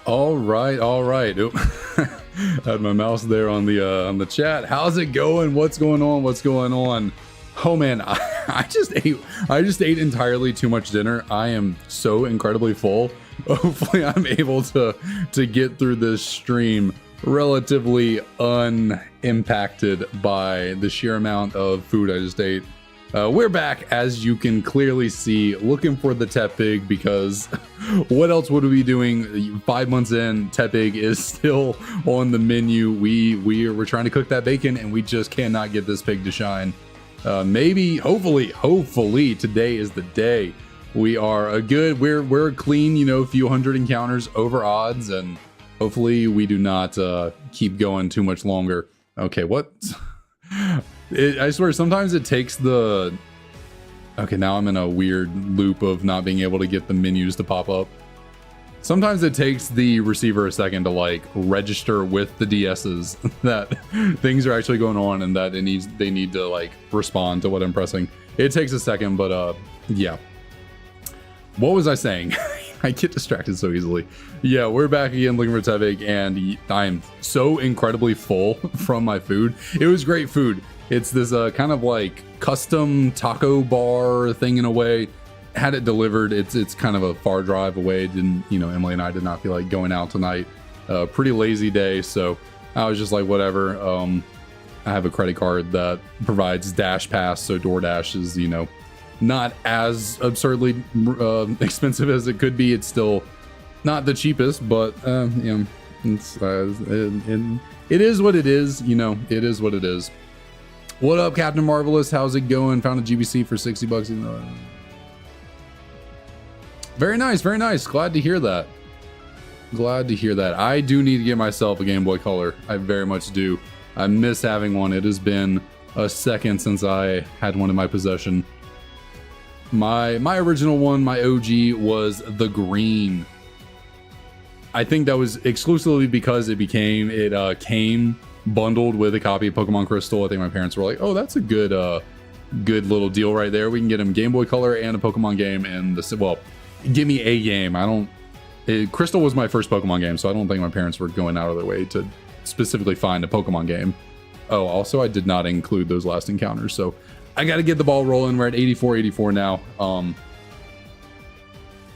All right, all right. Oop. Had my mouse there on the chat. How's it going? What's going on? What's going on? Oh man, I just ate entirely too much dinner. I am so incredibly full. Hopefully I'm able to get through this stream relatively unimpacted by the sheer amount of food I just ate. We're back, as you can clearly see, looking for the Tepig, because what else would we be doing? 5 months in, Tepig is still on the menu. We're trying to cook that bacon, and we just cannot get this pig to shine. Maybe, hopefully today is the day. We are we're clean, you know, few hundred encounters over odds, and hopefully we do not keep going too much longer. Okay, what? I swear, sometimes it takes the... Okay, now I'm in a weird loop of not being able to get the menus to pop up. Sometimes it takes the receiver a second to, like, register with the DSs that things are actually going on and that they need to, like, respond to what I'm pressing. It takes a second, but, yeah. What was I saying? I get distracted so easily. Yeah, we're back again looking for Tepig, and I'm so incredibly full from my food. It was great food. It's this kind of like custom taco bar thing in a way. Had it delivered. It's kind of a far drive away. Didn't, you know, Emily and I did not feel like going out tonight. Pretty lazy day, so I was just like, whatever. I have a credit card that provides Dash Pass, so DoorDash is, you know, not as absurdly expensive as it could be. It's still not the cheapest, but you know, it is what it is. You know, it is what it is. What up, Captain Marvelous? How's it going? Found a GBC for 60 bucks. Very nice, very nice. Glad to hear that. Glad to hear that. I do need to get myself a Game Boy Color. I very much do. I miss having one. It has been a second since I had one in my possession. My original one, my OG, was the green. I think that was exclusively because it came bundled with a copy of Pokemon Crystal. I think my parents were like, oh, that's a good little deal right there. We can get him Game Boy Color and a Pokemon game, and well, give me a game. Crystal was my first Pokemon game, so I don't think my parents were going out of their way to specifically find a Pokemon game. Oh, also I did not include those last encounters, so I got to get the ball rolling. We're at 84 now.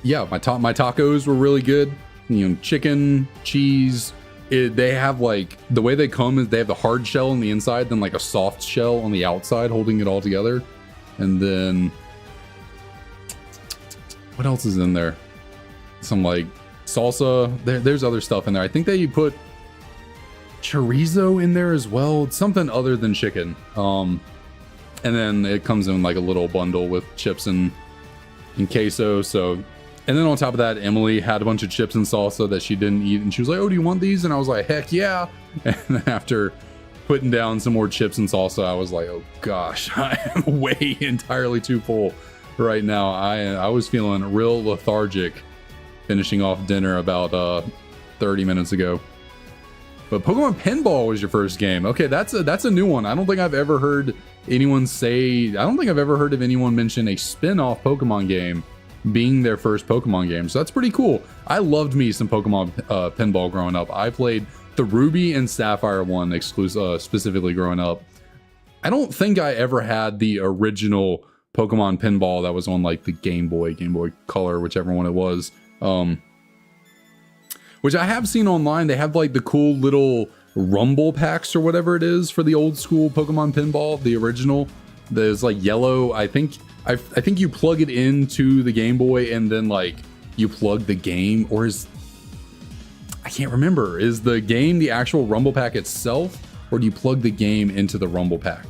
Yeah, my tacos were really good. You know, chicken, cheese. They have, like, the way they come is they have the hard shell on the inside, then like a soft shell on the outside holding it all together. And then what else is in there? Some like salsa. There's other stuff in there. I think they put chorizo in there as well. It's something other than chicken. And then it comes in like a little bundle with chips and queso. So, and then on top of that, Emily had a bunch of chips and salsa that she didn't eat, and she was like, oh, do you want these? And I was like, heck yeah. And then after putting down some more chips and salsa, I was like, oh gosh, I am way entirely too full right now. I was feeling real lethargic finishing off dinner about 30 minutes ago. But Pokemon Pinball was your first game. Okay, that's a new one. I don't think I've ever heard anyone say, I don't think I've ever heard of anyone mention a spin-off Pokemon game being their first Pokemon game. So that's pretty cool. I loved me some Pokemon Pinball growing up. I played the Ruby and Sapphire one specifically growing up. I don't think I ever had the original Pokemon Pinball that was on like the Game Boy Color, whichever one it was. Which I have seen online. They have like the cool little rumble packs or whatever it is for the old school Pokemon Pinball, the original. There's like yellow. I think you plug it into the Game Boy and then like you plug the game, or I can't remember. Is the game the actual rumble pack itself, or do you plug the game into the rumble pack?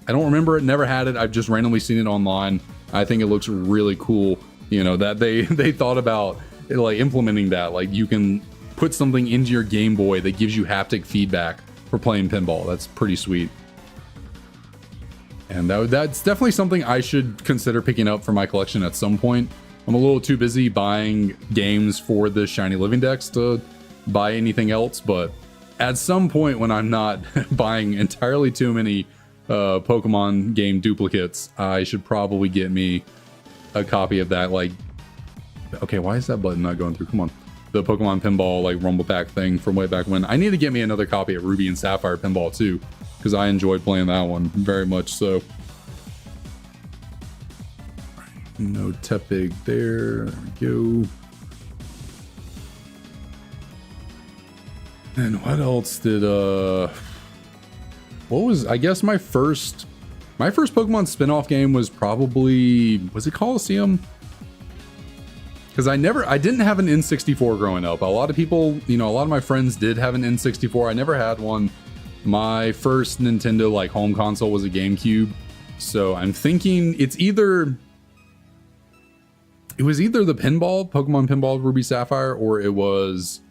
I don't remember it. Never had it. I've just randomly seen it online. I think it looks really cool. You know, that they thought about like implementing that. Like you can put something into your Game Boy that gives you haptic feedback for playing pinball. That's pretty sweet. And that's definitely something I should consider picking up for my collection at some point. I'm a little too busy buying games for the Shiny Living Dex to buy anything else, but at some point when I'm not buying entirely too many Pokemon game duplicates, I should probably get me a copy of that. Like, okay, why is that button not going through? Come on. the Pokemon Pinball like Rumble Pack thing from way back when. I need to get me another copy of Ruby and Sapphire Pinball too, because I enjoyed playing that one very much so. No Tepig there. There we go. And what else did what was, I guess my first Pokemon spin-off game was probably, was it Coliseum? Because I didn't have an N64 growing up. A lot of people, you know, a lot of my friends did have an N64. I never had one. My first Nintendo like home console was a GameCube. So I'm thinking it was either the Pokemon Pinball Ruby Sapphire, or it was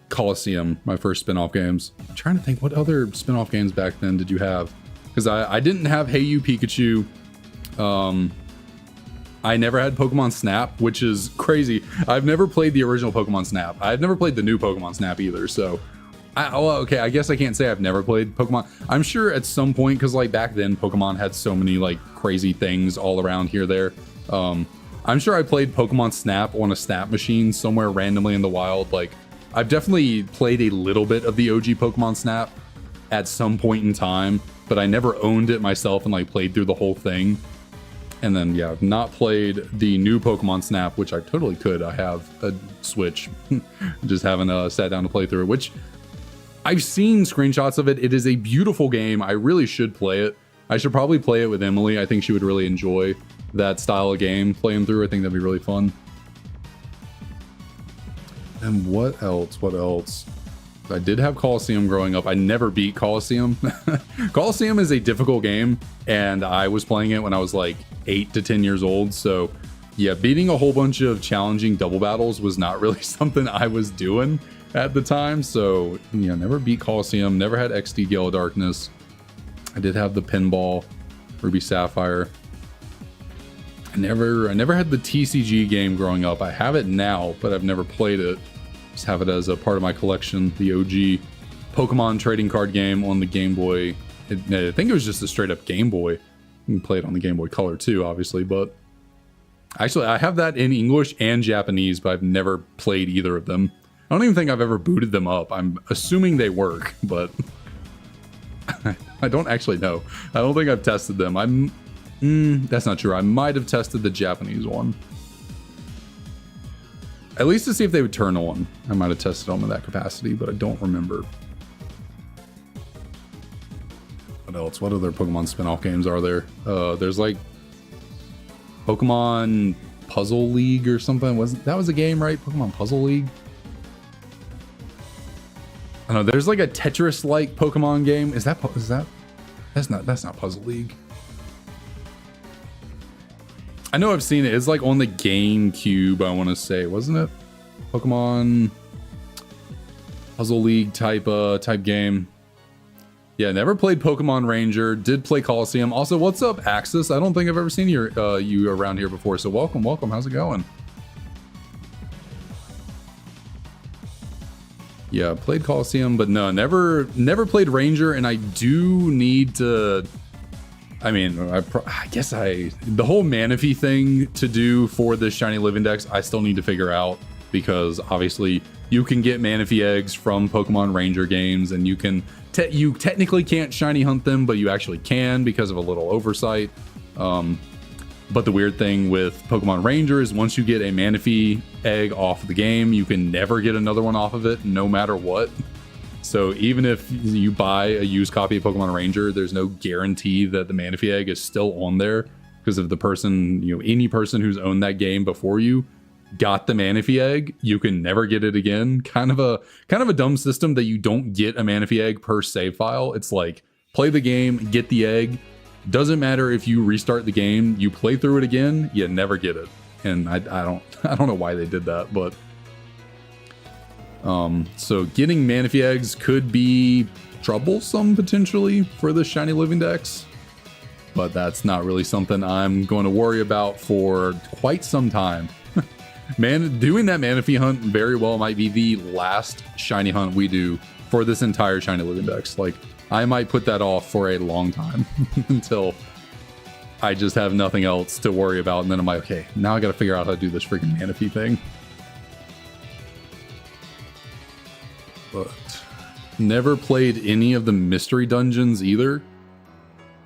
Coliseum, my first spin-off games. I'm trying to think, what other spin-off games back then did you have? Because I didn't have Hey You Pikachu. I never had Pokemon Snap, which is crazy. I've never played the original Pokemon Snap. I've never played the new Pokemon Snap either, so okay, I guess I can't say I've never played Pokemon. I'm sure at some point, because like back then Pokemon had so many like crazy things all around here there. I'm sure I played Pokemon Snap on a Snap machine somewhere randomly in the wild. Like, I've definitely played a little bit of the OG Pokemon Snap at some point in time, but I never owned it myself and like played through the whole thing. And then, yeah, I've not played the new Pokemon Snap, which I totally could. I have a Switch, just haven't sat down to play through it, which I've seen screenshots of it. It is a beautiful game. I really should play it. I should probably play it with Emily. I think she would really enjoy that style of game playing through. I think that'd be really fun. And what else? What else? I did have Coliseum growing up. I never beat Coliseum. Coliseum is a difficult game, and I was playing it when I was like 8 to 10 years old. So yeah, beating a whole bunch of challenging double battles was not really something I was doing at the time. So yeah, never beat Coliseum, never had XD Gale of Darkness. I did have the Pinball Ruby Sapphire. I never had the TCG game growing up. I have it now, but I've never played it. Just have it as a part of my collection. The OG Pokemon trading card game on the Game Boy. I think it was just a straight up Game Boy. You can play it on the Game Boy Color too, obviously, but actually I have that in English and Japanese, but I've never played either of them. I don't even think I've ever booted them up. I'm assuming they work, but I don't actually know. I don't think I've tested them. That's not true. I might have tested the Japanese one. At least to see if they would turn on. I might have tested them in that capacity, but I don't remember. What else? What other Pokemon spin-off games are there? There's like Pokemon Puzzle League or something. That was a game, right? Pokemon Puzzle League? I don't know. There's like a Tetris-like Pokemon game. That's not Puzzle League. I know I've seen it. It's like on the GameCube, I want to say, wasn't it? Pokemon Puzzle League type game. Yeah, never played Pokemon Ranger. Did play Coliseum. Also, what's up, Axis? I don't think I've ever seen you around here before. So welcome. How's it going? Yeah, played Coliseum, but no, never played Ranger, and I do need to. I mean, I guess the whole Manaphy thing to do for this Shiny Living Dex, I still need to figure out, because obviously you can get Manaphy eggs from Pokemon Ranger games, and you technically can't shiny hunt them, but you actually can because of a little oversight. But the weird thing with Pokemon Ranger is once you get a Manaphy egg off the game, you can never get another one off of it, no matter what. So even if you buy a used copy of Pokemon Ranger, there's no guarantee that the Manaphy egg is still on there, because if the person, any person who's owned that game before you got the Manaphy egg, you can never get it again. Kind of a dumb system that you don't get a Manaphy egg per save file. It's like, play the game, get the egg. Doesn't matter if you restart the game, you play through it again, you never get it. And I don't know why they did that, but so getting Manaphy eggs could be troublesome potentially for the Shiny Living Dex, but that's not really something I'm going to worry about for quite some time. Doing that Manaphy hunt very well might be the last shiny hunt we do for this entire Shiny Living Dex. Like, I might put that off for a long time until I just have nothing else to worry about, and then I'm like, okay, now I got to figure out how to do this freaking Manaphy thing. but never played any of the mystery dungeons either.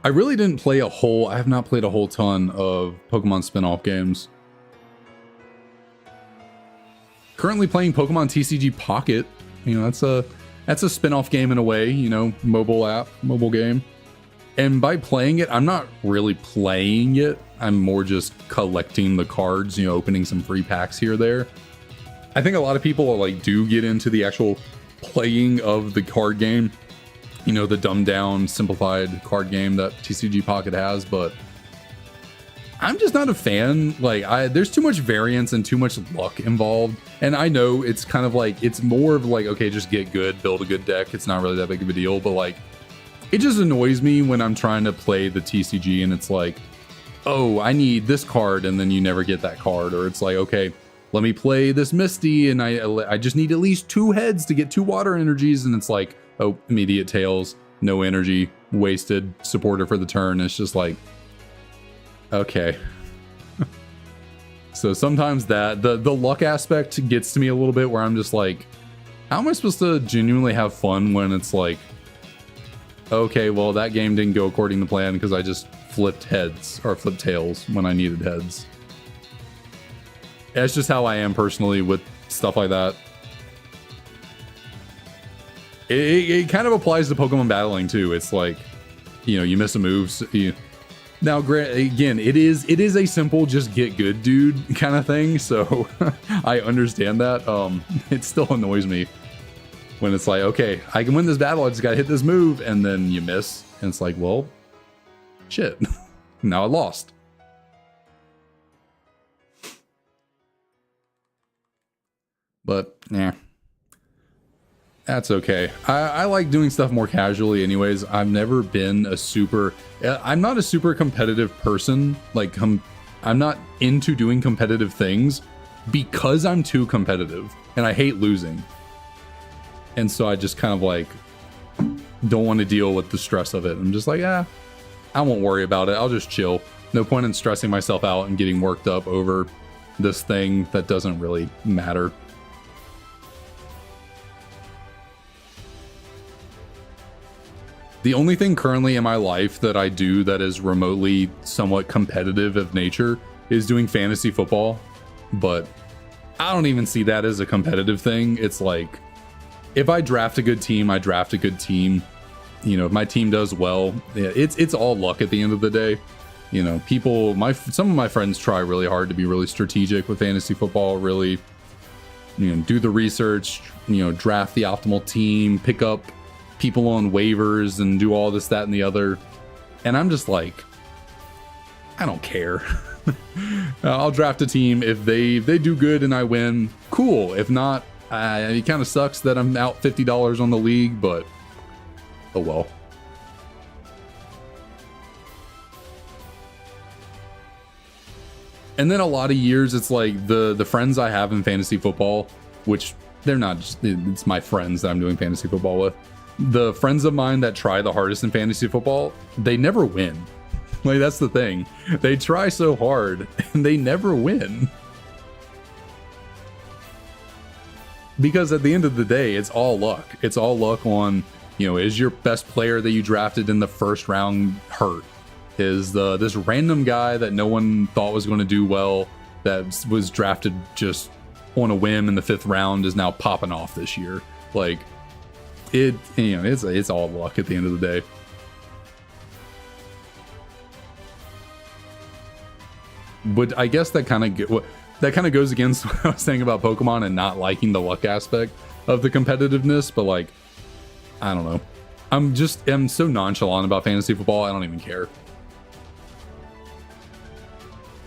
I really didn't play I have not played a whole ton of Pokemon spin-off games. Currently playing Pokemon TCG Pocket. You know, that's a spin-off game in a way, you know, mobile game. And by playing it, I'm not really playing it. I'm more just collecting the cards, you know, opening some free packs here or there. I think a lot of people like do get into the actual playing of the card game, you know, the dumbed down, simplified card game that TCG Pocket has, but I'm just not a fan. Like, there's too much variance and too much luck involved. And I know it's kind of like, it's more of like, okay, just get good, build a good deck. It's not really that big of a deal, but like, it just annoys me when I'm trying to play the TCG and it's like, oh, I need this card, and then you never get that card. Or it's like, okay, let me play this Misty, and I just need at least 2 heads to get 2 water energies, and it's like, oh, immediate tails, no energy, wasted, supporter for the turn. It's just like, okay. So sometimes that the luck aspect gets to me a little bit, where I'm just like, how am I supposed to genuinely have fun when it's like, okay, well, that game didn't go according to plan because I just flipped heads or flipped tails when I needed heads. That's just how I am personally with stuff like that. It kind of applies to Pokemon battling too. It's like, you know, you miss a move. So now, again, it is a simple just get good, dude, kind of thing. So I understand that. It still annoys me when it's like, okay, I can win this battle. I just gotta hit this move, and then you miss, and it's like, well, shit. Now I lost. But yeah, that's okay. I like doing stuff more casually anyways. I've never been I'm not a super competitive person. Like, I'm not into doing competitive things because I'm too competitive and I hate losing. And so I just kind of like don't want to deal with the stress of it. I'm just like, I won't worry about it. I'll just chill. No point in stressing myself out and getting worked up over this thing that doesn't really matter. The only thing currently in my life that I do that is remotely somewhat competitive of nature is doing fantasy football, but I don't even see that as a competitive thing. It's like, if I draft a good team, I draft a good team. You know, if my team does well, it's all luck at the end of the day. You know, some of my friends try really hard to be really strategic with fantasy football, really, you know, do the research, you know, draft the optimal team, pick up people on waivers and do all this, that, and the other. And I'm just like, I don't care. I'll draft a team. If they do good and I win, cool. If not, it kind of sucks that I'm out $50 on the league, but oh well. And then a lot of years, it's like the friends I have in fantasy football, which they're not just, it's my friends that I'm doing fantasy football with. The friends of mine that try the hardest in fantasy football, they never win. Like, that's the thing. They try so hard and they never win. Because at the end of the day, it's all luck. It's all luck on, you know, is your best player that you drafted in the first round hurt? Is this random guy that no one thought was going to do well, that was drafted just on a whim in the 5th round, is now popping off this year? Like, it's all luck at the end of the day. But I guess that kind of goes against what I was saying about Pokemon and not liking the luck aspect of the competitiveness. But like, I don't know. I'm so nonchalant about fantasy football. I don't even care.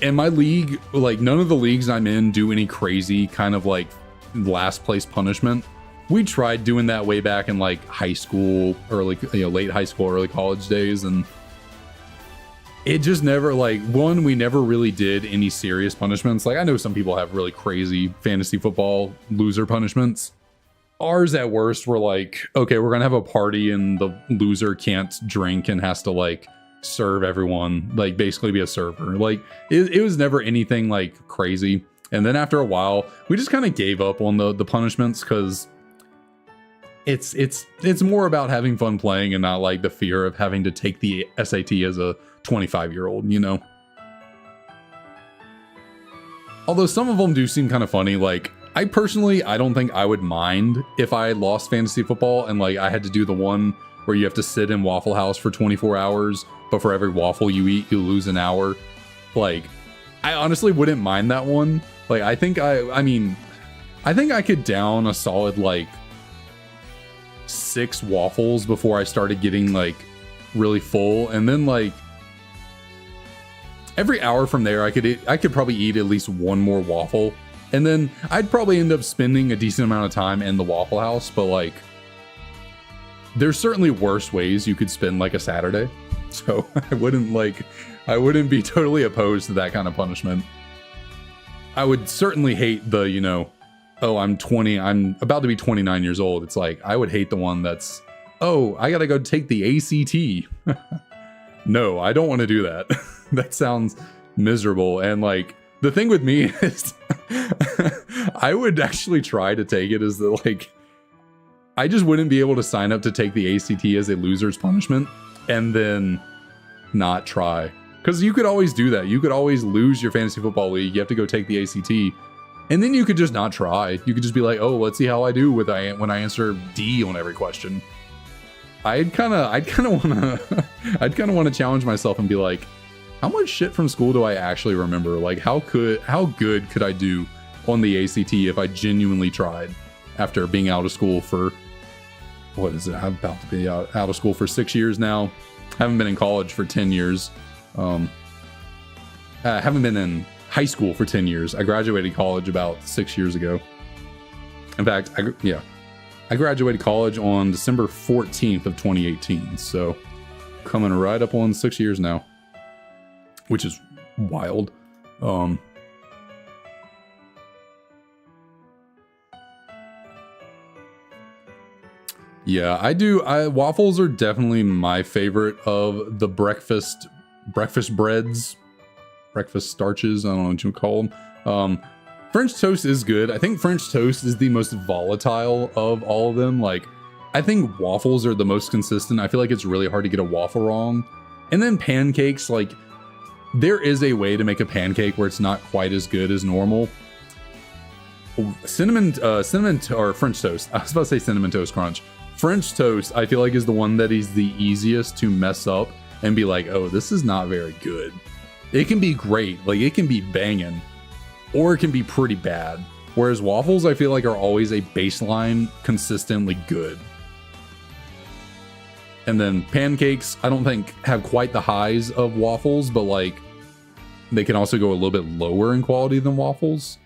In my league, like, none of the leagues I'm in do any crazy kind of like last place punishment. We tried doing that way back in like high school, late high school, early college days, and it just never, like, we never really did any serious punishments. Like, I know some people have really crazy fantasy football loser punishments. Ours at worst were like, okay, we're gonna have a party and the loser can't drink and has to like serve everyone, like basically be a server. Like, it was never anything like crazy. And then after a while, we just kind of gave up on the punishments, because it's more about having fun playing and not like the fear of having to take the SAT as a 25-year-old, you know? Although some of them do seem kind of funny. Like, I don't think I would mind if I lost fantasy football and like I had to do the one where you have to sit in Waffle House for 24 hours, but for every waffle you eat, you lose an hour. Like, I honestly wouldn't mind that one. Like, I think I could down a solid like 6 waffles before I started getting like really full, and then like every hour from there I could probably eat at least one more waffle, and then I'd probably end up spending a decent amount of time in the Waffle House. But like, there's certainly worse ways you could spend like a Saturday, so I wouldn't be totally opposed to that kind of punishment. I would certainly hate the, you know, oh, I'm about to be 29 years old. It's like, I would hate the one that's, oh, I gotta go take the ACT. No, I don't want to do that. That sounds miserable. And like, the thing with me is I would actually try to take it as the, like, I just wouldn't be able to sign up to take the ACT as a loser's punishment and then not try. Because you could always do that. You could always lose your fantasy football league. You have to go take the ACT. And then you could just not try. You could just be like, oh, let's see how I do when I answer D on every question. I'd kind of want to challenge myself and be like, how much shit from school do I actually remember? Like, how good could I do on the ACT if I genuinely tried after being out of school for, what is it? I'm about to be out of school for 6 years now. Haven't been in college for 10 years. Haven't been in high school for 10 years. I graduated college about 6 years ago. In fact, I graduated college on December 14th of 2018. So coming right up on 6 years now, which is wild. Yeah, waffles are definitely my favorite of the breakfast breads, breakfast starches. I don't know what you would call them. French toast is good. I think French toast is the most volatile of all of them. Like, I think waffles are the most consistent. I feel like it's really hard to get a waffle wrong. And then pancakes, like, there is a way to make a pancake where it's not quite as good as normal. Cinnamon or French toast. I was about to say Cinnamon Toast Crunch. French toast, I feel like, is the one that is the easiest to mess up and be like, oh, this is not very good. It can be great, like it can be banging, or it can be pretty bad. Whereas waffles, I feel like, are always a baseline, consistently good. And then pancakes, I don't think have quite the highs of waffles, but like they can also go a little bit lower in quality than waffles.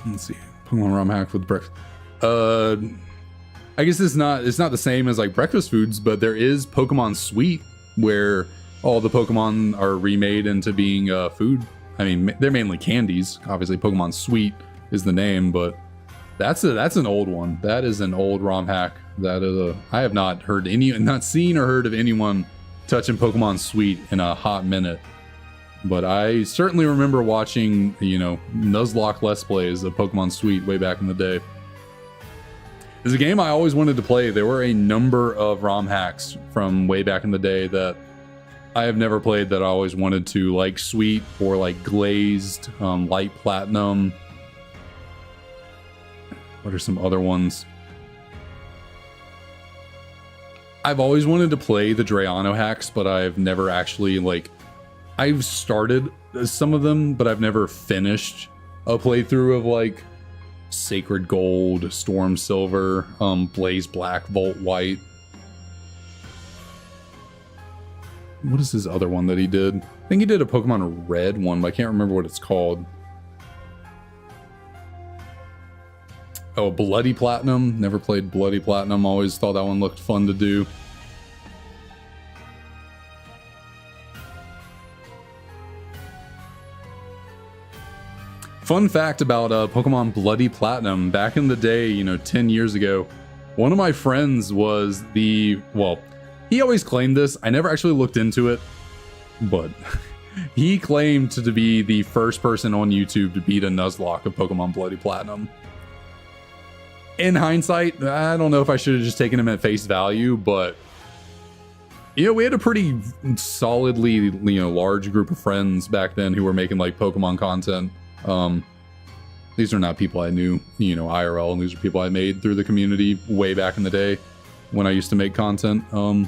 Let's see. Pokemon ROM hack with breakfast. I guess it's not the same as like breakfast foods, but there is Pokemon Sweet, where all the Pokemon are remade into being food. I mean, they're mainly candies. Obviously, Pokemon Sweet is the name, but that's an old one. That is an old ROM hack. That is I have not seen or heard of anyone touching Pokemon Sweet in a hot minute. But I certainly remember watching, you know, Nuzlocke Let's Plays of Pokemon Sweet way back in the day. It's a game I always wanted to play. There were a number of ROM hacks from way back in the day that I have never played that I always wanted to, like Sweet or like Glazed, Light Platinum. What are some other ones? I've always wanted to play the Drayano hacks, but I've never actually, like, I've started some of them, but I've never finished a playthrough of like Sacred Gold, Storm Silver, Blaze Black, Volt White. What is his other one that he did? I think he did a Pokemon Red one, but I can't remember what it's called. Oh, Bloody Platinum. Never played Bloody Platinum. Always thought that one looked fun to do. Fun fact about Pokemon Bloody Platinum, back in the day, you know, 10 years ago, one of my friends was he always claimed this. I never actually looked into it. but he claimed to be the first person on YouTube to beat a Nuzlocke of Pokemon Bloody Platinum. In hindsight, I don't know if I should have just taken him at face value, but you know, we had a pretty solidly, you know, large group of friends back then who were making like Pokemon content. These are not people I knew, you know, IRL, and these are people I made through the community way back in the day when I used to make content. No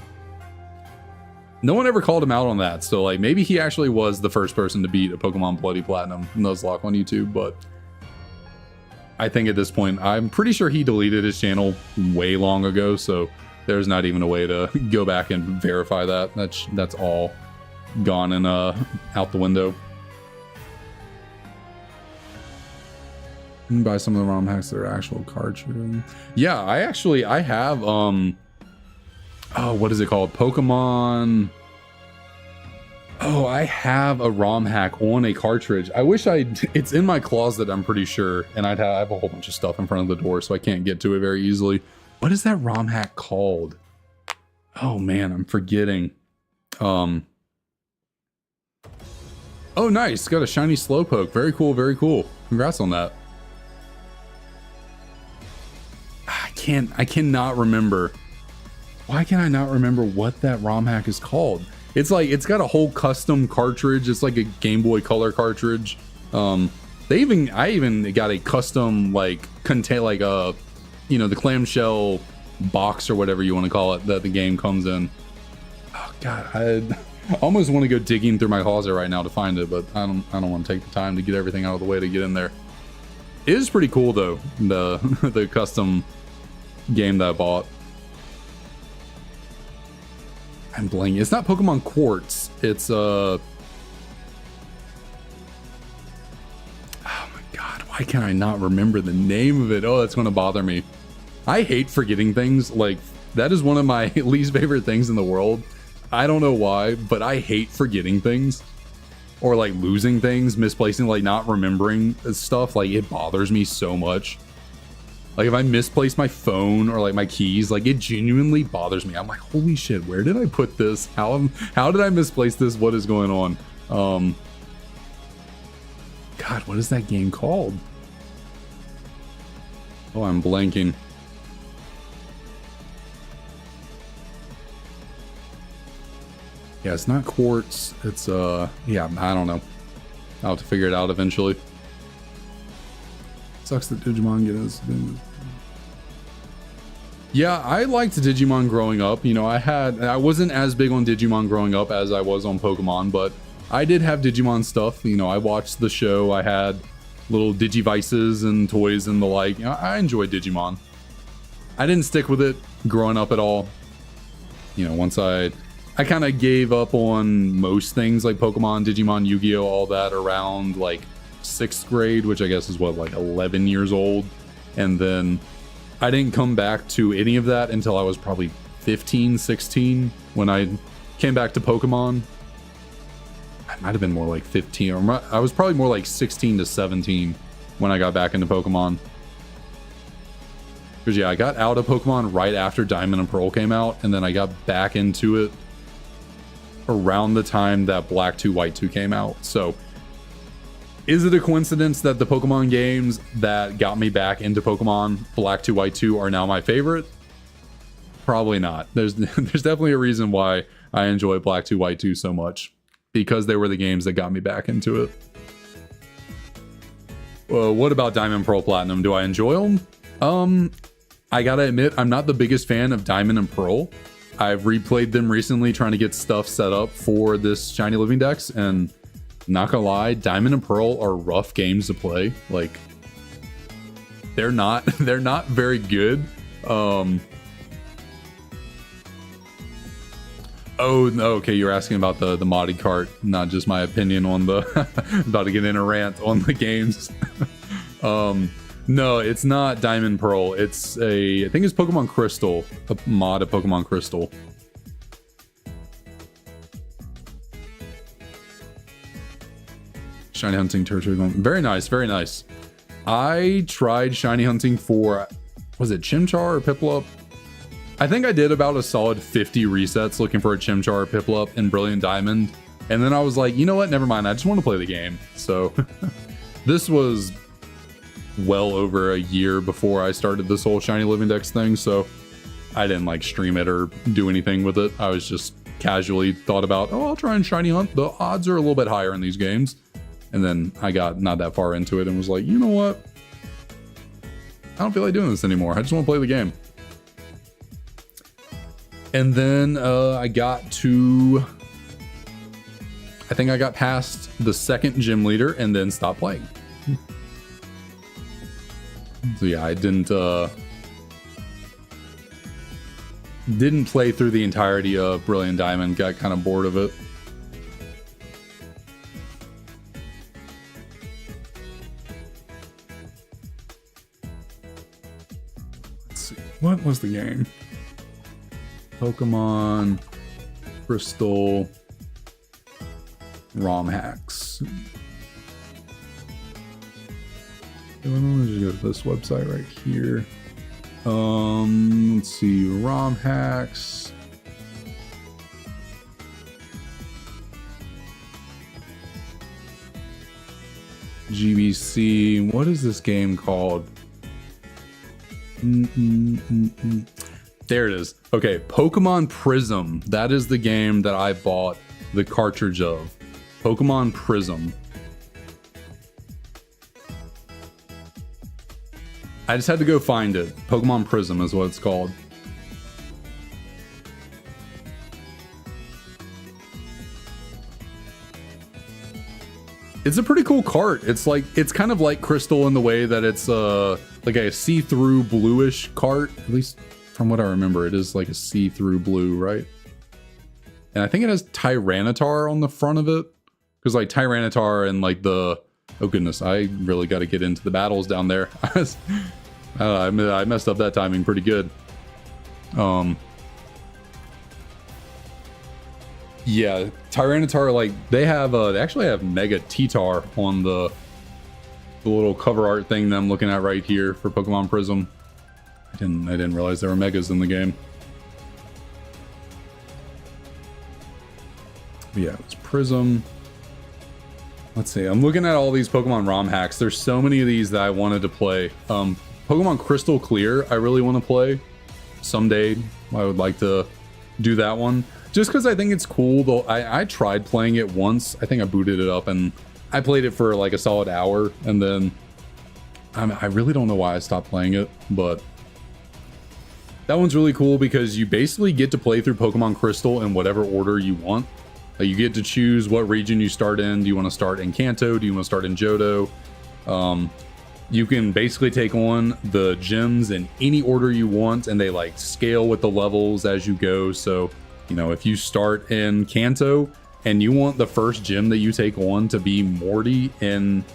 one ever called him out on that, so like maybe he actually was the first person to beat a Pokemon Bloody Platinum Nuzlocke on YouTube, but I think at this point, I'm pretty sure he deleted his channel way long ago, so there's not even a way to go back and verify that. That's all gone and out the window. You can buy some of the ROM hacks that are actual cartridge. Yeah, I have oh, what is it called? Pokemon. Oh, I have a ROM hack on a cartridge. I wish it's in my closet, I'm pretty sure. And I have a whole bunch of stuff in front of the door, so I can't get to it very easily. What is that ROM hack called? Oh man, I'm forgetting. Oh, nice. Got a shiny Slowpoke. Very cool, very cool. Congrats on that. I cannot remember. Why can I not remember what that ROM hack is called? It's like, it's got a whole custom cartridge. It's like a Game Boy Color cartridge. I even got a custom like contain like a, you know, the clamshell box or whatever you want to call it that the game comes in. Oh god, I almost want to go digging through my closet right now to find it, but I don't want to take the time to get everything out of the way to get in there. It is pretty cool though, the custom game that I bought. I'm blanking. It's not Pokemon Quartz. It's oh my god, why can I not remember the name of it? Oh, that's going to bother me. I hate forgetting things. Like, that is one of my least favorite things in the world. I don't know why, but I hate forgetting things or like losing things, misplacing, like not remembering stuff. Like, it bothers me so much. Like, if I misplace my phone or like my keys, like it genuinely bothers me. I'm like, holy shit, where did I put this? How did I misplace this? What is going on? God, what is that game called? Oh, I'm blanking. Yeah, it's not Quartz. It's yeah, I don't know. I'll have to figure it out eventually. Sucks that Digimon get us. Yeah, I liked Digimon growing up. You know, I wasn't as big on Digimon growing up as I was on Pokemon, but I did have Digimon stuff. You know, I watched the show. I had little Digivices and toys and the like. You know, I enjoyed Digimon. I didn't stick with it growing up at all. You know, once I kind of gave up on most things like Pokemon, Digimon, Yu-Gi-Oh, all that around like 6th grade, which I guess is what, like 11 years old. And then I didn't come back to any of that until I was probably 15, 16 when I came back to Pokemon. I might have been more like 15, or I was probably more like 16 to 17 when I got back into Pokemon. Because yeah, I got out of Pokemon right after Diamond and Pearl came out, and then I got back into it around the time that Black 2 White 2 came out. So is it a coincidence that the Pokemon games that got me back into Pokemon, Black 2 White 2, are now my favorite? Probably not. There's definitely a reason why I enjoy Black 2 White 2 so much, because they were the games that got me back into it. Well, what about Diamond, Pearl, Platinum? Do I enjoy them? I gotta admit, I'm not the biggest fan of Diamond and Pearl. I've replayed them recently trying to get stuff set up for this Shiny Living Dex, and not gonna lie, Diamond and Pearl are rough games to play. Like, they're not very good. Oh, no, okay, you're asking about the modded cart, not just my opinion on the about to get in a rant on the games. No, it's not Diamond Pearl. It's I think it's Pokemon Crystal, a mod of Pokemon Crystal. Shiny hunting territory. Very nice, very nice. I tried shiny hunting for, was it Chimchar or Piplup? I think I did about a solid 50 resets looking for a Chimchar or Piplup in Brilliant Diamond. And then I was like, you know what? Never mind. I just want to play the game. So this was well over a year before I started this whole Shiny Living Dex thing. So I didn't like stream it or do anything with it. I was just casually thought about, oh, I'll try and shiny hunt. The odds are a little bit higher in these games. And then I got not that far into it and was like, you know what? I don't feel like doing this anymore. I just want to play the game. And then I think I got past the second gym leader and then stopped playing. So yeah, I didn't play through the entirety of Brilliant Diamond. Got kind of bored of it. Let's see. What was the game? Pokemon Crystal ROM hacks. Let me just go to this website right here. Let's see, ROM hacks. GBC. What is this game called? There it is. Okay, Pokemon Prism. That is the game that I bought the cartridge of. Pokemon Prism. I just had to go find it. Pokemon Prism is what it's called. It's a pretty cool cart. It's kind of like Crystal in the way that it's like a see-through bluish cart. At least from what I remember, it is like a see-through blue, right? And I think it has Tyranitar on the front of it. Because like Tyranitar and like the... Oh goodness, I really got to get into the battles down there. I messed up that timing pretty good. Yeah, Tyranitar, like they actually have Mega T-Tar on the little cover art thing that I'm looking at right here for Pokemon Prism. I didn't realize there were Megas in the game. But yeah, it's Prism. Let's see. I'm looking at all these Pokemon ROM hacks. There's so many of these that I wanted to play. Pokemon Crystal Clear, I really want to play. Someday, I would like to do that one. Just because I think it's cool, though. I tried playing it once. I think I booted it up and I played it for like a solid hour. And then I really don't know why I stopped playing it, but that one's really cool because you basically get to play through Pokemon Crystal in whatever order you want. You get to choose what region you start in. Do you want to start in Kanto? Do you want to start in Johto? You can basically take on the gyms in any order you want, and they like scale with the levels as you go. So, you know, if you start in Kanto and you want the first gym that you take on to be Morty in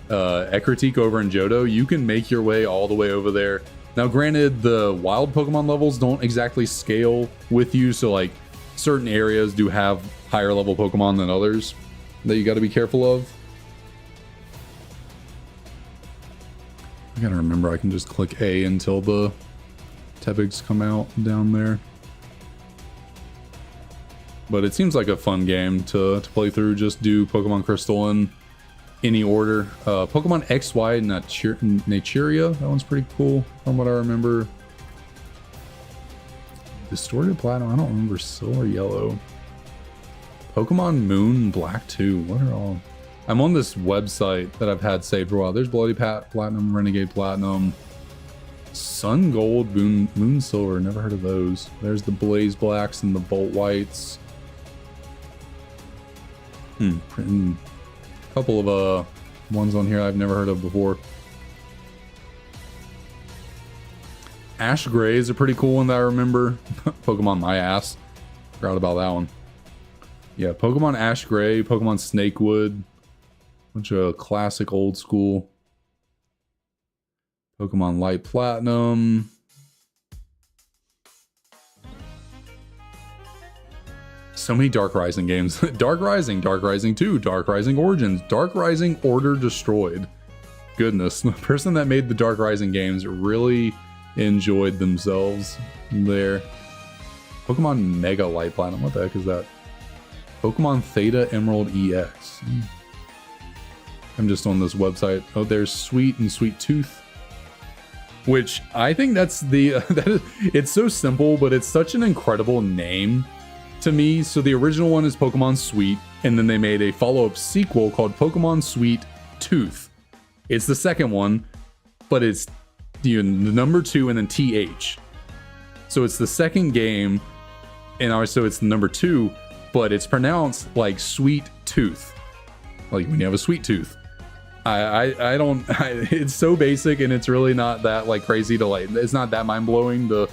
Ekritik over in Johto, you can make your way all the way over there. Now, granted, the wild Pokemon levels don't exactly scale with you, so like certain areas do have higher level Pokemon than others that you got to be careful of. I gotta remember I can just click A until the Tepigs come out down there. But it seems like a fun game to play through. Just do Pokemon Crystal in any order. Pokemon XY Naturia, that one's pretty cool from what I remember. Distorted Platinum, I don't remember Silver Yellow. Pokemon Moon Black 2, what are all... I'm on this website that I've had saved for a while. There's Bloody Platinum, Renegade Platinum, Sun Gold, Moon Silver, never heard of those. There's the Blaze Blacks and the Bolt Whites. Couple of ones on here I've never heard of before. Ash Gray is a pretty cool one that I remember. Pokemon My Ass. Forgot about that one. Yeah, Pokemon Ash Gray, Pokemon Snakewood. Bunch of classic old school. Pokemon Light Platinum. So many Dark Rising games. Dark Rising 2, Dark Rising Origins, Dark Rising Order Destroyed. Goodness, the person that made the Dark Rising games really enjoyed themselves there. Pokemon Mega Light Platinum, what the heck is that? Pokemon Theta Emerald EX. I'm just on this website. Oh, there's Sweet and Sweet Tooth, which I think that's the it's so simple, but it's such an incredible name to me. So the original one is Pokemon Sweet, and then they made a follow-up sequel called Pokemon Sweet Tooth. It's the second one, but it's the number 2 and then TH. So it's the second game, and also it's the number 2, but it's pronounced like Sweet Tooth, like when you have a sweet tooth. I don't. It's so basic, and it's really not that like crazy to like. It's not that mind blowing to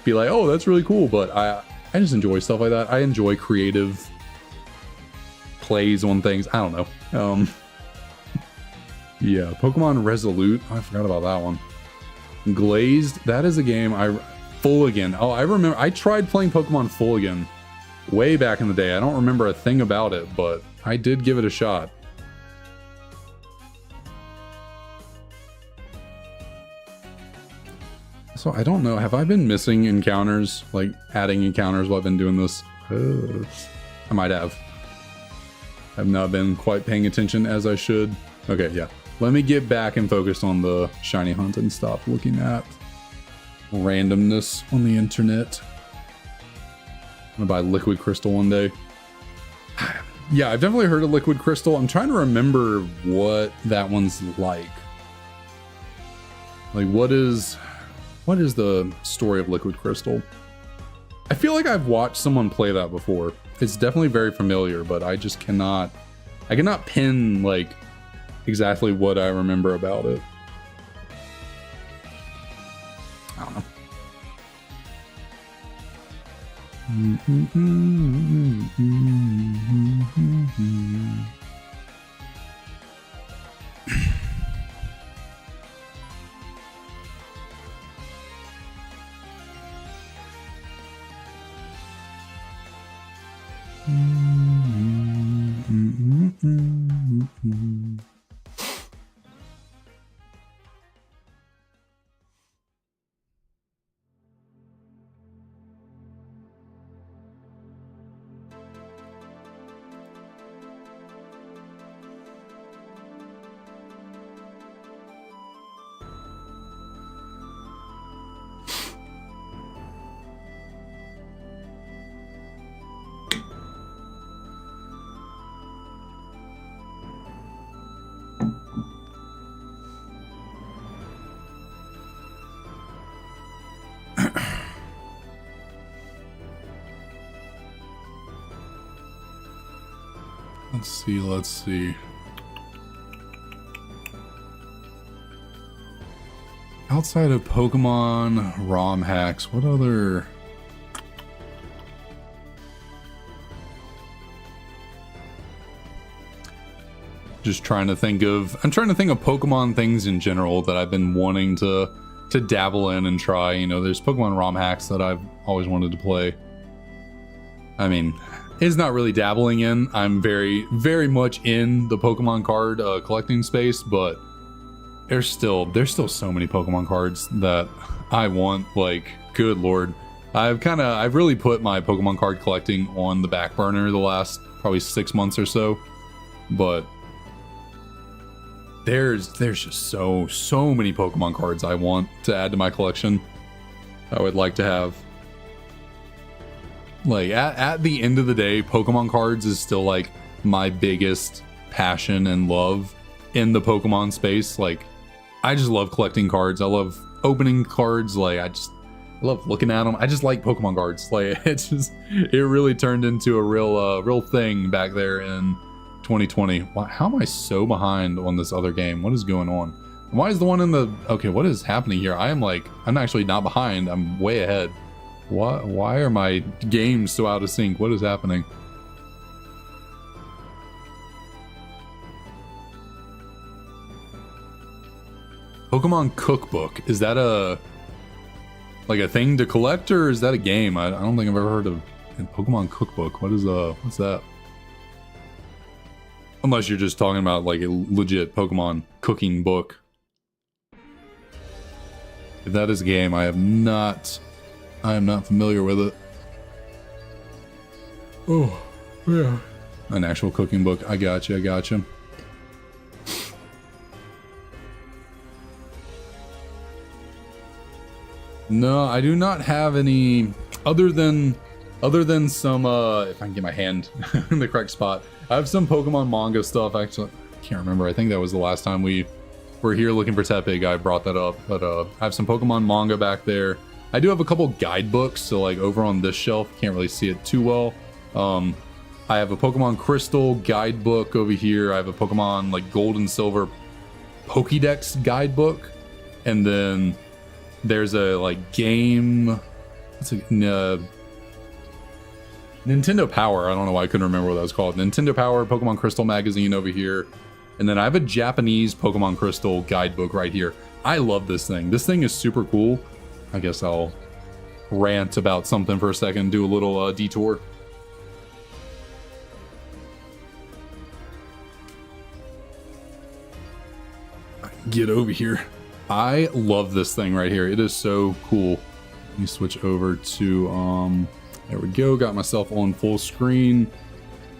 be like, oh, that's really cool. But I just enjoy stuff like that. I enjoy creative plays on things. I don't know. Yeah, Pokemon Resolute. I forgot about that one. Glazed. That is a game Full again. Oh, I remember. I tried playing Pokemon Full again way back in the day. I don't remember a thing about it, but I did give it a shot. So I don't know, have I been missing encounters, like adding encounters while I've been doing this? I might have. I've not been quite paying attention as I should. Okay, yeah. Let me get back and focus on the shiny hunt and stop looking at randomness on the internet. I'm gonna buy Liquid Crystal one day. Yeah, I've definitely heard of Liquid Crystal. I'm trying to remember what that one's like. Like, what is the story of Liquid Crystal? I feel like I've watched someone play that before. It's definitely very familiar, but I just cannot pin like exactly what I remember about it. I don't know. Let's see. Outside of Pokemon ROM hacks, what other... Just trying to think of... I'm trying to think of Pokemon things in general that I've been wanting to dabble in and try. You know, there's Pokemon ROM hacks that I've always wanted to play. I mean... It's not really dabbling in. I'm very, very much in the Pokemon card collecting space, but there's still so many Pokemon cards that I want. Like, good lord, I've really put my Pokemon card collecting on the back burner the last probably 6 months or so. But there's just so many Pokemon cards I want to add to my collection. I would like to have. Like, at the end of the day, Pokemon cards is still, like, my biggest passion and love in the Pokemon space. Like, I just love collecting cards. I love opening cards. Like, I love looking at them. I just like Pokemon cards. Like, it really turned into a real thing back there in 2020. How am I so behind on this other game? What is going on? Why is the one in the... Okay, what is happening here? I'm actually not behind. I'm way ahead. Why are my games so out of sync? What is happening? Pokemon Cookbook. Is that a thing to collect, or is that a game? I don't think I've ever heard of Pokemon Cookbook. What's that? Unless you're just talking about like a legit Pokemon cooking book. If that is a game, I am not familiar with it. Oh, yeah. An actual cooking book. I got you. I got you. No, I do not have any other than some if I can get my hand in the correct spot. I have some Pokemon manga stuff. Actually, I can't remember. I think that was the last time we were here looking for Tepig. I brought that up, but I have some Pokemon manga back there. I do have a couple guidebooks, so like over on this shelf, can't really see it too well. I have a Pokemon Crystal guidebook over here. I have a Pokemon like Gold and Silver Pokédex guidebook, and then there's a like game. What's a Nintendo Power. I don't know why I couldn't remember what that was called. Nintendo Power Pokemon Crystal magazine over here, and then I have a Japanese Pokemon Crystal guidebook right here. I love this thing. This thing is super cool. I guess I'll rant about something for a second. Do a little detour. Get over here. I love this thing right here. It is so cool. Let me switch over to there we go. Got myself on full screen.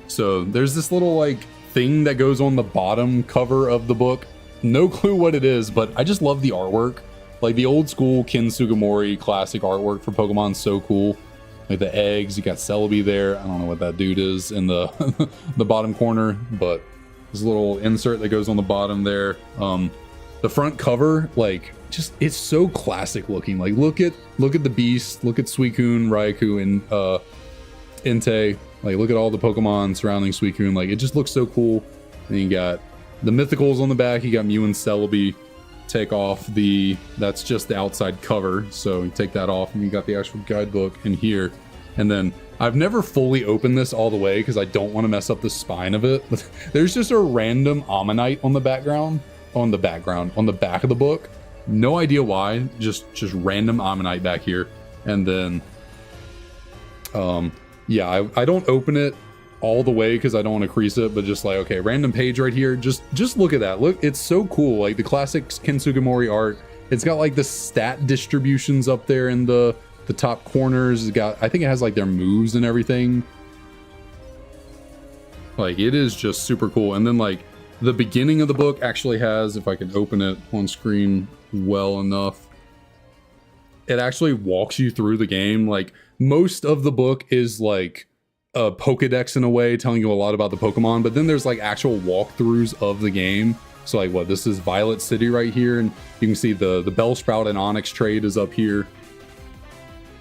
So there's this little like thing that goes on the bottom cover of the book. No clue what it is, but I just love the artwork. Like the old school Ken Sugimori classic artwork for Pokemon, so cool. Like the eggs, you got Celebi there. I don't know what that dude is in the the bottom corner, but there's a little insert that goes on the bottom there. The front cover, like, just it's so classic looking. Like, look at the beast, look at Suicune, Raikou, and Entei. Like, look at all the Pokemon surrounding Suicune. Like, it just looks so cool. And you got the mythicals on the back. You got Mew and Celebi. Take off that's just the outside cover. So you take that off, and you got the actual guidebook in here. And then I've never fully opened this all the way because I don't want to mess up the spine of it. But there's just a random Ammonite on the background. On the back of the book. No idea why, just random Ammonite back here. And then yeah, I don't open it all the way because I don't want to crease it, but just like, okay, random page right here. Just look at that. Look, it's so cool. Like the classic Ken Sugimori art. It's got like the stat distributions up there in the top corners. It's got, I think it has like their moves and everything. Like it is just super cool. And then like the beginning of the book actually has, if I can open it on screen well enough, it actually walks you through the game. Like most of the book is like a Pokedex in a way, telling you a lot about the Pokemon, but then there's like actual walkthroughs of the game. So like what, this is Violet City right here, and you can see the Bellsprout and Onyx trade is up here.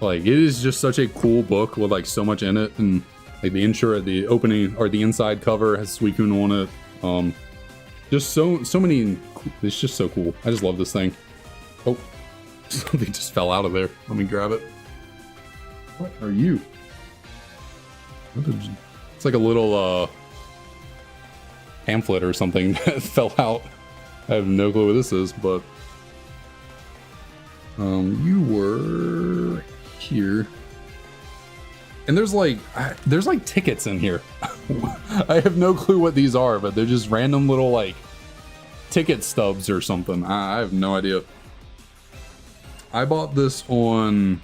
Like it is just such a cool book with like so much in it, and like the intro, the opening or the inside cover has Suicune on it. Just so many, it's just so cool. I just love this thing. Oh, something just fell out of there. Let me grab it. What are you? It's like a little pamphlet or something that fell out. I have no clue what this is, but you were here. And there's like tickets in here. I have no clue what these are, but they're just random little like ticket stubs or something. I have no idea. I bought this on,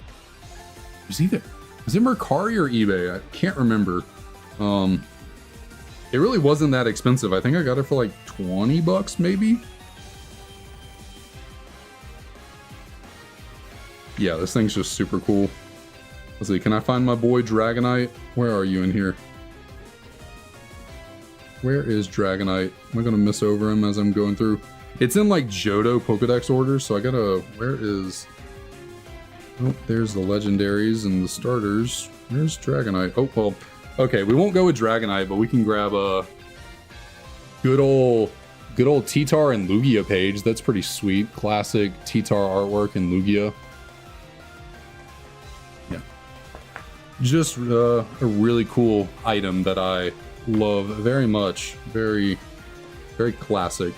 was it Mercari or eBay? I can't remember. It really wasn't that expensive. I think I got it for like 20 bucks maybe. Yeah, this thing's just super cool. Let's see, can I find my boy Dragonite? Where are you in here? Where is Dragonite? Am I gonna miss over him as I'm going through? It's in like Johto Pokedex order, so I gotta, where is, oh, there's the legendaries and the starters. Where's Dragonite? Oh, well, okay, we won't go with Dragonite, but we can grab a good old Titar and Lugia page. That's pretty sweet. Classic Titar artwork in Lugia. Yeah. Just a really cool item that I love very much. Very, very classic.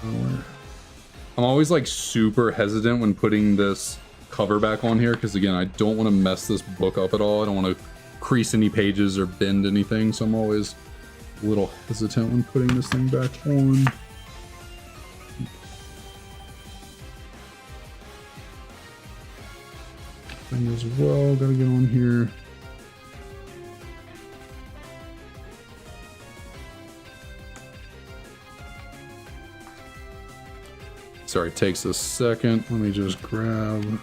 I'm always like super hesitant when putting this cover back on here because again, I don't want to mess this book up at all. I don't want to crease any pages or bend anything, so I'm always a little hesitant when putting this thing back on. thing as well. Gotta get on here. Sorry, it takes a second. Let me just grab.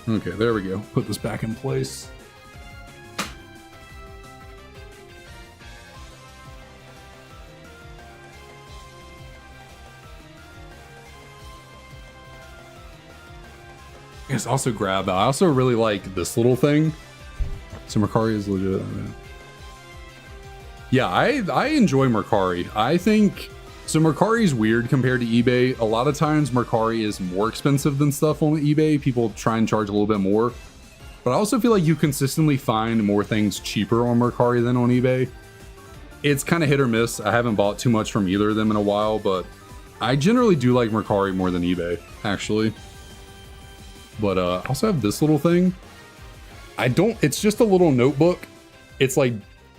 Okay, there we go. Put this back in place. I also grab. I also really like this little thing. So Mercari is legit. Yeah, I enjoy Mercari. I think so. Mercari is weird compared to eBay. A lot of times Mercari is more expensive than stuff on eBay. People try and charge a little bit more, but I also feel like you consistently find more things cheaper on Mercari than on eBay. It's kind of hit or miss. I haven't bought too much from either of them in a while, but I generally do like Mercari more than eBay, actually. But I also have this little thing. It's just a little notebook. It's like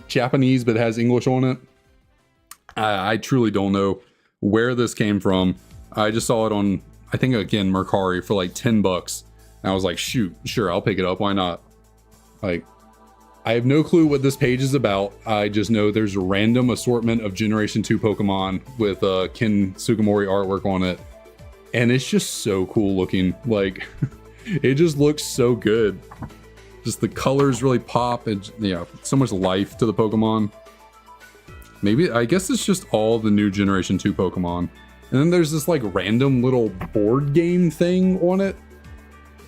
Japanese, but it has English on it. I truly don't know where this came from. I just saw it on, I think again, Mercari for like 10 bucks. And I was like, shoot, sure, I'll pick it up. Why not? Like, I have no clue what this page is about. I just know there's a random assortment of Generation 2 Pokemon with Ken Sugimori artwork on it. And it's just so cool looking. Like, it just looks so good. Just the colors really pop. And yeah, so much life to the Pokemon. Maybe, I guess it's just all the new Generation 2 Pokemon. And then there's this like random little board game thing on it.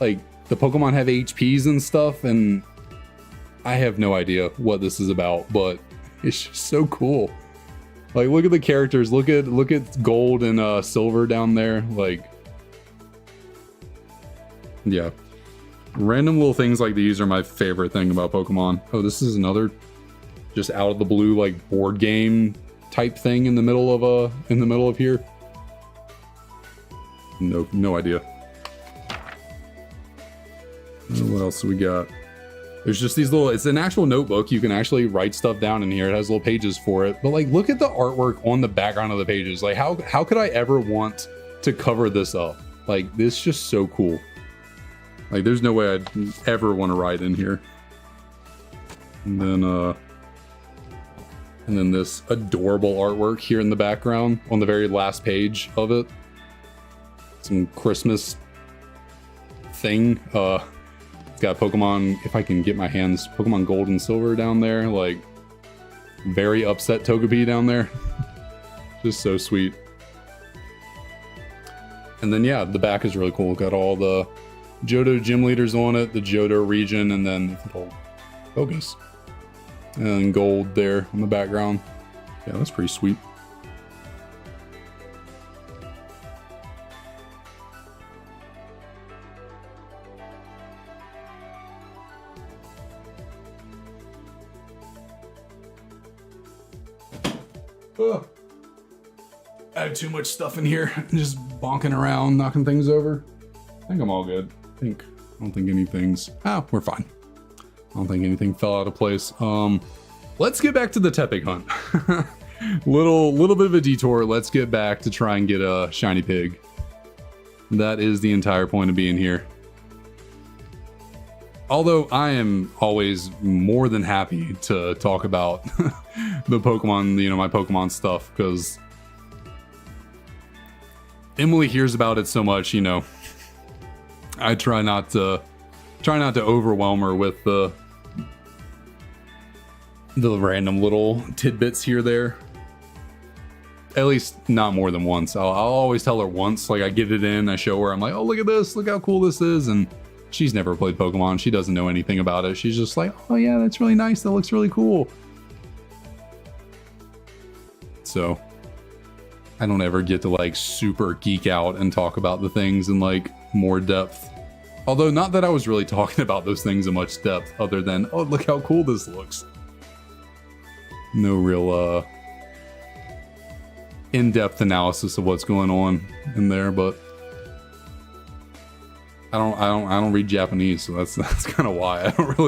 Like, the Pokemon have HPs and stuff, and I have no idea what this is about, but it's just so cool. Like, look at the characters. Look at Gold and Silver down there. Like, yeah. Random little things like these are my favorite thing about Pokemon. Oh, this is another just out of the blue like board game type thing in the middle of here. No idea. What else do we got? There's just these little, it's an actual notebook. You can actually write stuff down in here. It has little pages for it. But like, look at the artwork on the background of the pages. Like, how could I ever want to cover this up? Like, this is just so cool. Like, there's no way I'd ever want to write in here. And then this adorable artwork here in the background on the very last page of it. Some Christmas thing. It's got Pokemon, if I can get my hands, Pokemon Gold and Silver down there. Like, very upset Togepi down there. Just so sweet. And then, yeah, the back is really cool. Got all the Johto gym leaders on it, the Johto region, and then the focus. And Gold there on the background. Yeah, that's pretty sweet. Ugh. I have too much stuff in here. Just bonking around, knocking things over. I think I'm all good. I don't think anything's... we're fine. I don't think anything fell out of place. Let's get back to the Tepig hunt. little bit of a detour. Let's get back to try and get a Shiny Pig. That is the entire point of being here. Although I am always more than happy to talk about the Pokemon, you know, my Pokemon stuff, because Emily hears about it so much, you know. I try not to overwhelm her with the random little tidbits here there. At least not more than once. I'll always tell her once, like I get it in, I show her, I'm like, oh, look at this, look how cool this is, and she's never played Pokemon. She doesn't know anything about it. She's just like, oh yeah, that's really nice. That looks really cool. So I don't ever get to like super geek out and talk about the things in like more depth. Although not that I was really talking about those things in much depth other than, oh, look how cool this looks. No real in-depth analysis of what's going on in there, but I don't read Japanese, so that's kind of why I don't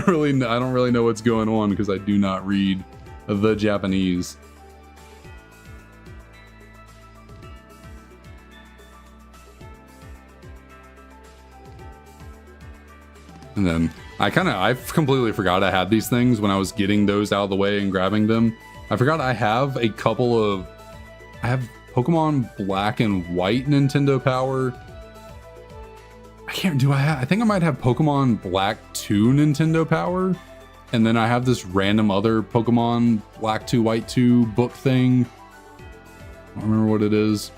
really know what's going on, because I do not read the Japanese. And then I completely forgot I had these things when I was getting those out of the way and grabbing them. I forgot I have I have Pokemon Black and White Nintendo Power. I think I might have Pokemon Black 2 Nintendo Power. And then I have this random other Pokemon Black 2, White 2 book thing. I don't remember what it is.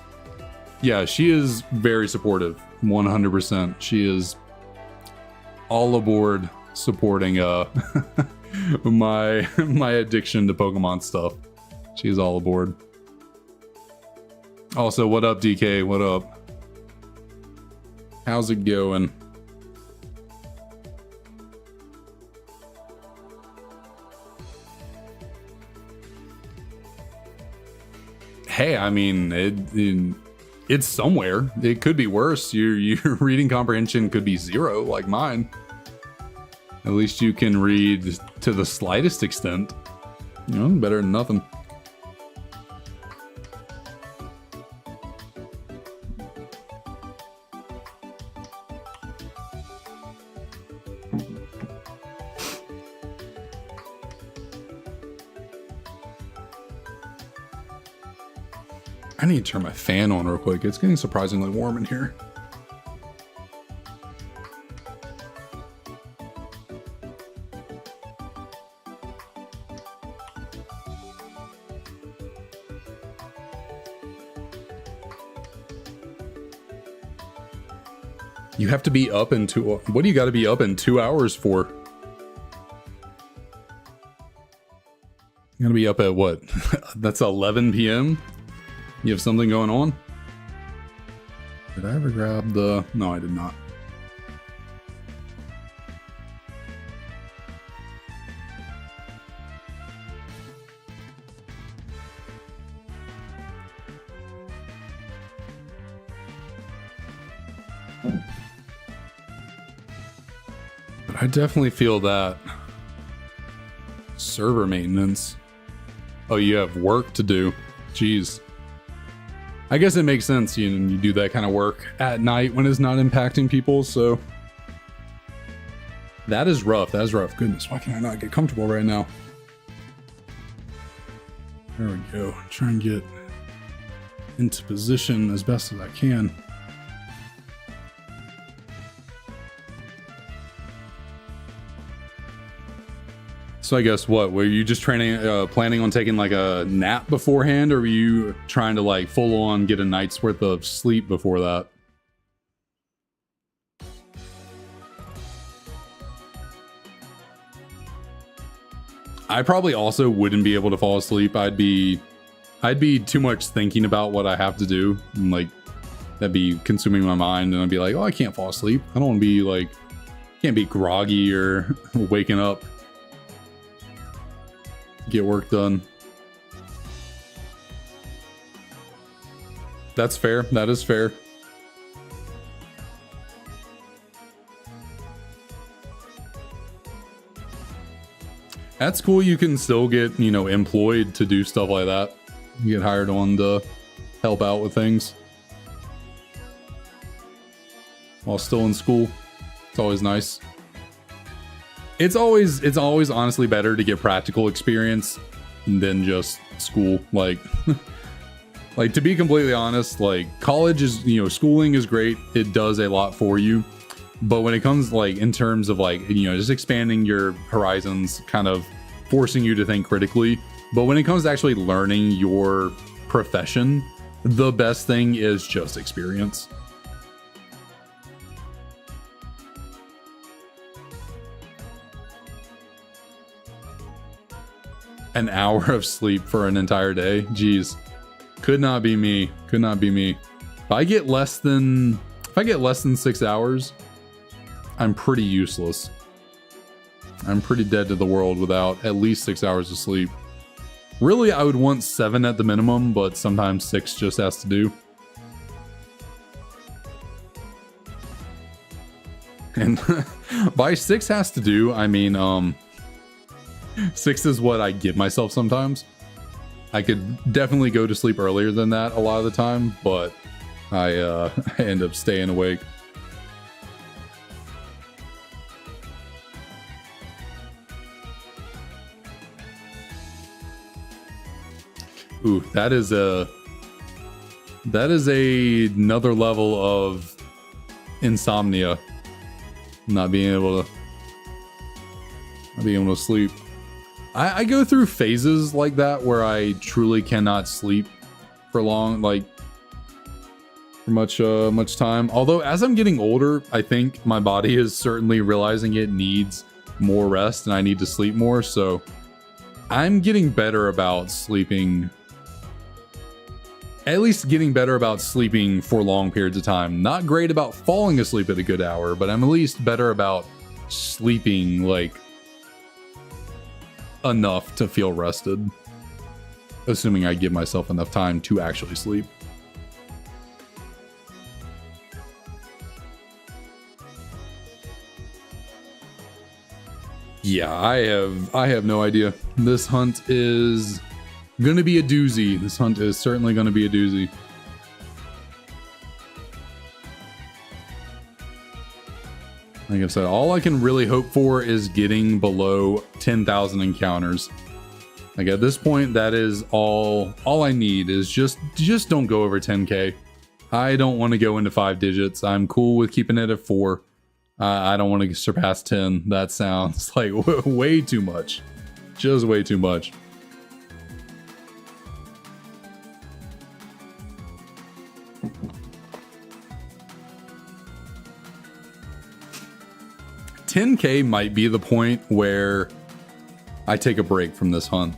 Yeah, she is very supportive. 100%. She is all aboard supporting my addiction to Pokemon stuff. She's all aboard. Also, what up, DK? What up? How's it going? Hey, I mean, it's somewhere. It could be worse. Your reading comprehension could be 0, like mine. At least you can read to the slightest extent. You know, better than nothing. I need to turn my fan on real quick. It's getting surprisingly warm in here. You have to be up in what do you got to be up in 2 hours for? You gotta be up at what? That's 11 p.m. You have something going on? Did I ever grab the... No, I did not. But I definitely feel that server maintenance. Oh, you have work to do. Jeez. I guess it makes sense, you do that kind of work at night when it's not impacting people, so... That is rough, that is rough. Goodness, why can I not get comfortable right now? There we go. Try and get into position as best as I can. So I guess what, were you just planning on taking like a nap beforehand, or were you trying to like full on get a night's worth of sleep before that? I probably also wouldn't be able to fall asleep. I'd be too much thinking about what I have to do, and like that'd be consuming my mind, and I'd be like, oh, I can't fall asleep. I don't want to be like, can't be groggy or waking up. Get work done. That's fair. That is fair. At school, you can still get, you know, employed to do stuff like that. You get hired on to help out with things while still in school. It's always nice. It's always honestly better to get practical experience than just school. Like, like to be completely honest, like college is, you know, schooling is great. It does a lot for you. But when it comes like in terms of like, you know, just expanding your horizons, kind of forcing you to think critically. But when it comes to actually learning your profession, the best thing is just experience. An hour of sleep for an entire day. Jeez. Could not be me. Could not be me. If I get less than 6 hours, I'm pretty useless. I'm pretty dead to the world without at least 6 hours of sleep. Really, I would want 7 at the minimum, but sometimes 6 just has to do. And by 6 has to do, I mean, 6 is what I give myself sometimes. I could definitely go to sleep earlier than that a lot of the time, but I end up staying awake. Ooh, that is another level of insomnia. Not being able to sleep. I go through phases like that where I truly cannot sleep for long, like for much time. Although as I'm getting older, I think my body is certainly realizing it needs more rest and I need to sleep more. So I'm getting better about sleeping. At least getting better about sleeping for long periods of time. Not great about falling asleep at a good hour, but I'm at least better about sleeping like enough to feel rested. Assuming I give myself enough time to actually sleep. Yeah, I have no idea. This hunt is gonna be a doozy. This hunt is certainly gonna be a doozy. Like I said, all I can really hope for is getting below 10,000 encounters. Like at this point, that is all I need is just don't go over 10k. I don't want to go into 5 digits. I'm cool with keeping it at 4. I don't want to surpass 10. That sounds like way too much. Just way too much. $10k might be the point where I take a break from this hunt.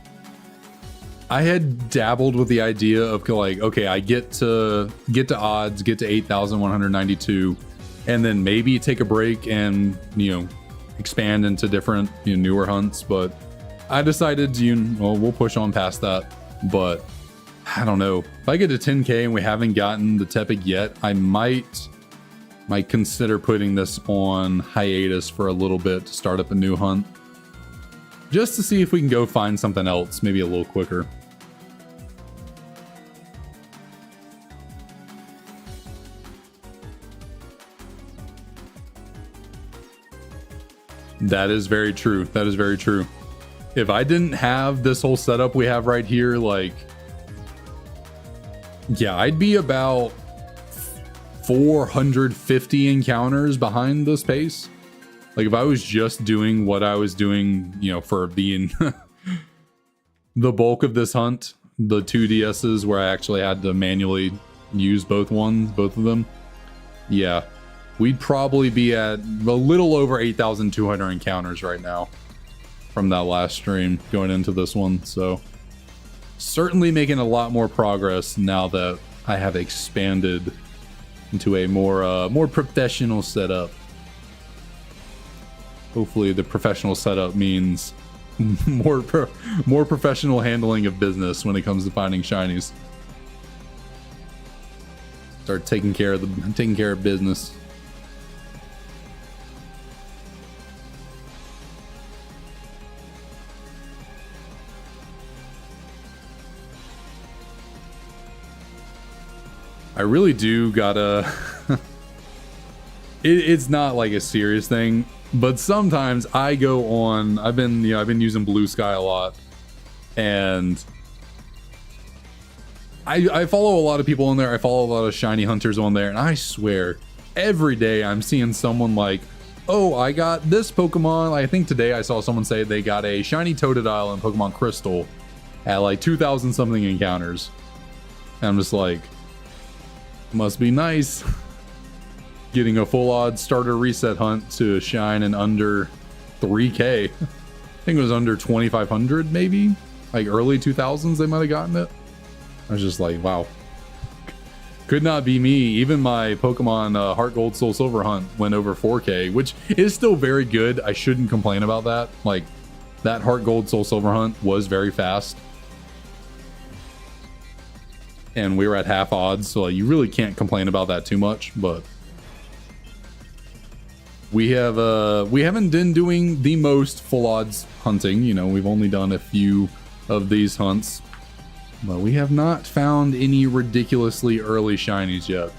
I had dabbled with the idea of like, okay, I get to odds, get to 8,192, and then maybe take a break and, you know, expand into different, you know, newer hunts. But I decided well, we'll push on past that. But I don't know. If I get to 10k and we haven't gotten the Tepig yet, I might consider putting this on hiatus for a little bit to start up a new hunt. Just to see if we can go find something else, maybe a little quicker. That is very true. That is very true. If I didn't have this whole setup we have right here, like, yeah, I'd be about 450 encounters behind this pace. Like if I was just doing what I was doing, you know, for being the bulk of this hunt, the 2 DSs where I actually had to manually use both of them. Yeah, we'd probably be at a little over 8,200 encounters right now from that last stream going into this one. So certainly making a lot more progress now that I have expanded into a more professional setup. Hopefully the professional setup means more professional handling of business when it comes to finding shinies. Start taking care of business. I really do gotta it's not like a serious thing, but sometimes I go on, I've been using Blue Sky a lot, and I follow a lot of people on there. I follow a lot of shiny hunters on there, and I swear every day I'm seeing someone like, oh, I got this Pokemon. I think today I saw someone say they got a shiny Totodile in Pokemon Crystal at like 2,000 something encounters. And I'm just like, must be nice getting a full odds starter reset hunt to shine in under 3k. I think it was under 2,500 maybe, like early 2000s they might have gotten it. I was just like, wow, could not be me. Even my Pokemon Heart Gold Soul Silver hunt went over 4k, which is still very good. I shouldn't complain about that. Like that Heart Gold Soul Silver hunt was very fast, and we were at half odds, so like, you really can't complain about that too much. But we haven't been doing the most full odds hunting. You know, we've only done a few of these hunts, but we have not found any ridiculously early shinies yet.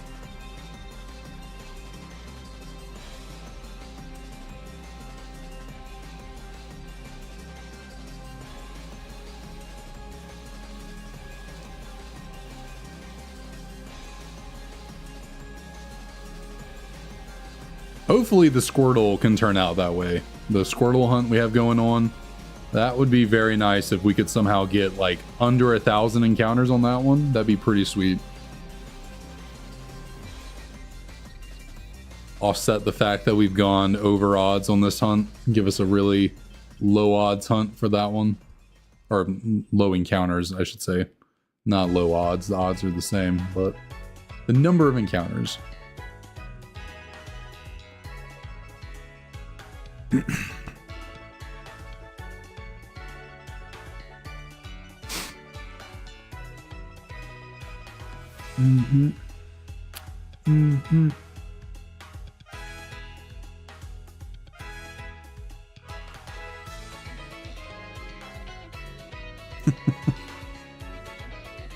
Hopefully the Squirtle can turn out that way. The Squirtle hunt we have going on, that would be very nice if we could somehow get like under 1,000 encounters on that one. That'd be pretty sweet. Offset the fact that we've gone over odds on this hunt. Give us a really low odds hunt for that one. Or low encounters, I should say. Not low odds. The odds are the same, but the number of encounters. Mm-hmm. Mm-hmm.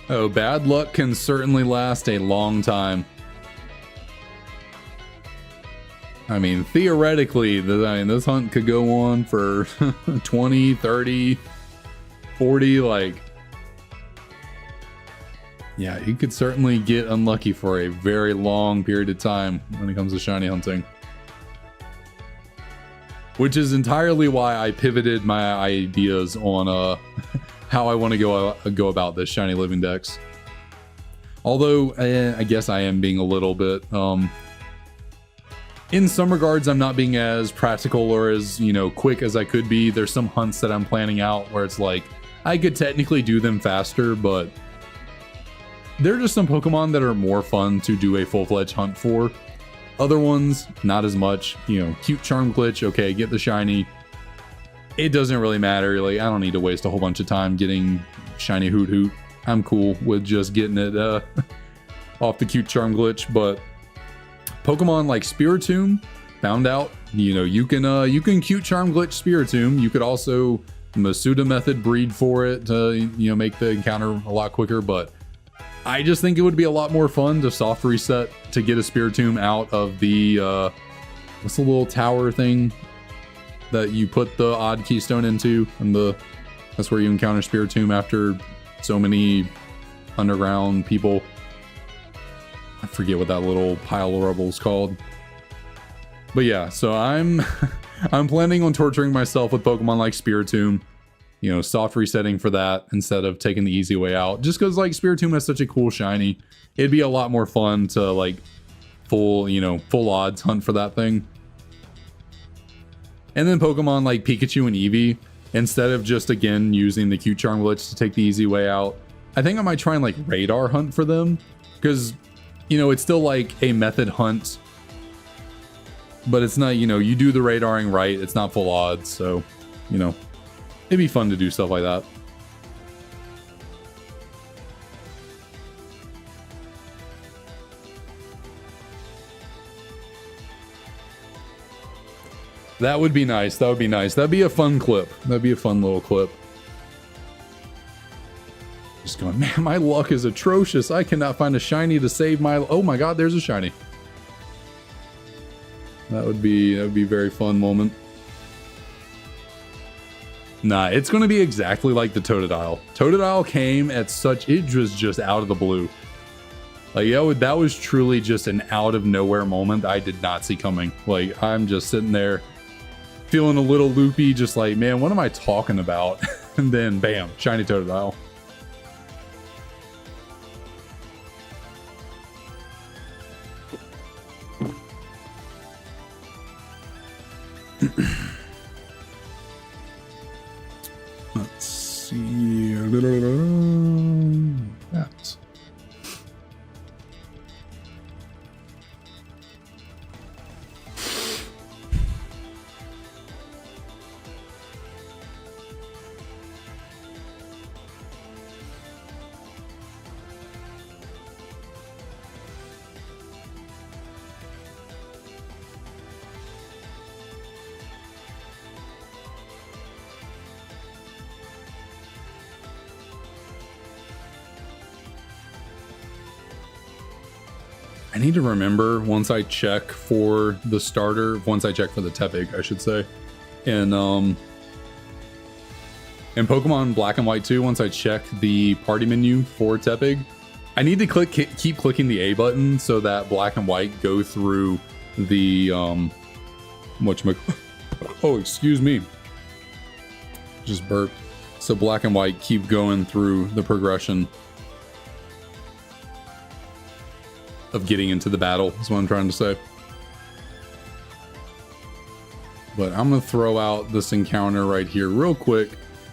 Oh, bad luck can certainly last a long time. I mean, theoretically, this hunt could go on for 20, 30, 40, like... Yeah, you could certainly get unlucky for a very long period of time when it comes to shiny hunting. Which is entirely why I pivoted my ideas on how I want to go about this Shiny Living Dex. Although, I guess I am being a little bit... in some regards, I'm not being as practical or as, quick as I could be. There's some hunts that I'm planning out where it's like, I could technically do them faster, but... there are just some Pokemon that are more fun to do a full-fledged hunt for. Other ones, not as much. Cute Charm Glitch, okay, get the shiny. It doesn't really matter. Like, I don't need to waste a whole bunch of time getting shiny Hoot Hoot. I'm cool with just getting it off the Cute Charm Glitch. But Pokemon like Spiritomb, found out, you can Cute Charm Glitch Spiritomb. You could also Masuda method breed for it to, make the encounter a lot quicker, but I just think it would be a lot more fun to soft reset to get a Spiritomb out of the, what's the little tower thing that you put the odd keystone into, and that's where you encounter Spiritomb after so many underground people. I forget what that little pile of rubble is called. But yeah, so I'm planning on torturing myself with Pokemon like Spiritomb. Soft resetting for that instead of taking the easy way out. Just because, like, Spiritomb has such a cool shiny. It'd be a lot more fun to, like, full odds hunt for that thing. And then Pokemon like Pikachu and Eevee, instead of just, again, using the Cute Charm Glitch to take the easy way out, I think I might try and, like, radar hunt for them. Because, it's still, like, a method hunt. But it's not, you do the radaring right. It's not full odds, so, it'd be fun to do stuff like that. That would be nice. That would be nice. That'd be a fun clip. That'd be a fun little clip. Just going, man, my luck is atrocious. I cannot find a shiny to save my... Oh my god, there's a shiny. That would be a very fun moment. Nah, it's going to be exactly like the Totodile. Totodile came at such... It was just out of the blue. Like, that was truly just an out-of-nowhere moment I did not see coming. Like, I'm just sitting there feeling a little loopy, just like, man, what am I talking about? And then, bam, shiny Totodile. Let's see. That. I need to remember once I check for the starter, once I check for the Tepig, I should say, in Pokemon Black and White 2, once I check the party menu for Tepig, I need to keep clicking the A button so that Black and White go through the oh, excuse me, just burped. So black and white keep going through the progression of getting into the battle, is what I'm trying to say. But I'm gonna throw out this encounter right here real quick,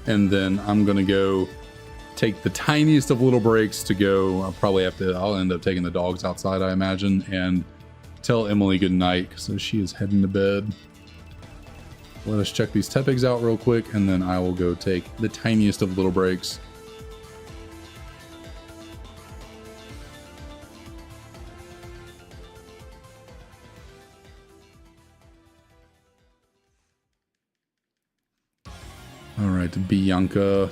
and then I'm gonna go take the tiniest of little breaks to go. I'll end up taking the dogs outside, I imagine, and tell Emily good night, so she is heading to bed. Let us check these Tepigs out real quick, and then I will go take the tiniest of little breaks. All right, Bianca.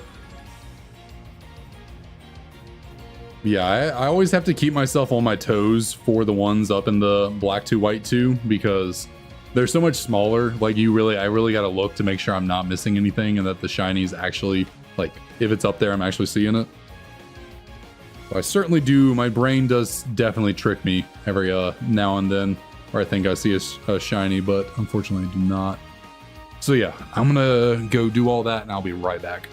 Yeah, I always have to keep myself on my toes for the ones up in the black 2 white 2 because they're so much smaller. Like I really got to look to make sure I'm not missing anything and that the shinies actually, like, if it's up there, I'm actually seeing it. So I certainly do. My brain does definitely trick me every now and then where I think I see a shiny, but unfortunately I do not. So yeah, I'm gonna go do all that and I'll be right back.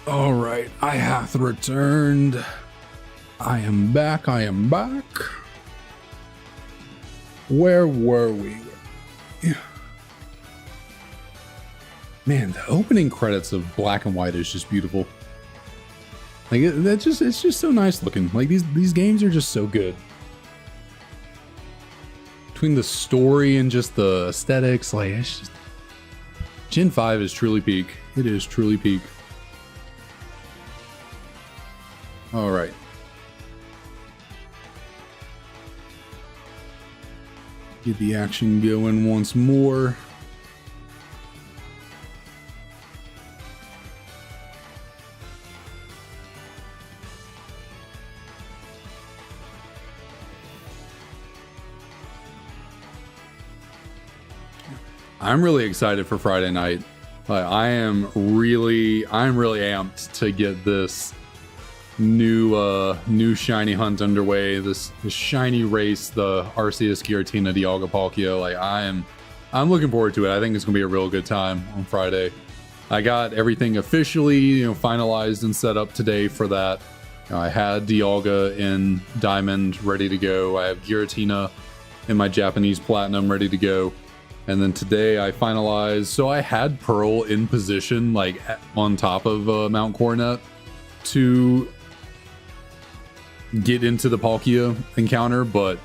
All right, I hath returned. I am back. I am back. Where were we? Man, the opening credits of Black and White is just beautiful. Like it's just so nice looking. Like these games are just so good. Between the story and just the aesthetics, like it's just Gen 5 is truly peak. It is truly peak. All right. Get the action going once more. I'm really excited for Friday night. I'm really amped to get this new shiny hunt underway. This shiny race, the Arceus, Giratina, Dialga, Palkia. Like I'm looking forward to it. I think it's gonna be a real good time on Friday. I got everything officially, finalized and set up today for that. I had Dialga in Diamond ready to go. I have Giratina in my Japanese Platinum ready to go. And then today I finalized, so I had Pearl in position, like on top of Mount Coronet to get into the Palkia encounter, but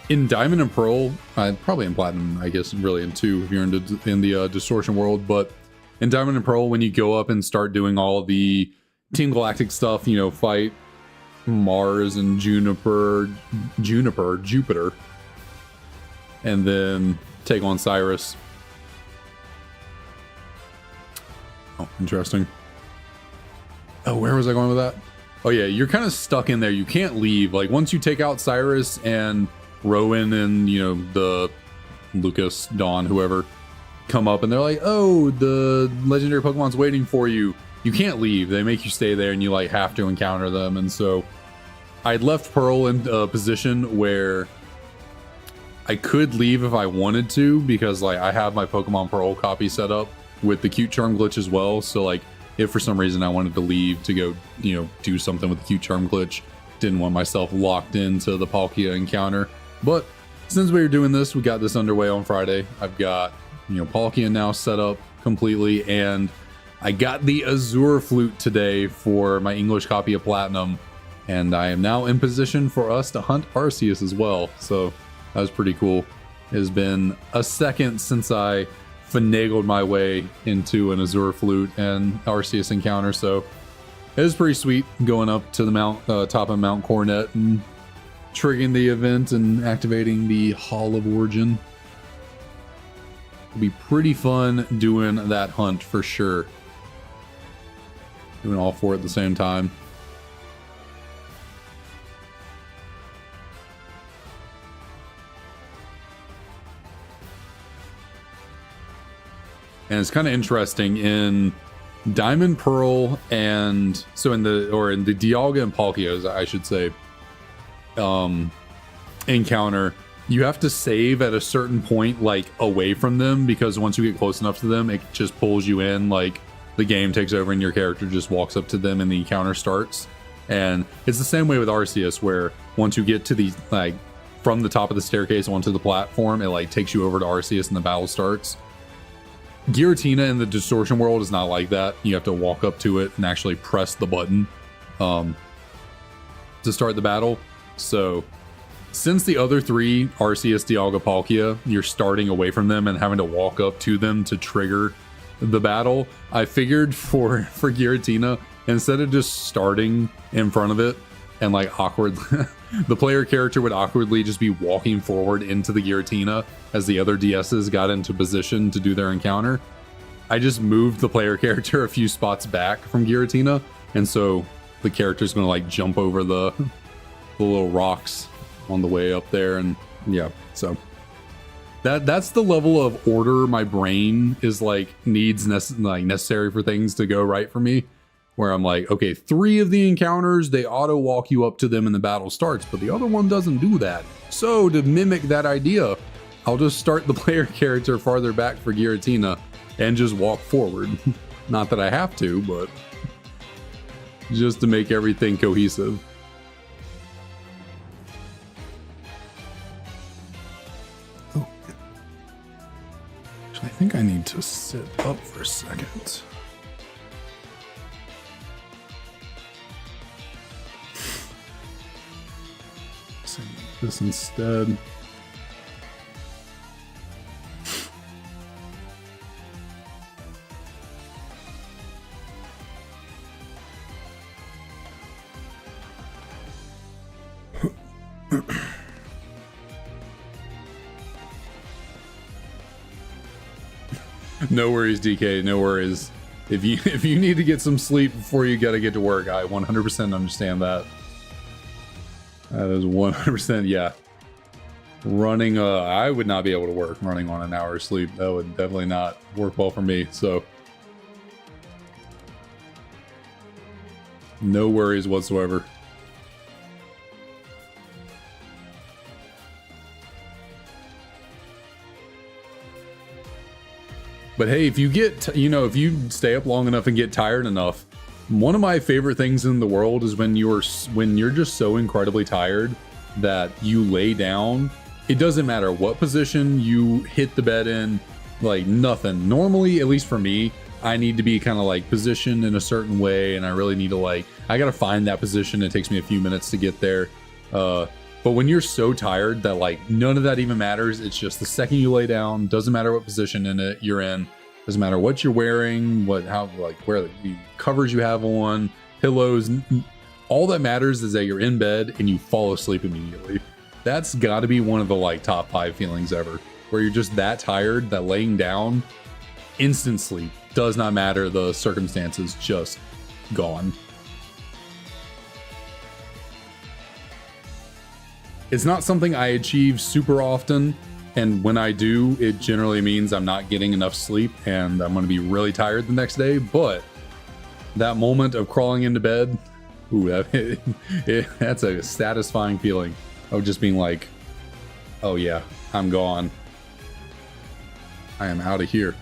in Diamond and Pearl, probably in Platinum, I guess, really in 2 if you're in the Distortion world, but in Diamond and Pearl, when you go up and start doing all the Team Galactic stuff, fight Mars and Jupiter, and then take on Cyrus. Oh, interesting. Oh, where was I going with that? Oh yeah, you're kind of stuck in there. You can't leave. Like once you take out Cyrus and Rowan and the Lucas, Dawn, whoever come up and they're like, oh, the legendary Pokemon's waiting for you. You can't leave. They make you stay there and you like have to encounter them. And so I'd left Pearl in a position where I could leave if I wanted to, because like I have my Pokemon Pearl copy set up with the cute charm glitch as well. So like if for some reason I wanted to leave to go, do something with the cute charm glitch, didn't want myself locked into the Palkia encounter. But since we were doing this, we got this underway on Friday. I've got, Palkia now set up completely, and I got the Azure Flute today for my English copy of Platinum, and I am now in position for us to hunt Arceus as well. So that was pretty cool. It has been a second since I finagled my way into an Azure Flute and Arceus encounter, so it was pretty sweet going up to the top of Mount Coronet and triggering the event and activating the Hall of Origin. It'll be pretty fun doing that hunt for sure. Doing all 4 at the same time. And it's kind of interesting in Diamond, Pearl, and so in the Dialga and Palkia, I should say, encounter, you have to save at a certain point, like away from them, because once you get close enough to them, it just pulls you in. Like the game takes over and your character just walks up to them and the encounter starts. And it's the same way with Arceus, where once you get to the from the top of the staircase onto the platform, it like takes you over to Arceus and the battle starts. Giratina in the Distortion world is not like that. You have to walk up to it and actually press the button to start the battle. So since the other 3, Arceus, Dialga, Palkia, you're starting away from them and having to walk up to them to trigger the battle, I figured for Giratina, instead of just starting in front of it and like awkward the player character would awkwardly just be walking forward into the Giratina as the other DSs got into position to do their encounter. I just moved the player character a few spots back from Giratina, and so the character's gonna like jump over the little rocks on the way up there, and yeah, so that's the level of order my brain is like necessary for things to go right for me. where I'm like, okay, 3 of the encounters, they auto walk you up to them and the battle starts, but the other one doesn't do that. So to mimic that idea, I'll just start the player character farther back for Giratina and just walk forward. Not that I have to, but just to make everything cohesive. Oh, actually, I think I need to sit up for a second. This instead. No worries, DK, no worries. If you need to get some sleep before you gotta get to work, I 100% understand that. That is 100%, yeah. Running, I would not be able to work running on an hour's sleep. That would definitely not work well for me, so. No worries whatsoever. But hey, if you get, if you stay up long enough and get tired enough, one of my favorite things in the world is when you're just so incredibly tired that you lay down. It doesn't matter what position you hit the bed in, like nothing. Normally, at least for me, I need to be kind of like positioned in a certain way, and I really need to I gotta find that position. It takes me a few minutes to get there. But when you're so tired that none of that even matters, it's just the second you lay down, doesn't matter what position you're in, doesn't matter what you're wearing, where the covers you have on, pillows, all that matters is that you're in bed and you fall asleep immediately. That's got to be one of the top 5 feelings ever, where you're just that tired that laying down, instant sleep, does not matter the circumstances, just gone. It's not something I achieve super often, and when I do, it generally means I'm not getting enough sleep and I'm going to be really tired the next day. But that moment of crawling into bed, ooh, that's a satisfying feeling of just being like, oh yeah, I'm gone. I am out of here.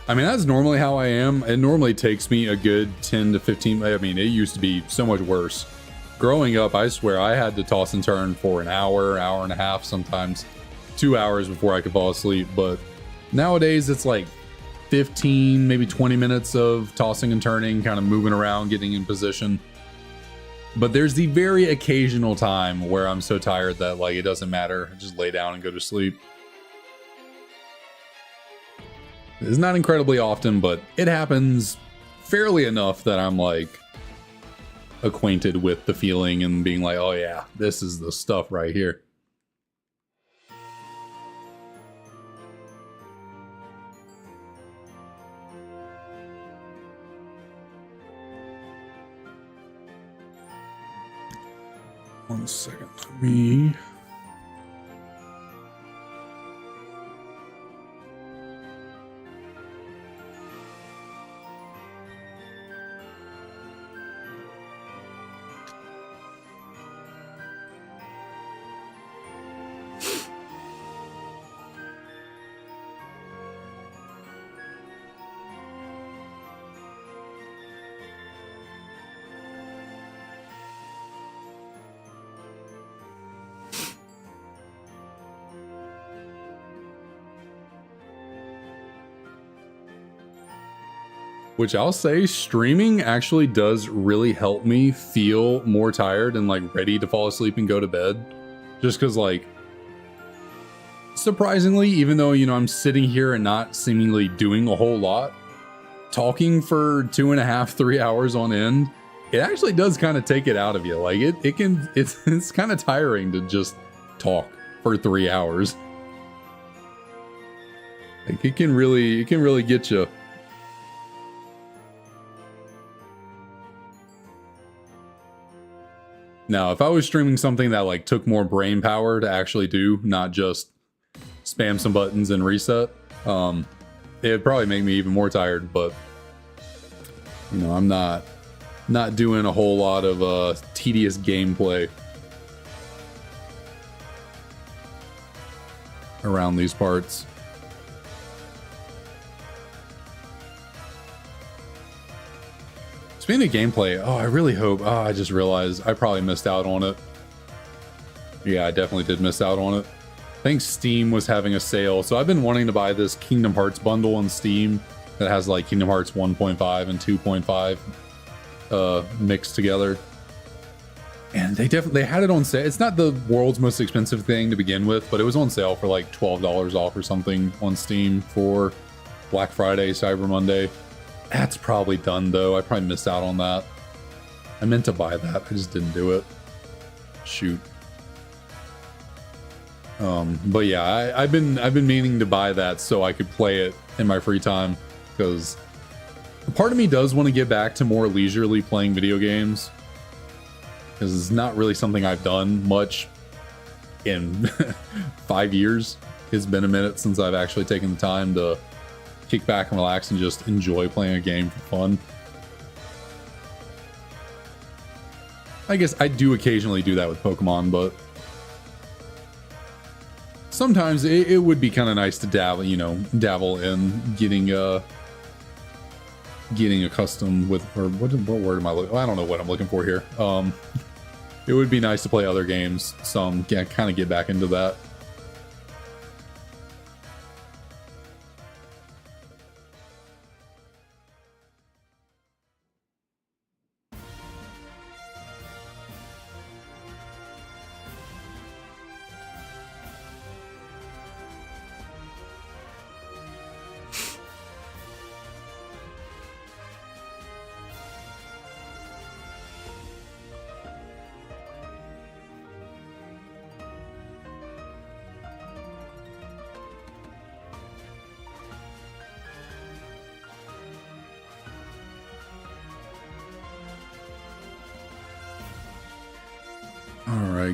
I mean, that's normally how I am. It normally takes me a good 10 to 15. I mean, it used to be so much worse. Growing up, I swear I had to toss and turn for an hour, hour and a half, sometimes 2 hours before I could fall asleep. But nowadays it's 15, maybe 20 minutes of tossing and turning, kind of moving around, getting in position. But there's the very occasional time where I'm so tired that it doesn't matter. I just lay down and go to sleep. It's not incredibly often, but it happens fairly enough that I'm acquainted with the feeling and being like, oh yeah, this is the stuff right here. One second for me. Which I'll say, streaming actually does really help me feel more tired and ready to fall asleep and go to bed. Just because surprisingly, even though, I'm sitting here and not seemingly doing a whole lot, talking for 2.5, 3 hours on end, it actually does kind of take it out of you. Like it's kind of tiring to just talk for 3 hours. Like it can really get you. Now, if I was streaming something that like took more brain power to actually do, not just spam some buttons and reset, it'd probably make me even more tired. But you know, I'm not doing a whole lot of tedious gameplay around these parts. Speaking of gameplay, oh, I really hope. Oh, I just realized I probably missed out on it. Yeah, I definitely did miss out on it. I think Steam was having a sale, so I've been wanting to buy this Kingdom Hearts bundle on Steam that has like Kingdom Hearts 1.5 and 2.5 mixed together. And they had it on sale. It's not the world's most expensive thing to begin with, but it was on sale for like $12 off or something on Steam for Black Friday, Cyber Monday. That's probably done though. I probably missed out on that. I meant to buy that. I just didn't do it. Shoot. But yeah, I've been meaning to buy that so I could play it in my free time, because part of me does want to get back to more leisurely playing video games, because it's not really something I've done much in 5 years. It's been a minute since I've actually taken the time to kick back and relax and just enjoy playing a game for fun. I guess I do occasionally do that with Pokemon, but sometimes it would be kind of nice to dabble in getting accustomed with, or what word am I looking? I don't know what I'm looking for here. It would be nice to play other games. Kind of get back into that.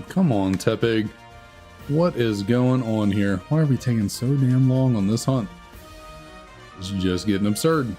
Come on, Tepig. What is going on here? Why are we taking so damn long on this hunt? It's just getting absurd.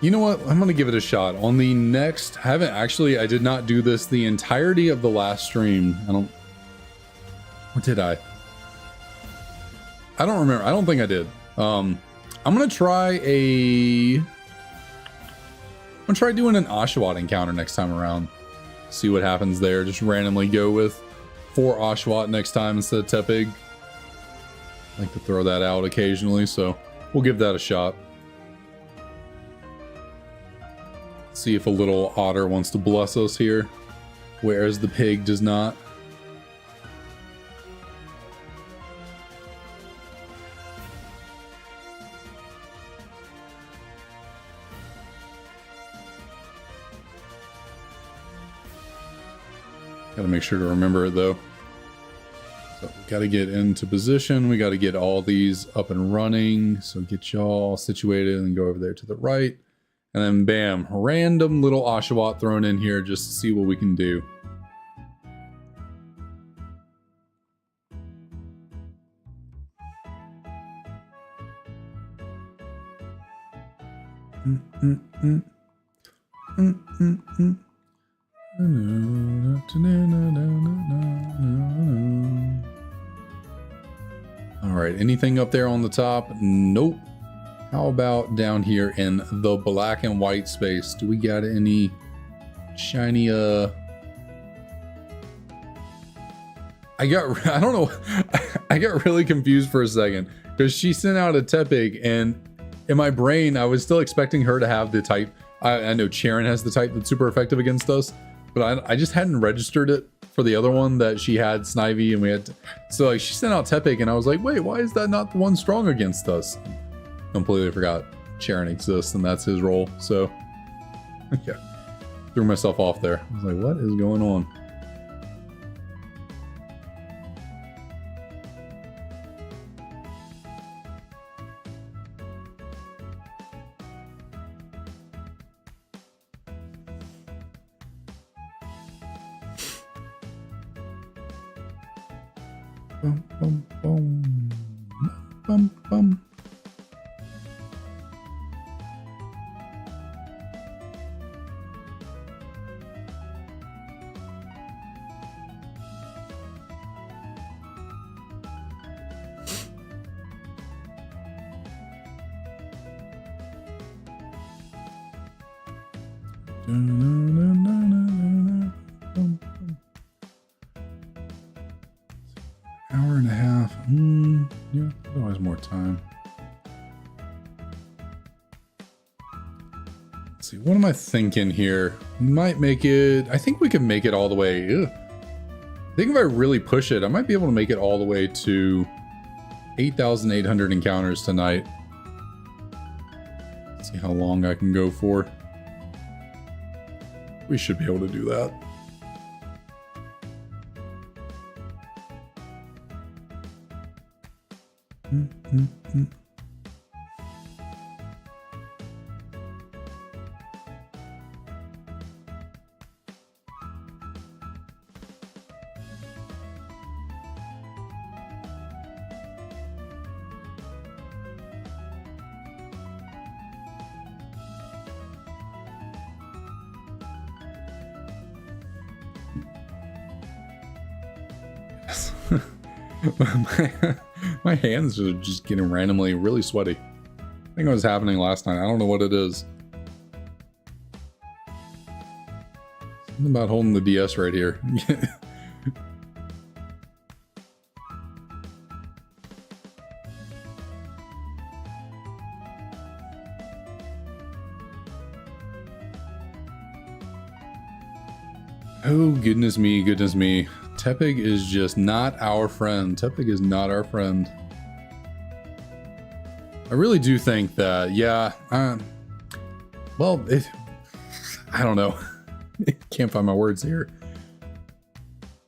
You know what? I'm going to give it a shot. On the next, I did not do this the entirety of the last stream. Or did I? I don't remember. I don't think I did. I'm going to try doing an Oshawott encounter next time around. See what happens there. Just randomly go with 4 Oshawott next time instead of Tepig. I like to throw that out occasionally, so we'll give that a shot. See if a little otter wants to bless us here, whereas the pig does not. Gotta make sure to remember it though. So we gotta get into position. We gotta get all these up and running. So get y'all situated and go over there to the right. And then bam, random little Oshawott thrown in here just to see what we can do. All right, anything up there on the top? Nope. How about down here in the black and white space? Do we got any shiny, I don't know. I got really confused for a second because she sent out a Tepig, and in my brain, I was still expecting her to have the type. I know Charon has the type that's super effective against us, but I just hadn't registered it for the other one that she had Snivy, and we had so like she sent out Tepig, and I was like, wait, why is that not the one strong against us? Completely forgot Charon exists, and that's his role. So yeah, threw myself off there. I was like, what is going on? Bum, bum, bum. Bum, bum. Hour and a half. Yeah, there's always more time. Let's see, what am I thinking here? Might make it, I think we could make it all the way. Ugh. I think if I really push it, I might be able to make it all the way to 8,800 encounters tonight. Let's see how long I can go for. We should be able to do that. My hands are just getting randomly really sweaty. I think it was happening last night. I don't know what it is. Something about holding the DS right here. Oh, goodness me, goodness me. Tepig is just not our friend. Tepig is not our friend. I really do think that, yeah, well, I don't know. Can't find my words here.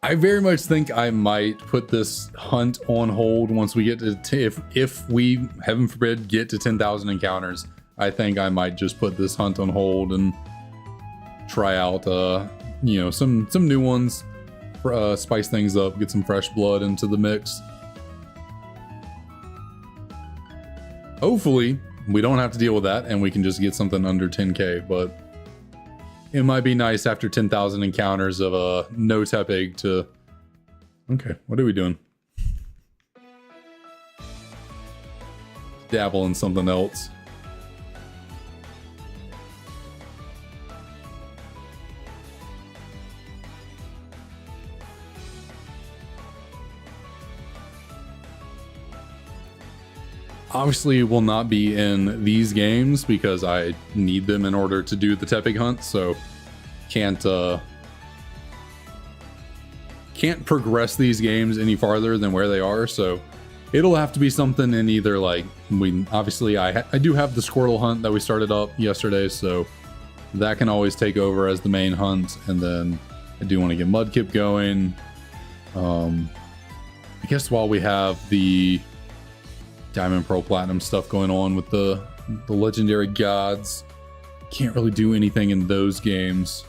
I very much think I might put this hunt on hold once we get to, if we, heaven forbid, get to 10,000 encounters. I think I might just put this hunt on hold and try out, you know, some new ones. Spice things up, get some fresh blood into the mix. Hopefully, we don't have to deal with that and we can just get something under 10k, but it might be nice after 10,000 encounters of no Tepig to... Okay, what are we doing? Dabble in something else. Obviously, it will not be in these games because I need them in order to do the Tepig hunt, so can't progress these games any farther than where they are. So it'll have to be something in either, like, obviously I do have the Squirtle hunt that we started up yesterday, so that can always take over as the main hunt. And then I do want to get Mudkip going. I guess while we have the Diamond, Pearl, Platinum stuff going on with the legendary gods, can't really do anything in those games.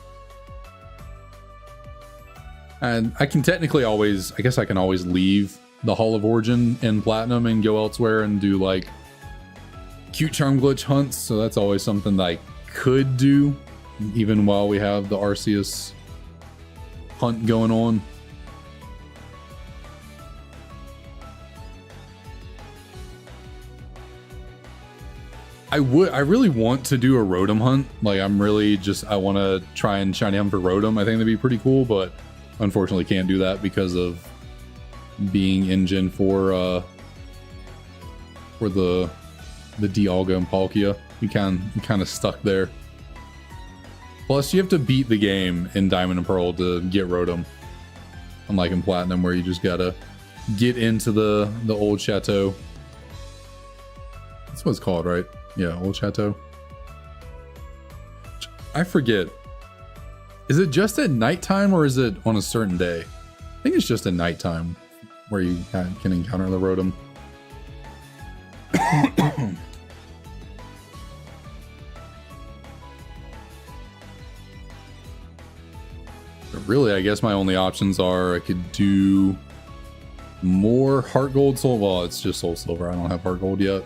And I can technically always, I guess I can always leave the Hall of Origin in Platinum and go elsewhere and do like cute charm glitch hunts. So that's always something that I could do. even while we have the Arceus hunt going on. I really want to do a Rotom hunt. Like, I want to try and shiny hunt for Rotom. I think that'd be pretty cool, but unfortunately can't do that because of being in Gen 4 for the Dialga and Palkia. You kind of stuck there. Plus, you have to beat the game in Diamond and Pearl to get Rotom. Unlike in Platinum, where you just gotta get into the old chateau. That's what it's called, right? Yeah, Old Chateau. I forget. Is it just at nighttime or is it on a certain day? I think it's just at nighttime where you can encounter the Rotom. But really, I guess my only options are I could do more Heart Gold, Soul. Well, it's just Soul Silver. I don't have Heart Gold yet.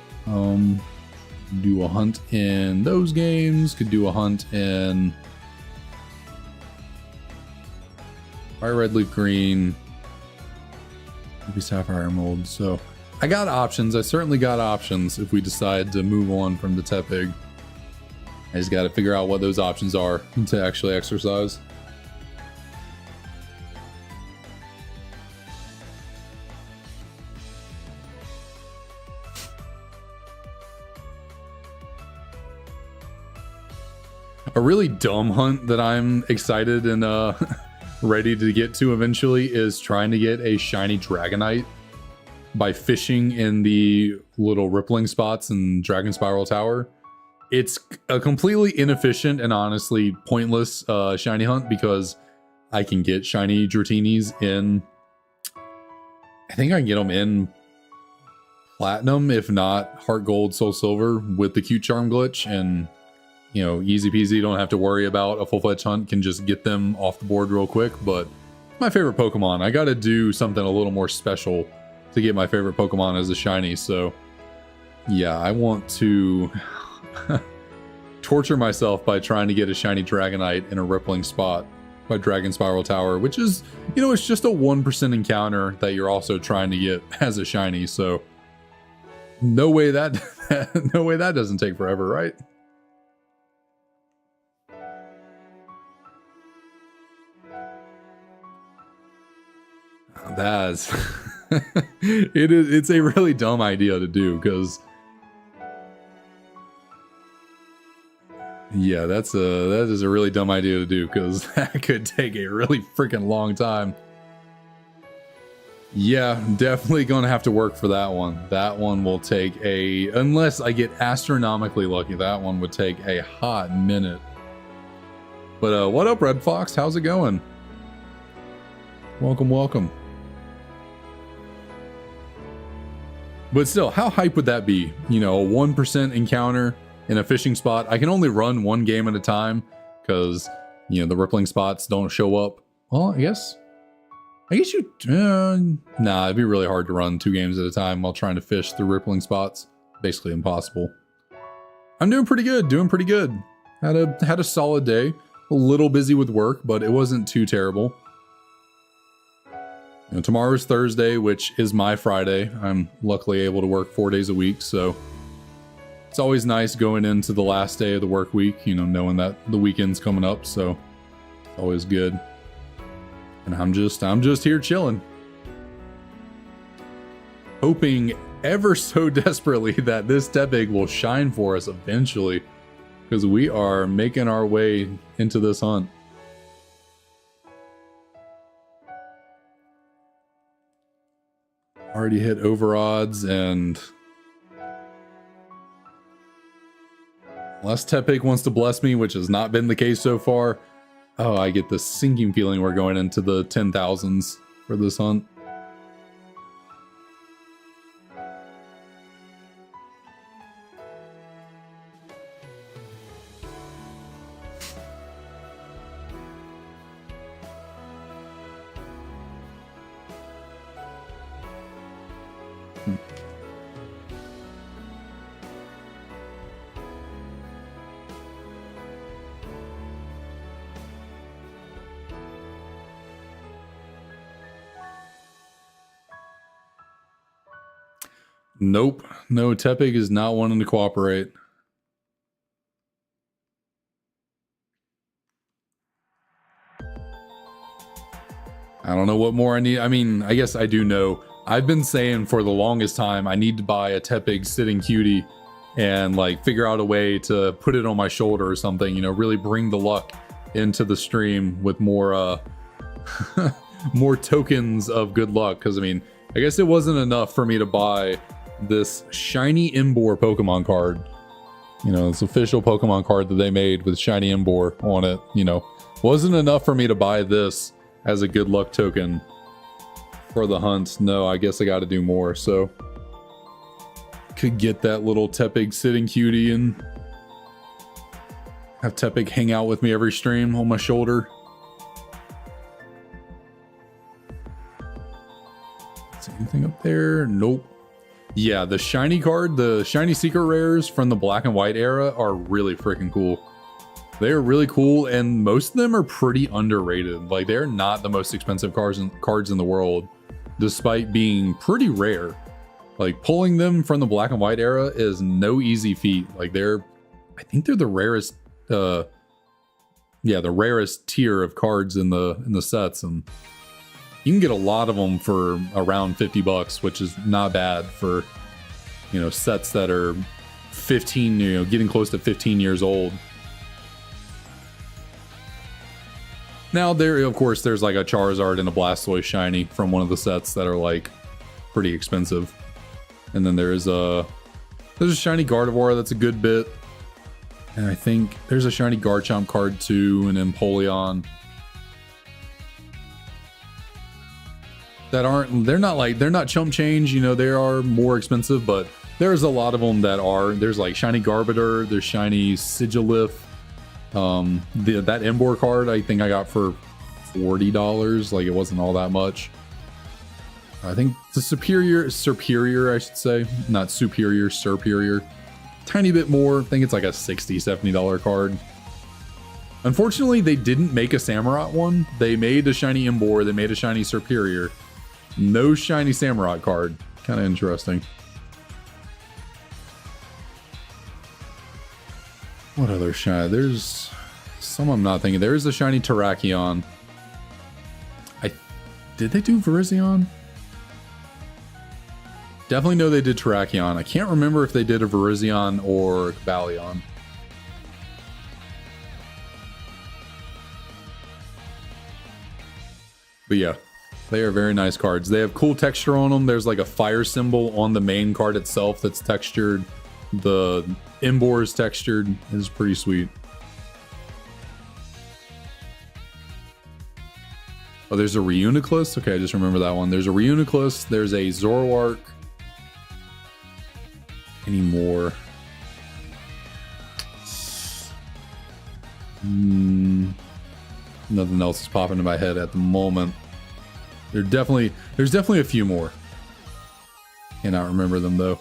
Do a hunt in those games. Could do a hunt in Fire Red, Leaf Green, maybe Sapphire Emerald. So I got options. I certainly got options if we decide to move on from the Tepig. I just got to figure out what those options are to actually exercise. A really dumb hunt that I'm excited and ready to get to eventually is trying to get a shiny Dragonite by fishing in the little rippling spots in Dragon Spiral Tower. It's a completely inefficient and honestly pointless shiny hunt because I can get shiny Dratinis in... I think I can get them in Platinum, if not Heart Gold, Soul Silver with the Cute Charm glitch, and you know, easy peasy, don't have to worry about a full-fledged hunt, can just get them off the board real quick. But my favorite Pokemon, I gotta do something a little more special to get my favorite Pokemon as a shiny. So yeah, I want to torture myself by trying to get a shiny Dragonite in a rippling spot by Dragon Spiral Tower, which is, you know, it's just a 1% encounter that you're also trying to get as a shiny. So no way that no way that doesn't take forever, right? That's it's a really dumb idea to do, because yeah, that is a really dumb idea to do, because that could take a really freaking long time. Yeah, definitely gonna have to work for that one. That one will take unless I get astronomically lucky, that one would take a hot minute. But what up, Red Fox? How's it going? Welcome, welcome. But still, how hype would that be? You know, a 1% encounter in a fishing spot. I can only run one game at a time because, you know, the rippling spots don't show up. Well, I guess you... nah, it'd be really hard to run 2 games at a time while trying to fish through rippling spots. Basically impossible. I'm doing pretty good, Had a solid day. A little busy with work, but it wasn't too terrible. You know, tomorrow's Thursday, which is my Friday. I'm luckily able to work 4 days a week, so it's always nice going into the last day of the work week, you know, knowing that the weekend's coming up, so it's always good. And I'm just here chilling. Hoping ever so desperately that this Tepig will shine for us eventually, because we are making our way into this hunt. Already hit over odds, and unless Tepig wants to bless me, which has not been the case so far. Oh, I get this sinking feeling we're going into the 10,000s for this hunt. Nope. No, Tepig is not wanting to cooperate. I don't know what more I need. I mean, I guess I do know. I've been saying for the longest time I need to buy a Tepig sitting cutie and like figure out a way to put it on my shoulder or something, you know, really bring the luck into the stream with more more tokens of good luck. Because I mean, I guess it wasn't enough for me to buy this shiny Embor Pokemon card. You know, this official Pokemon card that they made with shiny Embor on it, you know, wasn't enough for me to buy this as a good luck token for the hunt. No, I guess I got to do more. So could get that little Tepig sitting cutie and have Tepig hang out with me every stream on my shoulder. Is anything up there? Nope. Yeah, the shiny card, the shiny secret rares from the black and white era are really freaking cool. They are really cool, and most of them are pretty underrated. Like, they're not the most expensive cards in the world, despite being pretty rare. Like, pulling them from the black and white era is no easy feat. Like, I think they're the rarest, the rarest tier of cards in the sets, and you can get a lot of them for around 50 bucks, which is not bad for, you know, sets that are 15, you know, getting close to 15 years old. Now, of course, there's like a Charizard and a Blastoise shiny from one of the sets that are like pretty expensive. And then there's a shiny Gardevoir that's a good bit. And I think there's a shiny Garchomp card too, and Empoleon. They're not chump change, you know, they are more expensive, but there's a lot of them that are. There's like shiny Garbodor, there's shiny Sigilif. That Embor card I think I got for $40. Like, it wasn't all that much. I think the superior I should say, not superior, tiny bit more. I think it's like a $60-$70 card. Unfortunately, they didn't make a Samurott one. They made a shiny Embor, they made a shiny Superior, no shiny Samurott card. Kind of interesting. What other shiny? There's some I'm not thinking. There is a shiny Terrakion. Did they do Virizion? Definitely know they did Terrakion. I can't remember if they did a Virizion or Cobalion. But yeah, they are very nice cards. They have cool texture on them. There's like a fire symbol on the main card itself that's textured. The Embor is textured. It's pretty sweet. Oh, there's a Reuniclus. Okay, I just remember that one. There's a Reuniclus. There's a Zoroark. Any more? Nothing else is popping in my head at the moment. There's definitely a few more. Cannot remember them though.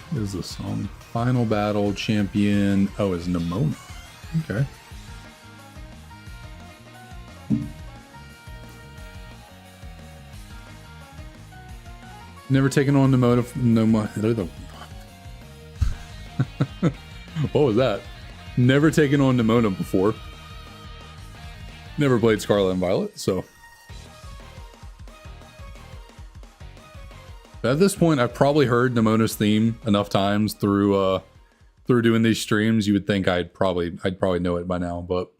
What is this song? Final battle champion. Oh, is Nimona. Okay. Never taken on Nimona. What was that? Never taken on Nimona before. Never played Scarlet and Violet, so. At this point, I've probably heard Nimona's theme enough times through doing these streams. You would think I'd probably know it by now, but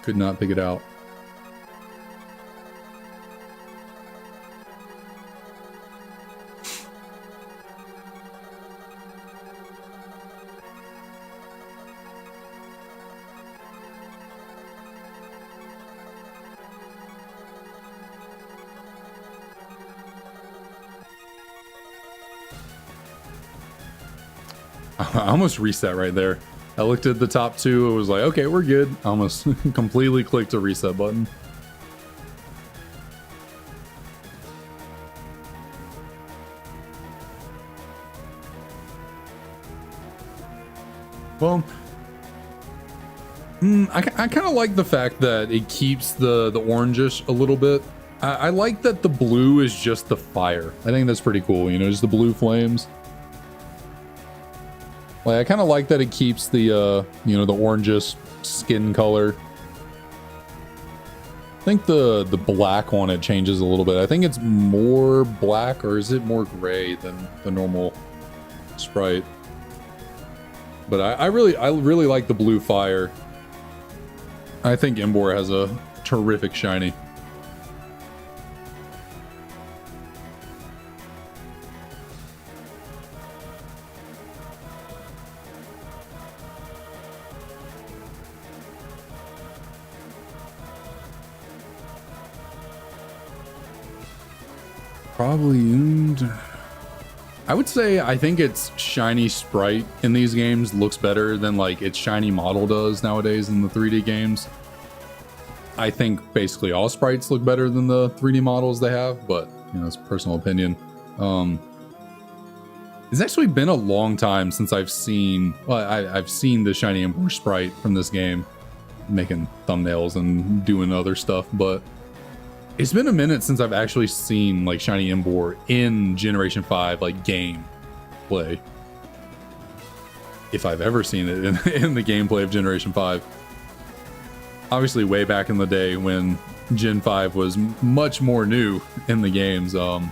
could not pick it out. I almost reset right there. I looked at the top two, it was like, okay, we're good. I almost completely clicked a reset button. Well, I kind of like the fact that it keeps the orangish a little bit. I like that the blue is just the fire. I think that's pretty cool, you know, just the blue flames. Like, I kind of like that it keeps the, you know, the orangish skin color. I think the black on it changes a little bit. I think it's more black, or is it more gray than the normal sprite? But I really like the blue fire. I think Embor has a terrific shiny. Probably, I would say I think its shiny sprite in these games looks better than like its shiny model does nowadays in the 3D games. I think basically all sprites look better than the 3D models they have, but you know, it's personal opinion. It's actually been a long time since I've seen, well, I've seen the shiny Embor sprite from this game, making thumbnails and doing other stuff, but it's been a minute since I've actually seen like shiny Embor in Generation 5 like game play. If I've ever seen it in the gameplay of Generation 5. Obviously way back in the day when Gen 5 was much more new in the games. Yeah,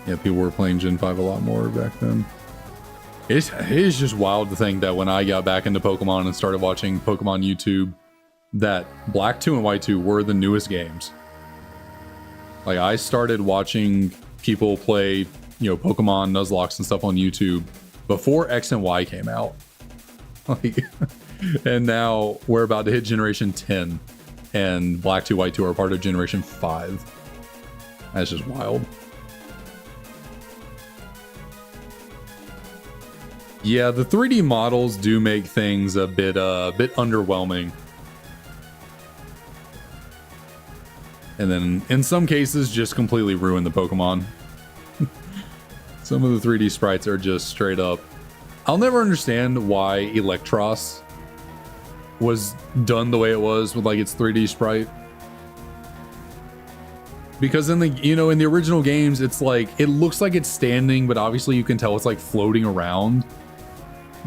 people were playing Gen 5 a lot more back then. It is just wild to think that when I got back into Pokemon and started watching Pokemon YouTube, that Black 2 and White 2 were the newest games. Like, I started watching people play, you know, Pokemon Nuzlocke and stuff on YouTube before X and Y came out. Like, and now we're about to hit Generation 10, and Black 2, White 2 are part of Generation 5. That's just wild. Yeah, the 3D models do make things a bit underwhelming. And then in some cases just completely ruin the Pokemon. Some of the 3D sprites are just straight up. I'll never understand why Electros was done the way it was with like its 3D sprite. Because in the, you know, in the original games, it's like, it looks like it's standing, but obviously you can tell it's like floating around.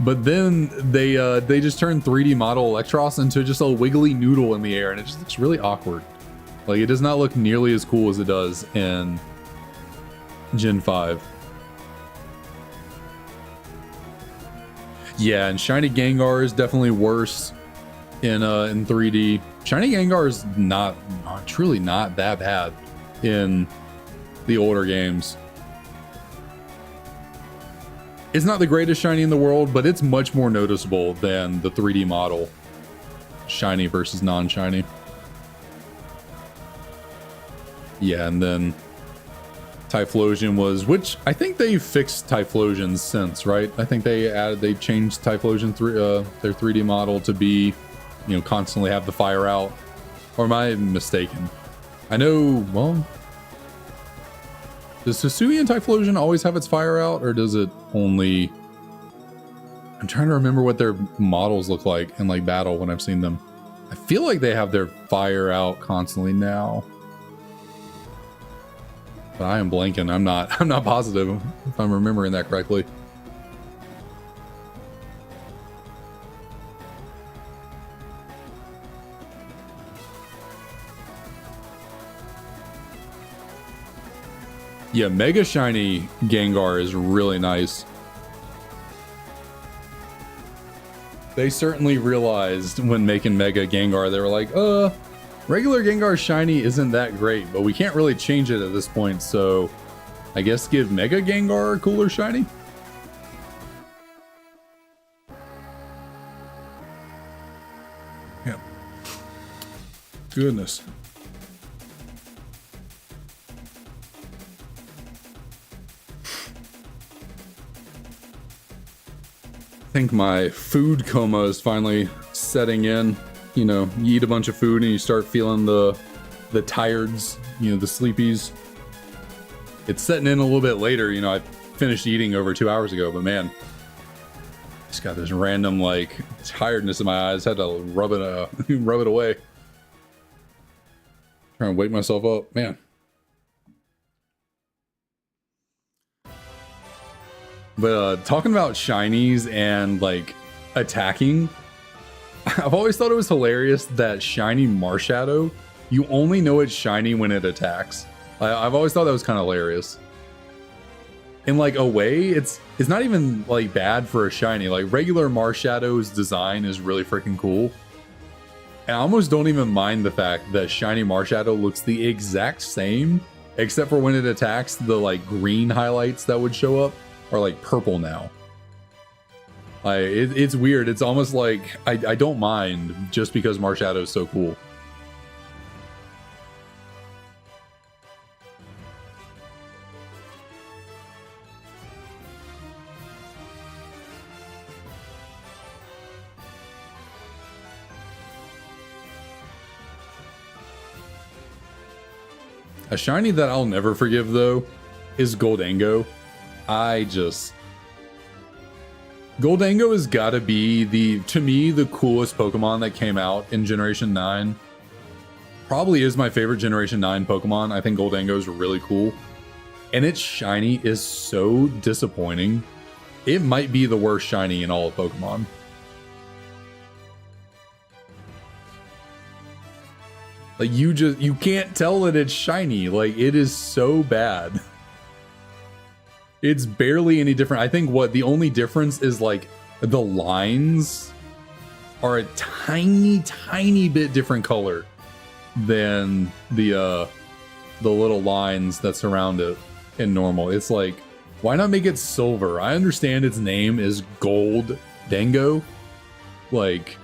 But then they just turned 3D model Electros into just a wiggly noodle in the air, and it just looks really awkward. Like, it does not look nearly as cool as it does in Gen 5. Yeah, and Shiny Gengar is definitely worse in 3D. Shiny Gengar is truly not that bad in the older games. It's not the greatest shiny in the world, but it's much more noticeable than the 3D model shiny versus non-shiny. Yeah, and then Typhlosion was, which I think they fixed Typhlosion since, right? I think they changed Typhlosion their 3D model to be, you know, constantly have the fire out. Or am I mistaken? I know, well, does Hisuian Typhlosion always have its fire out, or does it only... I'm trying to remember what their models look like in like battle when I've seen them. I feel like they have their fire out constantly now. But I am blanking. I'm not positive if I'm remembering that correctly. Yeah, Mega Shiny Gengar is really nice. They certainly realized when making Mega Gengar, they were like, regular Gengar Shiny isn't that great, but we can't really change it at this point, so I guess give Mega Gengar a cooler shiny? Yeah. Goodness. I think my food coma is finally setting in. You know, you eat a bunch of food and you start feeling the tireds, you know, the sleepies. It's setting in a little bit later. You know, I finished eating over 2 hours ago, but man, just got this random like tiredness in my eyes. Had to rub it away. Trying to wake myself up, man. But talking about shinies and like attacking, I've always thought it was hilarious that shiny Marshadow, you only know it's shiny when it attacks. I've always thought that was kind of hilarious. In like a way, it's not even like bad for a shiny. Like regular Marshadow's design is really freaking cool. And I almost don't even mind the fact that shiny Marshadow looks the exact same, except for when it attacks, the like green highlights that would show up are like purple now. It's weird. It's almost like I don't mind just because Marshadow is so cool. A shiny that I'll never forgive though is Goldango. Goldango has got to be to me the coolest Pokemon that came out in Generation 9. Probably is my favorite Generation 9 Pokemon. I think Goldango is really cool. And its shiny is so disappointing. It might be the worst shiny in all of Pokemon. Like you can't tell that it's shiny. Like it is so bad. It's barely any different. I think the only difference is like the lines are a tiny bit different color than the little lines that surround it in normal. It's like, why not make it silver? I understand its name is Goldango. Like,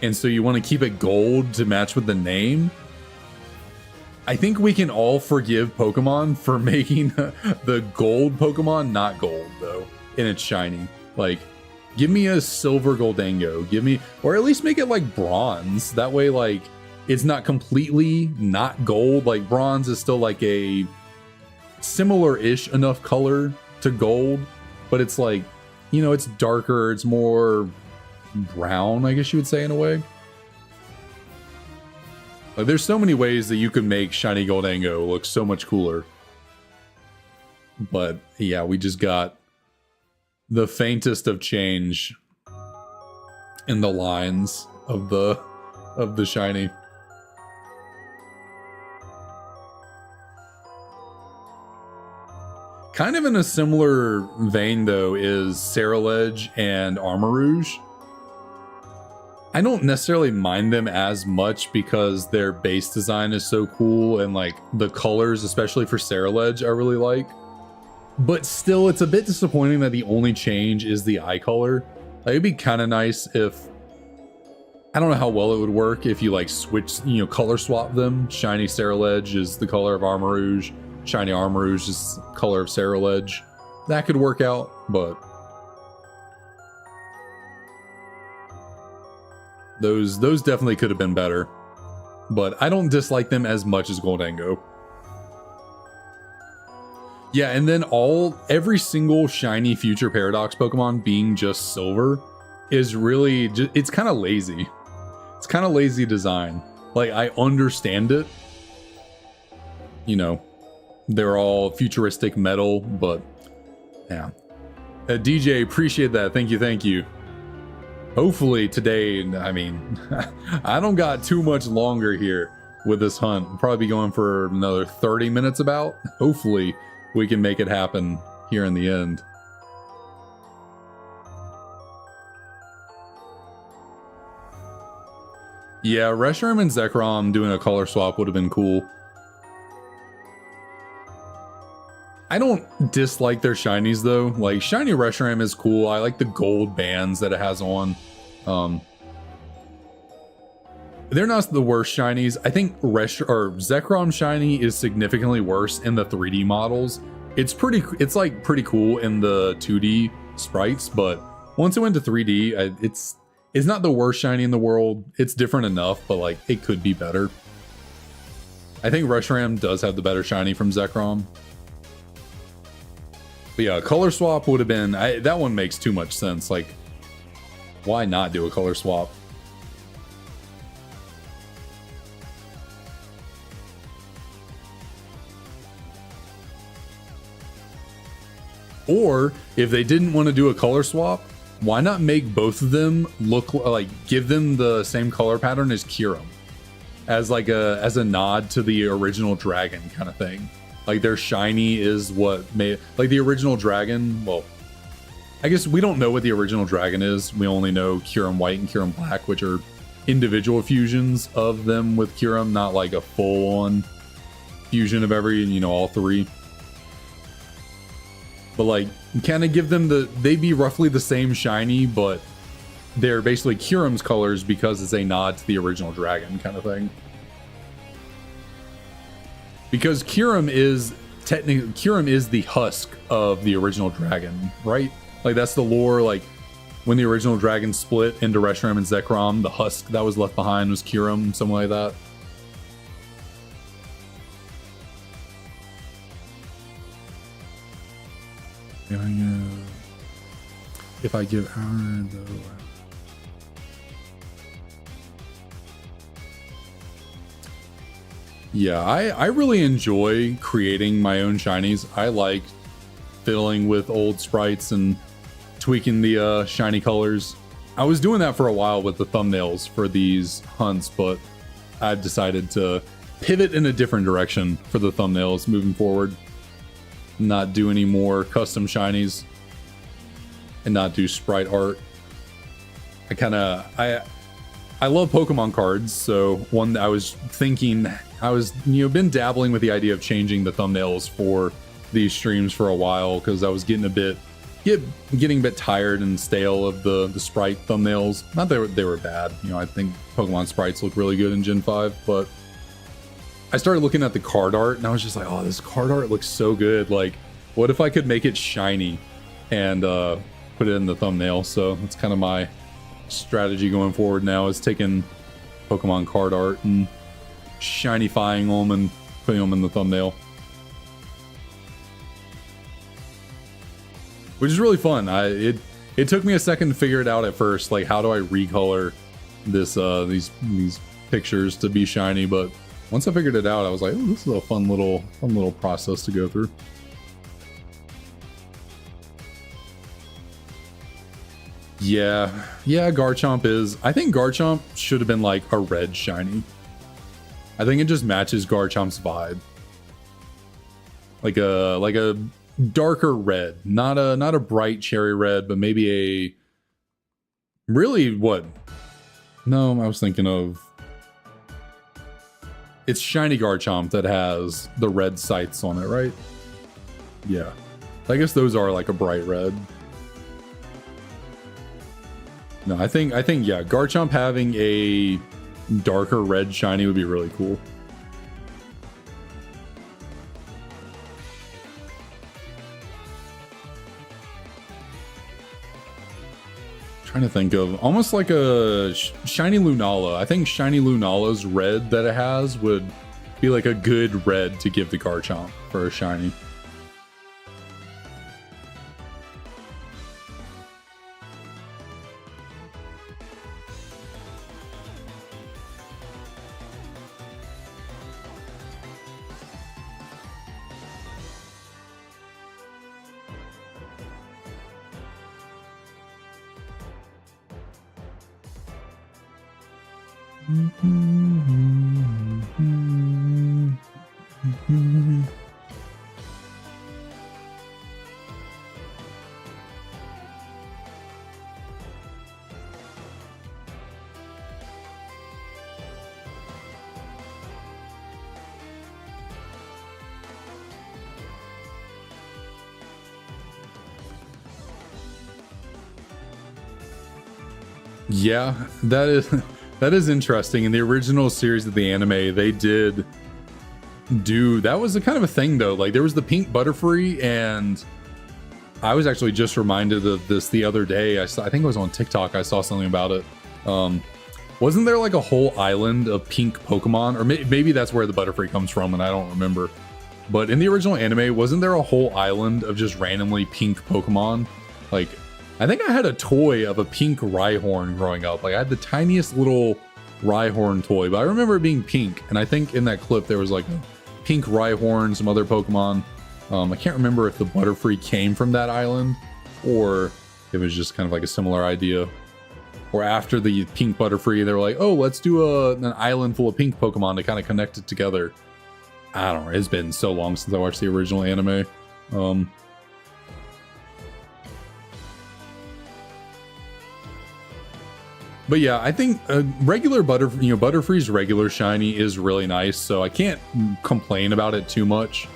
and so you want to keep it gold to match with the name. I think we can all forgive Pokemon for making the gold Pokemon not gold though, and it's shiny. Like, give me a silver Goldango. Or at least make it like bronze. That way, like, it's not completely not gold. Like bronze is still like a similar-ish enough color to gold, but it's like, you know, it's darker. It's more brown, I guess you would say, in a way. Like, there's so many ways that you could make shiny Goldango look so much cooler. But yeah, we just got the faintest of change in the lines of the shiny. Kind of in a similar vein though is Ceruledge and Armarouge. I don't necessarily mind them as much because their base design is so cool, and like the colors, especially for Ceruledge, I really like. But still, it's a bit disappointing that the only change is the eye color. Like, it'd be kind of nice if, I don't know how well it would work if you like switch, you know, color swap them. Shiny Ceruledge is the color of Armarouge. Shiny Armarouge is the color of Ceruledge. That could work out, but those definitely could have been better. But I don't dislike them as much as Goldango. Yeah, and then every single shiny Future Paradox Pokemon being just silver is really it's kind of lazy. It's kind of lazy design. Like, I understand it. You know, they're all futuristic metal, but yeah. DJ, appreciate that. Thank you. Hopefully today, I mean, I don't got too much longer here with this hunt. I'll probably be going for another 30 minutes about. Hopefully we can make it happen here in the end. Yeah, Reshiram and Zekrom doing a color swap would have been cool. I don't dislike their shinies though. Like, shiny Reshiram is cool. I like the gold bands that it has on. They're not the worst shinies. I think Zekrom shiny is significantly worse in the 3D models. It's like pretty cool in the 2D sprites, but once it went to 3D, it's not the worst shiny in the world. It's different enough, but like, it could be better. I think Reshiram does have the better shiny from Zekrom. But yeah, color swap would have been, that one makes too much sense. Like, why not do a color swap? Or if they didn't want to do a color swap, why not make both of them look like, give them the same color pattern as Kyurem, as like as a nod to the original dragon kind of thing. Like their shiny is what made, like the original dragon. Well, I guess we don't know what the original dragon is. We only know Kyurem White and Kyurem Black, which are individual fusions of them with Kyurem, not like a full-on fusion of every, you know, all three. But like, kind of give them they'd be roughly the same shiny, but they're basically Kyurem's colors because it's a nod to the original dragon kind of thing. Because Kyurem is technically, Kyurem is the husk of the original dragon, right? Like that's the lore. Like when the original dragon split into Reshiram and Zekrom, the husk that was left behind was Kyurem, something like that. If I give our though. Yeah, I really enjoy creating my own shinies. I like fiddling with old sprites and tweaking the shiny colors. I was doing that for a while with the thumbnails for these hunts, but I've decided to pivot in a different direction for the thumbnails moving forward. Not do any more custom shinies and not do sprite art. I love Pokemon cards, so one that I was thinking, been dabbling with the idea of changing the thumbnails for these streams for a while because I was getting a bit tired and stale of the sprite thumbnails. Not that they were bad, you know, I think Pokemon sprites look really good in Gen 5, but I started looking at the card art and I was just like, oh, this card art looks so good. Like, what if I could make it shiny and put it in the thumbnail? So that's kind of my strategy going forward now, is taking Pokemon card art and shinifying them and putting them in the thumbnail, which is really fun. It took me a second to figure it out at first, like how do I recolor this these pictures to be shiny, but once I figured it out, I was like, oh, this is a fun little process to go through. Yeah, Garchomp is. I think Garchomp should have been like a red shiny. I think it just matches Garchomp's vibe. Like a darker red, not a bright cherry red, but maybe a really what? No, I was thinking of. It's shiny Garchomp that has the red sights on it, right? Yeah, I guess those are like a bright red. No, I think yeah, Garchomp having a darker red shiny would be really cool. Trying to think of almost like a shiny Lunala. I think shiny Lunala's red that it has would be like a good red to give to Garchomp for a shiny. Yeah, that is interesting. In the original series of the anime, they did do that. Was a kind of a thing though. Like there was the pink Butterfree, and I was actually just reminded of this the other day. I think it was on TikTok. I saw something about it. Wasn't there like a whole island of pink Pokemon, or maybe that's where the Butterfree comes from, and I don't remember. But in the original anime, wasn't there a whole island of just randomly pink Pokemon? Like, I think I had a toy of a pink Rhyhorn growing up. Like, I had the tiniest little Rhyhorn toy, but I remember it being pink. And I think in that clip there was like a pink Rhyhorn, some other Pokemon. I can't remember if the Butterfree came from that island or it was just kind of like a similar idea. Or after the pink Butterfree, they were like, oh, let's do an island full of pink Pokemon to kind of connect it together. I don't know. It's been so long since I watched the original anime. But yeah, I think regular Butterfree's regular shiny is really nice, so I can't complain about it too much.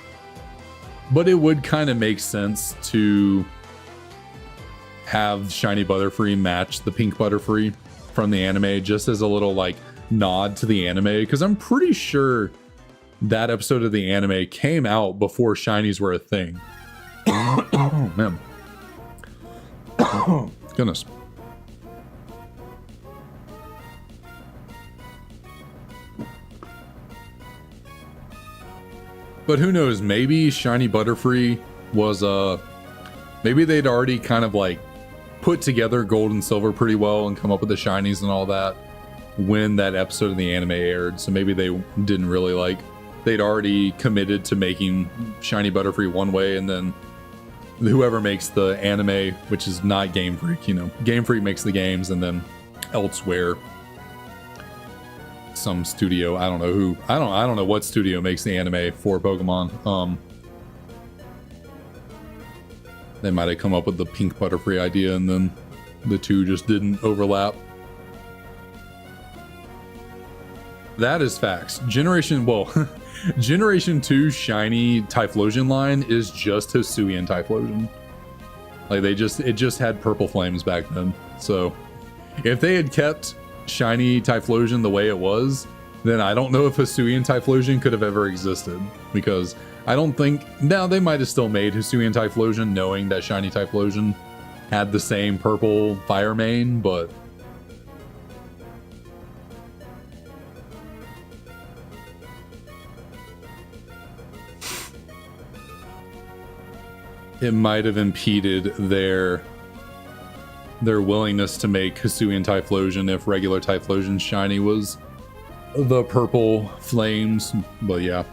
But it would kind of make sense to have shiny Butterfree match the pink Butterfree from the anime, just as a little like nod to the anime, because I'm pretty sure that episode of the anime came out before shinies were a thing. Oh man. Goodness. But who knows, maybe shiny Butterfree was maybe they'd already kind of like put together gold and silver pretty well and come up with the shinies and all that when that episode of the anime aired. So maybe they didn't really like, they'd already committed to making shiny Butterfree one way, and then whoever makes the anime, which is not Game Freak, you know, Game Freak makes the games, and then elsewhere some studio, I don't know who, I don't know what studio makes the anime for Pokemon. They might have come up with the pink Butterfree idea and then the two just didn't overlap. That is facts. Generation 2 shiny Typhlosion line is just Hisuian Typhlosion. Like it just had purple flames back then. So if they had kept shiny Typhlosion the way it was, then I don't know if Hisuian Typhlosion could have ever existed, because I don't think, now they might have still made Hisuian Typhlosion knowing that shiny Typhlosion had the same purple fire mane, but it might have impeded their willingness to make Hisuian Typhlosion if regular Typhlosion shiny was the purple flames. But yeah,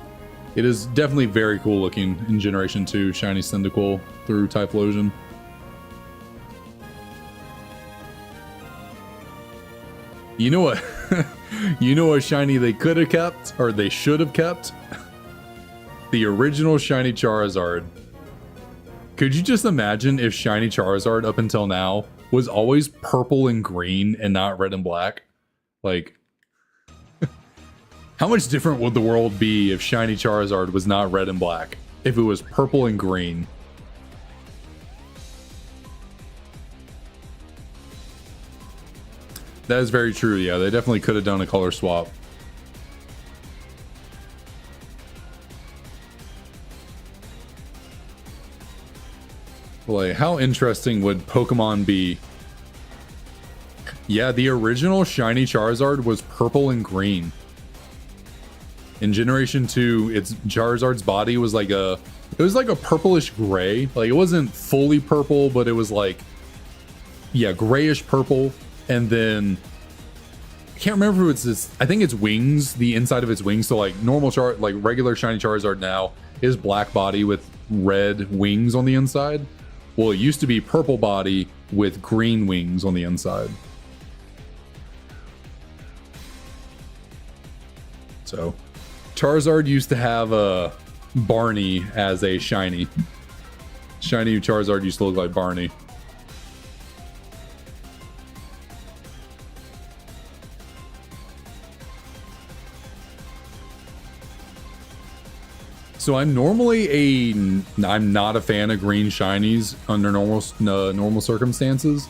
it is definitely very cool looking in Generation 2 shiny Cyndaquil through Typhlosion. You know what? You know what shiny they could have kept, or they should have kept? The original shiny Charizard. Could you just imagine if shiny Charizard up until now was always purple and green and not red and black? Like, how much different would the world be if shiny Charizard was not red and black? If it was purple and green? That is very true, yeah. They definitely could have done a color swap. Like, how interesting would Pokemon be? Yeah, the original shiny Charizard was purple and green. In Generation 2, Charizard's body was like a purplish gray. Like, it wasn't fully purple, but it was like, yeah, grayish purple. And then I can't remember if it's I think it's wings, the inside of its wings. So like regular shiny Charizard now is black body with red wings on the inside. Well, it used to be purple body with green wings on the inside. So Charizard used to have Barney as a shiny. Shiny Charizard used to look like Barney. So I'm not a fan of green shinies under normal circumstances.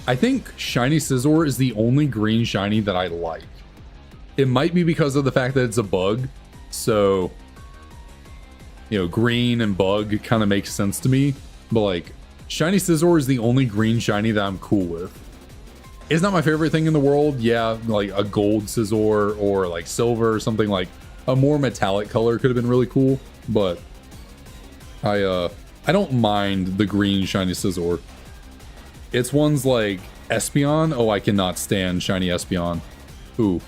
I think shiny Scizor is the only green shiny that I like. It might be because of the fact that it's a bug. So, you know, green and bug kind of makes sense to me. But like, shiny Scizor is the only green shiny that I'm cool with. It's not my favorite thing in the world. Yeah, like a gold Scizor or like silver or something, like a more metallic color could have been really cool. but I don't mind the green shiny Scizor. It's ones like Espeon. Oh, I cannot stand shiny Espeon. Ooh,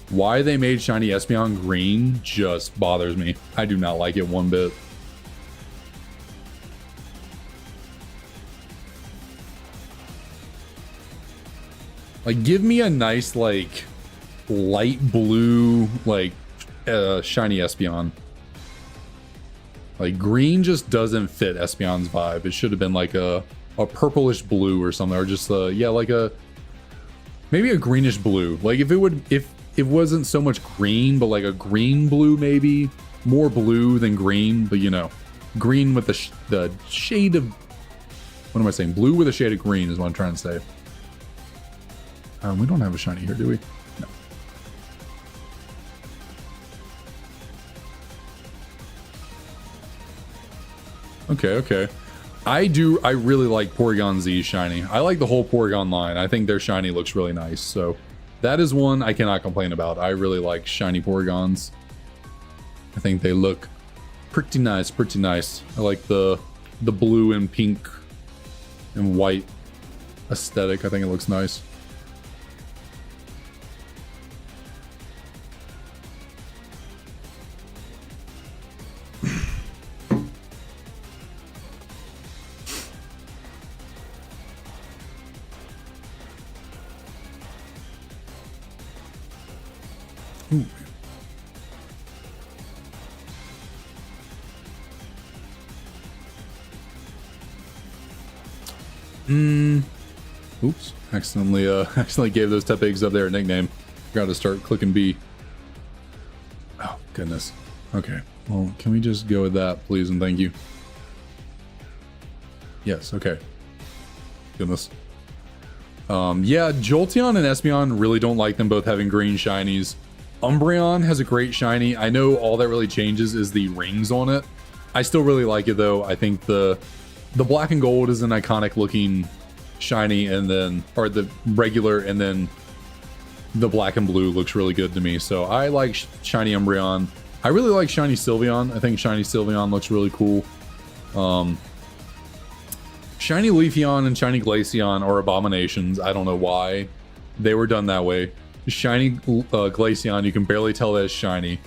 why they made shiny Espeon green just bothers me. I do not like it one bit. Like, give me a nice, like, light blue, like, shiny Espeon. Like, green just doesn't fit Espeon's vibe. It should have been like a purplish blue or something, or just yeah, like maybe a greenish blue. Like, if it wasn't so much green, but like a green blue, maybe more blue than green, but you know, green with the shade of, what am I saying? Blue with a shade of green is what I'm trying to say. We don't have a shiny here, do we? No. Okay. I really like Porygon Z shiny. I like the whole Porygon line. I think their shiny looks really nice. So that is one I cannot complain about. I really like shiny Porygons. I think they look pretty nice, I like the blue and pink and white aesthetic. I think it looks nice. Oops, accidentally gave those Tepigs up there a nickname. Forgot to start clicking B. Oh goodness. Okay, well, can we just go with that, please and thank you? Yes. Okay. Goodness. Yeah, Jolteon and Espeon, really don't like them both having green shinies. Umbreon has a great shiny. I know all that really changes is the rings on it. I still really like it though. I think the black and gold is an iconic looking shiny, and then, or the regular, and then the black and blue looks really good to me. So I like shiny Umbreon. I really like shiny Sylveon. I think shiny Sylveon looks really cool. Shiny Leafeon and shiny Glaceon are abominations. I don't know why they were done that way. Shiny Glaceon, you can barely tell that it's shiny.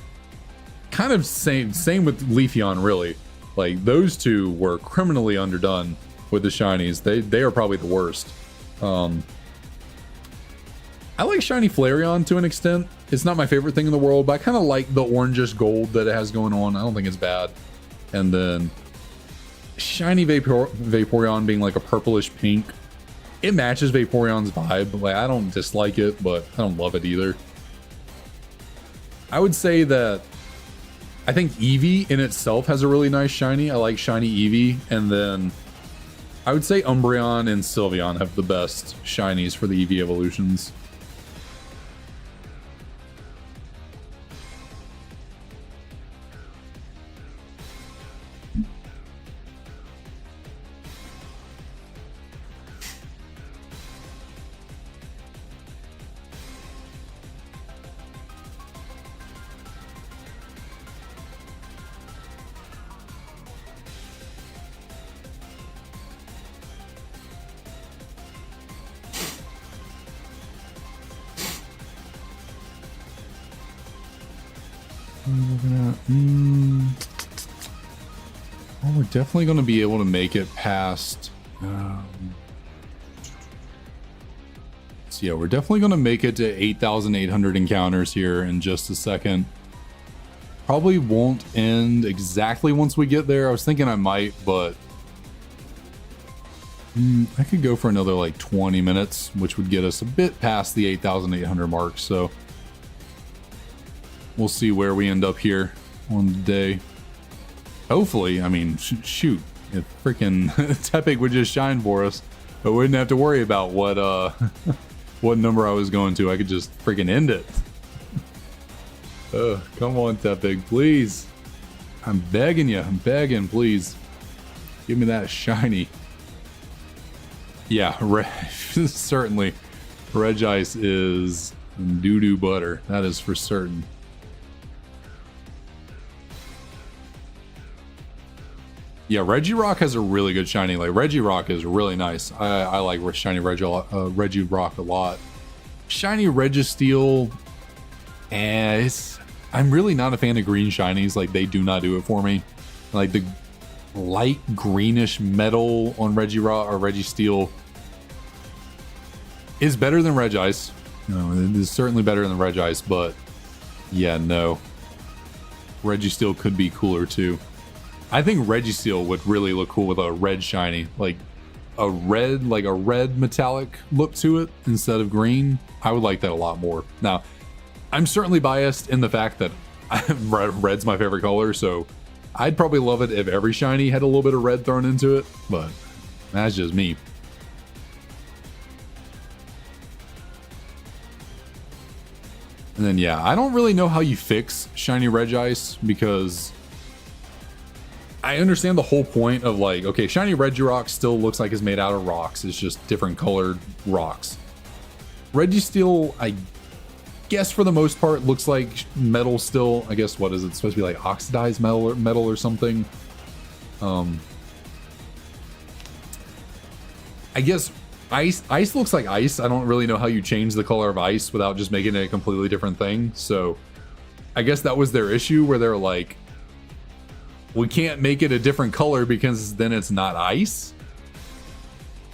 Kind of same with Leafeon, really. Like, those two were criminally underdone with the shinies. They are probably the worst. I like shiny Flareon to an extent. It's not my favorite thing in the world, but I kind of like the orangish gold that it has going on. I don't think it's bad. And then shiny Vaporeon being like a purplish pink. It matches Vaporeon's vibe. Like, I don't dislike it, but I don't love it either. I would say that I think Eevee in itself has a really nice shiny. I like shiny Eevee. And then I would say Umbreon and Sylveon have the best shinies for the Eevee evolutions. Well, we're definitely going to be able to make it past. So yeah, we're definitely going to make it to 8,800 encounters here in just a second. Probably won't end exactly once we get there. I was thinking I might, but I could go for another like 20 minutes, which would get us a bit past the 8,800 mark. So we'll see where we end up here on the day. Hopefully, I mean, shoot, if freaking Tepig would just shine for us, I wouldn't have to worry about what what number I was going to. I could just freaking end it. Come on, Tepig, please. I'm begging you. I'm begging, please. Give me that shiny. Yeah, certainly. Regice is doo-doo butter. That is for certain. Yeah, Regirock has a really good shiny. Like Regirock is really nice. I like shiny Regirock a lot. Shiny Registeel, I'm really not a fan of green shinies. Like they do not do it for me. Like the light greenish metal on Regirock or Registeel is better than Regice. No, it is certainly better than Regice, but yeah, no. Registeel could be cooler too. I think Registeel would really look cool with a red shiny, like a red metallic look to it instead of green. I would like that a lot more. Now, I'm certainly biased in the fact that red's my favorite color, so I'd probably love it if every shiny had a little bit of red thrown into it, but that's just me. And then yeah, I don't really know how you fix shiny Regice because I understand the whole point of like, okay, shiny Regirock still looks like it's made out of rocks. It's just different colored rocks. Registeel, I guess for the most part, looks like metal still. I guess what is it? It's supposed to be like oxidized metal or something. I guess ice looks like ice. I don't really know how you change the color of ice without just making it a completely different thing. So I guess that was their issue where they're like, we can't make it a different color because then it's not ice.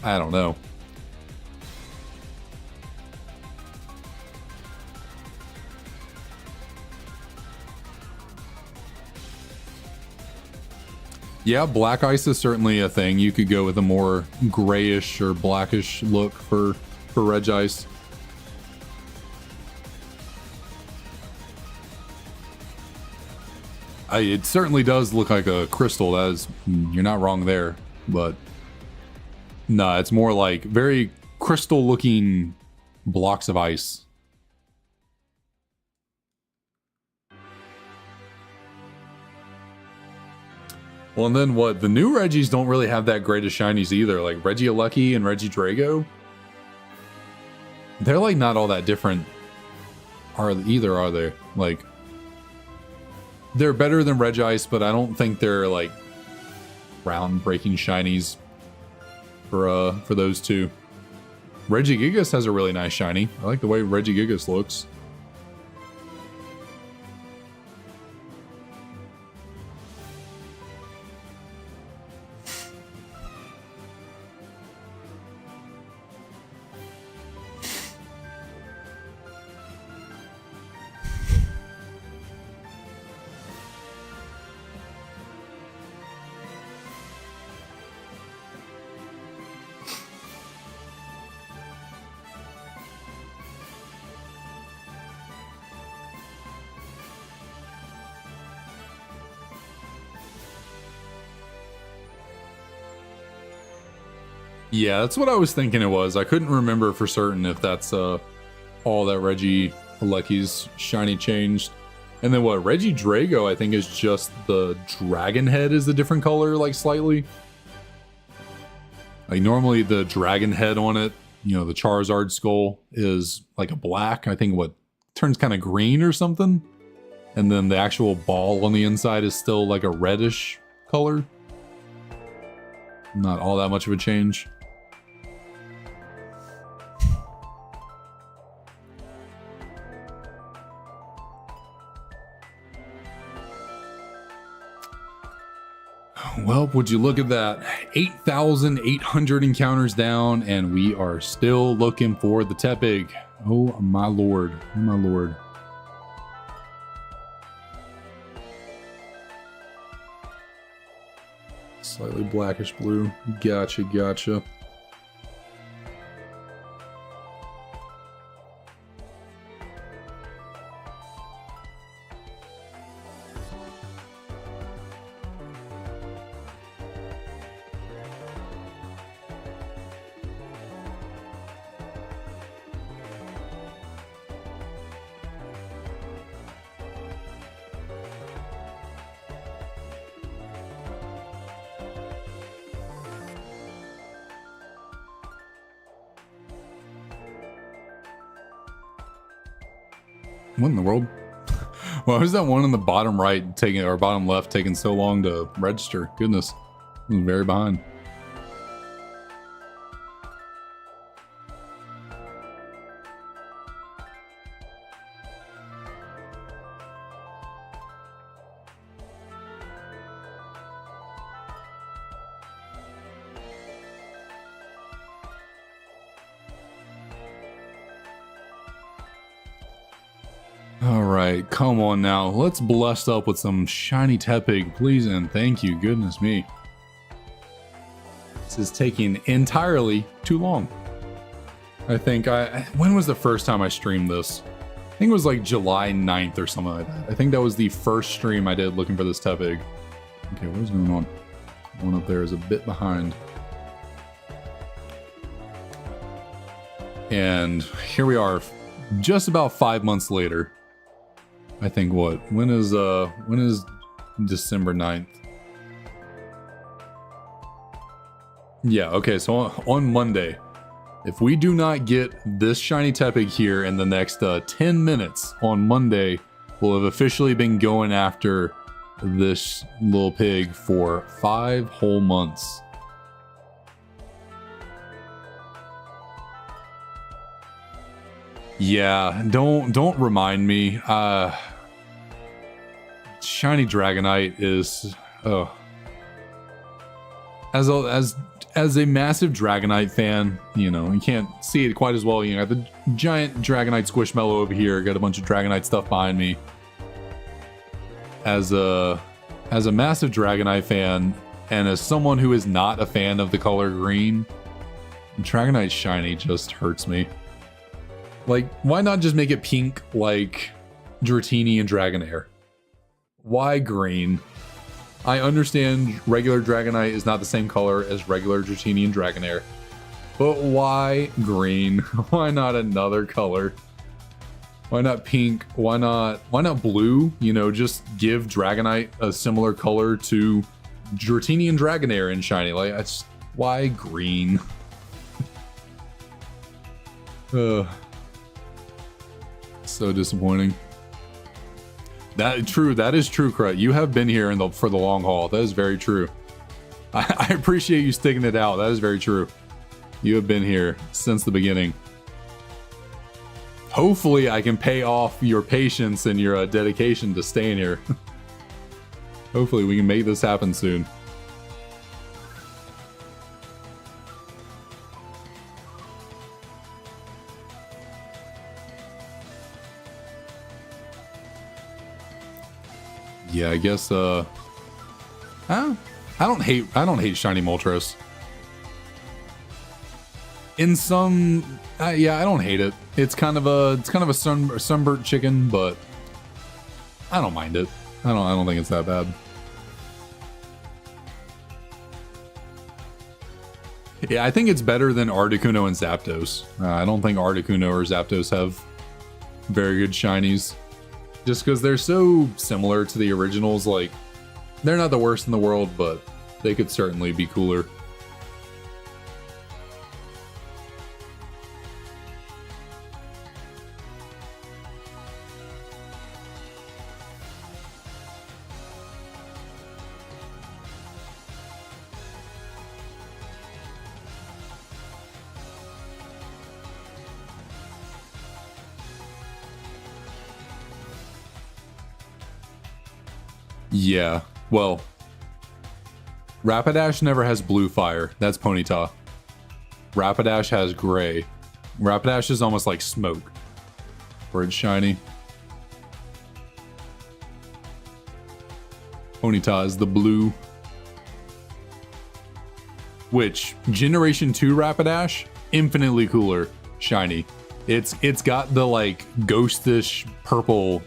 I don't know. Yeah, black ice is certainly a thing. You could go with a more grayish or blackish look for Regice. It certainly does look like a crystal. That is, you're not wrong there. But no, it's more like very crystal looking blocks of ice. Well, and then what? The new Regis don't really have that great of shinies either. Like Regieleki and Regidrago. They're like not all that different. Are they? Like, they're better than Regice, but I don't think they're like groundbreaking shinies for those two. Regigigas has a really nice shiny. I like the way Regigigas looks. Yeah, that's what I was thinking it was. I couldn't remember for certain if that's all that Regieleki's shiny changed. And then what, Regidrago I think is just the dragon head is a different color, like slightly. Like normally the dragon head on it, you know, the Charizard skull is like a black. I think what turns kind of green or something. And then the actual ball on the inside is still like a reddish color. Not all that much of a change. Well, would you look at that? 8,800 encounters down, and we are still looking for the Tepig. Oh my lord. Oh my lord. Slightly blackish blue. Gotcha, gotcha. What in the world? Well, who's that one in the bottom right taking, or bottom left taking so long to register? Goodness. I'm very behind. Alright, come on now. Let's bless up with some Shiny Tepig, please and thank you. Goodness me. This is taking entirely too long. I think when was the first time I streamed this? I think it was like July 9th or something like that. I think that was the first stream I did looking for this Tepig. Okay, what is going on? One up there is a bit behind. And here we are, just about 5 months later. I think when is December 9th? Yeah, okay, so on Monday, if we do not get this Shiny Tepig here in the next 10 minutes, on Monday, we'll have officially been going after this little pig for 5 whole months. Yeah, don't remind me. Shiny Dragonite is as a massive Dragonite fan, you know, you can't see it quite as well. You got the giant Dragonite Squishmallow over here, got a bunch of Dragonite stuff behind me. As a massive Dragonite fan, and as someone who is not a fan of the color green, Dragonite Shiny just hurts me. Like, why not just make it pink like Dratini and Dragonair? Why green? I understand regular Dragonite is not the same color as regular Dratini and Dragonair, but why green? Why not another color? Why not pink? Why not blue? You know, just give Dragonite a similar color to Dratini and Dragonair in Shiny. Like, that's why green? So disappointing. That is true, Crut. You have been here for the long haul. That is very true. I appreciate you sticking it out. That is very true. You have been here since the beginning. Hopefully I can pay off your patience and your dedication to staying here. Hopefully we can make this happen soon. Yeah, I guess I don't hate Shiny Moltres. In some yeah, I don't hate it. It's kind of a sunburnt chicken, but I don't mind it. I don't think it's that bad. Yeah, I think it's better than Articuno and Zapdos. I don't think Articuno or Zapdos have very good shinies. Just because they're so similar to the originals, like, they're not the worst in the world, but they could certainly be cooler. Yeah, well, Rapidash never has blue fire. That's Ponyta. Rapidash has gray. Rapidash is almost like smoke, where it's shiny. Ponyta is the blue. Which, Generation 2 Rapidash, infinitely cooler, shiny. It's got the, like, ghostish purple,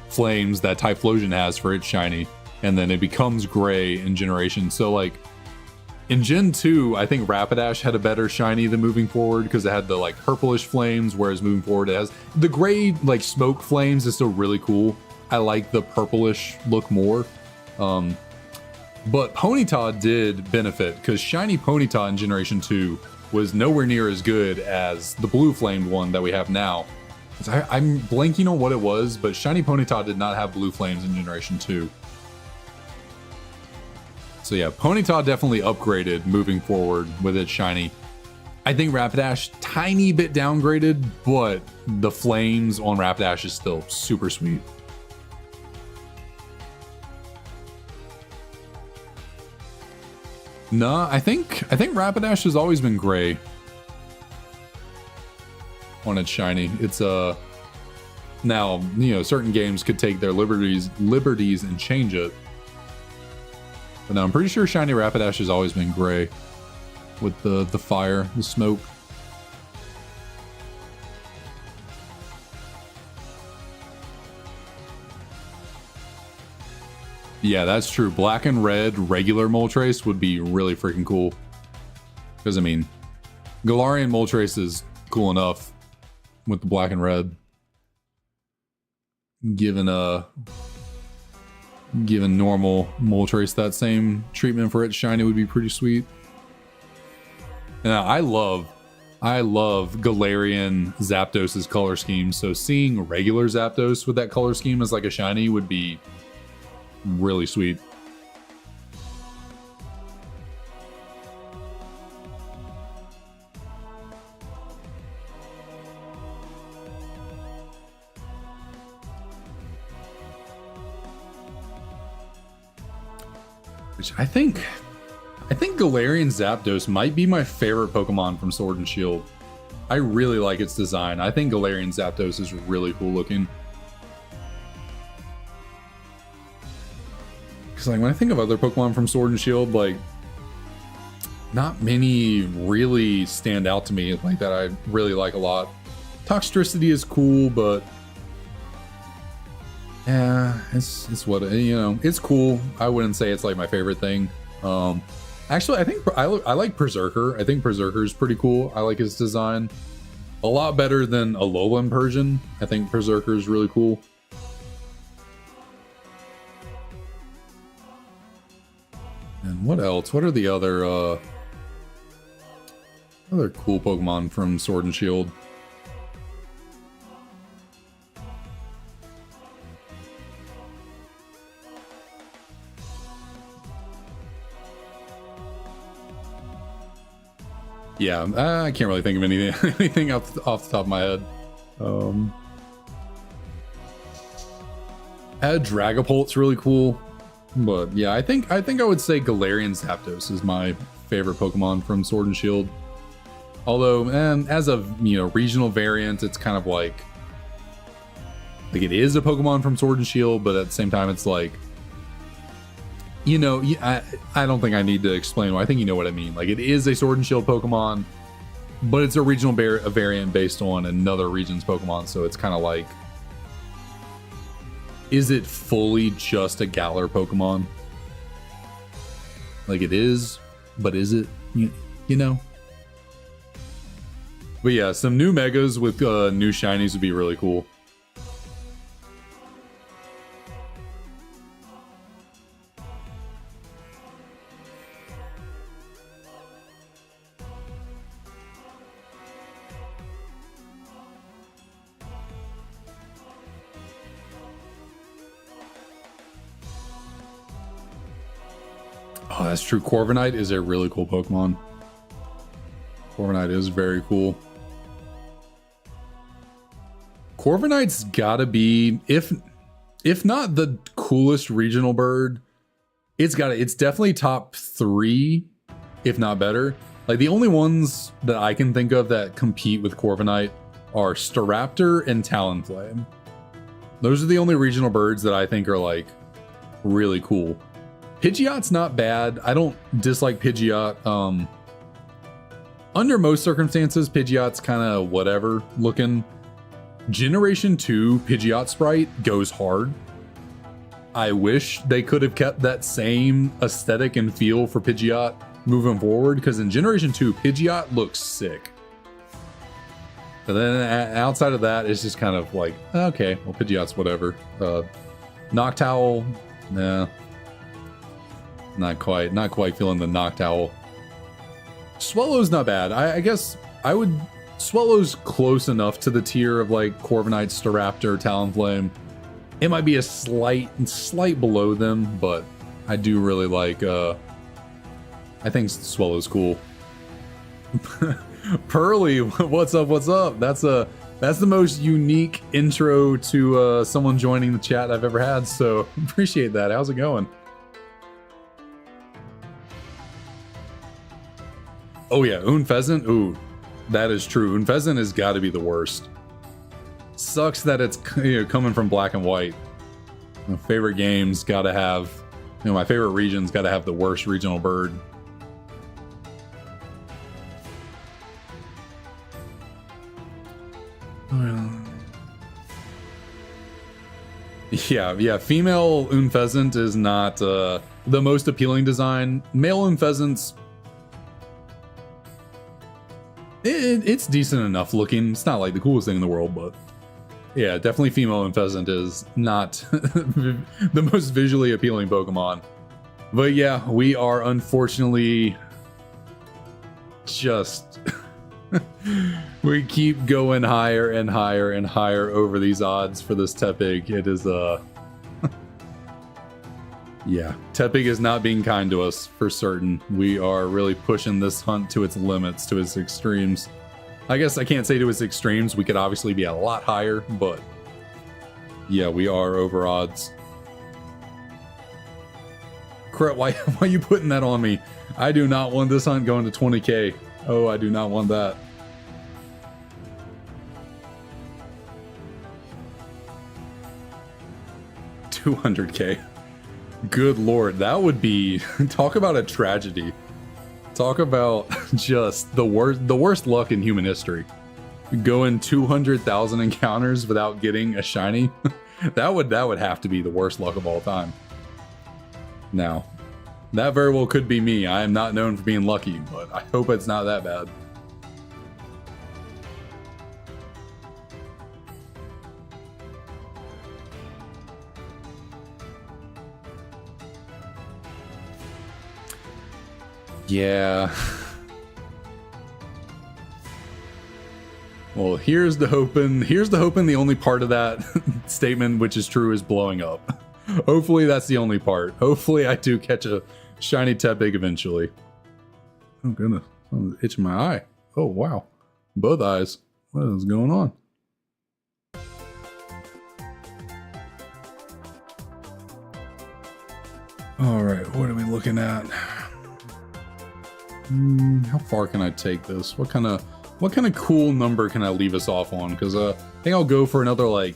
flames that Typhlosion has for its shiny, and then it becomes gray in Generation. So, like, in Gen 2, I think Rapidash had a better shiny than moving forward, because it had the, like, purplish flames, whereas moving forward it has the gray, like, smoke flames is still really cool. I like the purplish look more. But Ponyta did benefit, because shiny Ponyta in Generation 2 was nowhere near as good as the blue flamed one that we have now. I'm blanking on what it was, but shiny Ponyta did not have blue flames in Generation 2. So yeah, Ponyta definitely upgraded moving forward with its shiny. I think Rapidash tiny bit downgraded, but the flames on Rapidash is still super sweet. Nah, I think Rapidash has always been gray on its shiny. It's now, you know, certain games could take their liberties and change it. But no, I'm pretty sure shiny Rapidash has always been gray with the fire, the smoke. Yeah, that's true. Black and red regular Moltres would be really freaking cool. Because, I mean, Galarian Moltres is cool enough with the black and red. Given normal Moltres that same treatment for its shiny would be pretty sweet. Now, I love Galarian Zapdos's color scheme, so seeing regular Zapdos with that color scheme as like a shiny would be really sweet. Which I think Galarian Zapdos might be my favorite Pokemon from Sword and Shield. I really like its design. I think Galarian Zapdos is really cool looking. Because like when I think of other Pokemon from Sword and Shield, like not many really stand out to me like that I really like a lot. Toxtricity is cool, but yeah, it's what, you know, it's cool. I wouldn't say it's like my favorite thing. Actually, I think I like Berserker. I think Berserker is pretty cool. I like his design a lot better than Alolan Persian. I think Berserker is really cool. And what else? What are the other cool Pokemon from Sword and Shield? Yeah, I can't really think of anything off the top of my head. Dragapult's really cool, but yeah, I think I would say Galarian Zapdos is my favorite Pokemon from Sword and Shield. Although, as a regional variant, it's kind of like it is a Pokemon from Sword and Shield, but at the same time, it's like, I don't think I need to explain why. I think you know what I mean. Like, it is a Sword and Shield Pokemon, but it's a regional variant based on another region's Pokemon, so it's kind of like, is it fully just a Galar Pokemon? Like, it is, but is it? You know? But yeah, some new Megas with new Shinies would be really cool. Oh, that's true. Corviknight is a really cool Pokemon. Corviknight is very cool. Corviknight's gotta be, if not the coolest regional bird, it's definitely top 3, if not better. Like, the only ones that I can think of that compete with Corviknight are Staraptor and Talonflame. Those are the only regional birds that I think are like really cool. Pidgeot's not bad. I don't dislike Pidgeot. Under most circumstances, Pidgeot's kind of whatever looking. Generation 2 Pidgeot sprite goes hard. I wish they could have kept that same aesthetic and feel for Pidgeot moving forward, because in Generation 2, Pidgeot looks sick. But then outside of that, it's just kind of like, okay, well, Pidgeot's whatever. Noctowl, nah. Not quite feeling the Noctowl. Swallow's not bad. I guess I would... Swallow's close enough to the tier of like Corviknight, Staraptor, Talonflame. It might be a slight below them, but I do really like I think Swellow's cool. Pearly, what's up? What's up? That's the most unique intro to someone joining the chat I've ever had. So appreciate that. How's it going? Oh yeah, Unfezant. Ooh, that is true. Unfezant has got to be the worst. Sucks that it's, you know, coming from Black and White. My favorite games got to have, you know, my favorite region's got to have the worst regional bird. Yeah, female Unfezant is not the most appealing design. Male Unfezants, it's decent enough looking. It's not like the coolest thing in the world, but yeah, definitely female Unfezant is not the most visually appealing Pokemon. But yeah, we are unfortunately just... we keep going higher and higher and higher over these odds for this Tepig. It is yeah, Tepig is not being kind to us for certain. We are really pushing this hunt to its limits, to its extremes. I guess I can't say to its extremes. We could obviously be a lot higher, but yeah, we are over odds. Crap, why are you putting that on me? I do not want this hunt going to 20k. Oh, I do not want that. $200k. Good lord, that would be... talk about a tragedy. Talk about just the worst luck in human history. Going 200,000 encounters without getting a shiny. that would have to be the worst luck of all time. Now, that very well could be me. I am not known for being lucky, but I hope it's not that bad. Yeah. Well, here's the hoping. The only part of that statement which is true is blowing up. Hopefully that's the only part. Hopefully I do catch a shiny Tepig eventually. Oh goodness, I'm itching my eye. Oh wow, both eyes. What is going on? All right, what are we looking at? How far can I take this? What kind of cool number can I leave us off on? Because I think I'll go for another like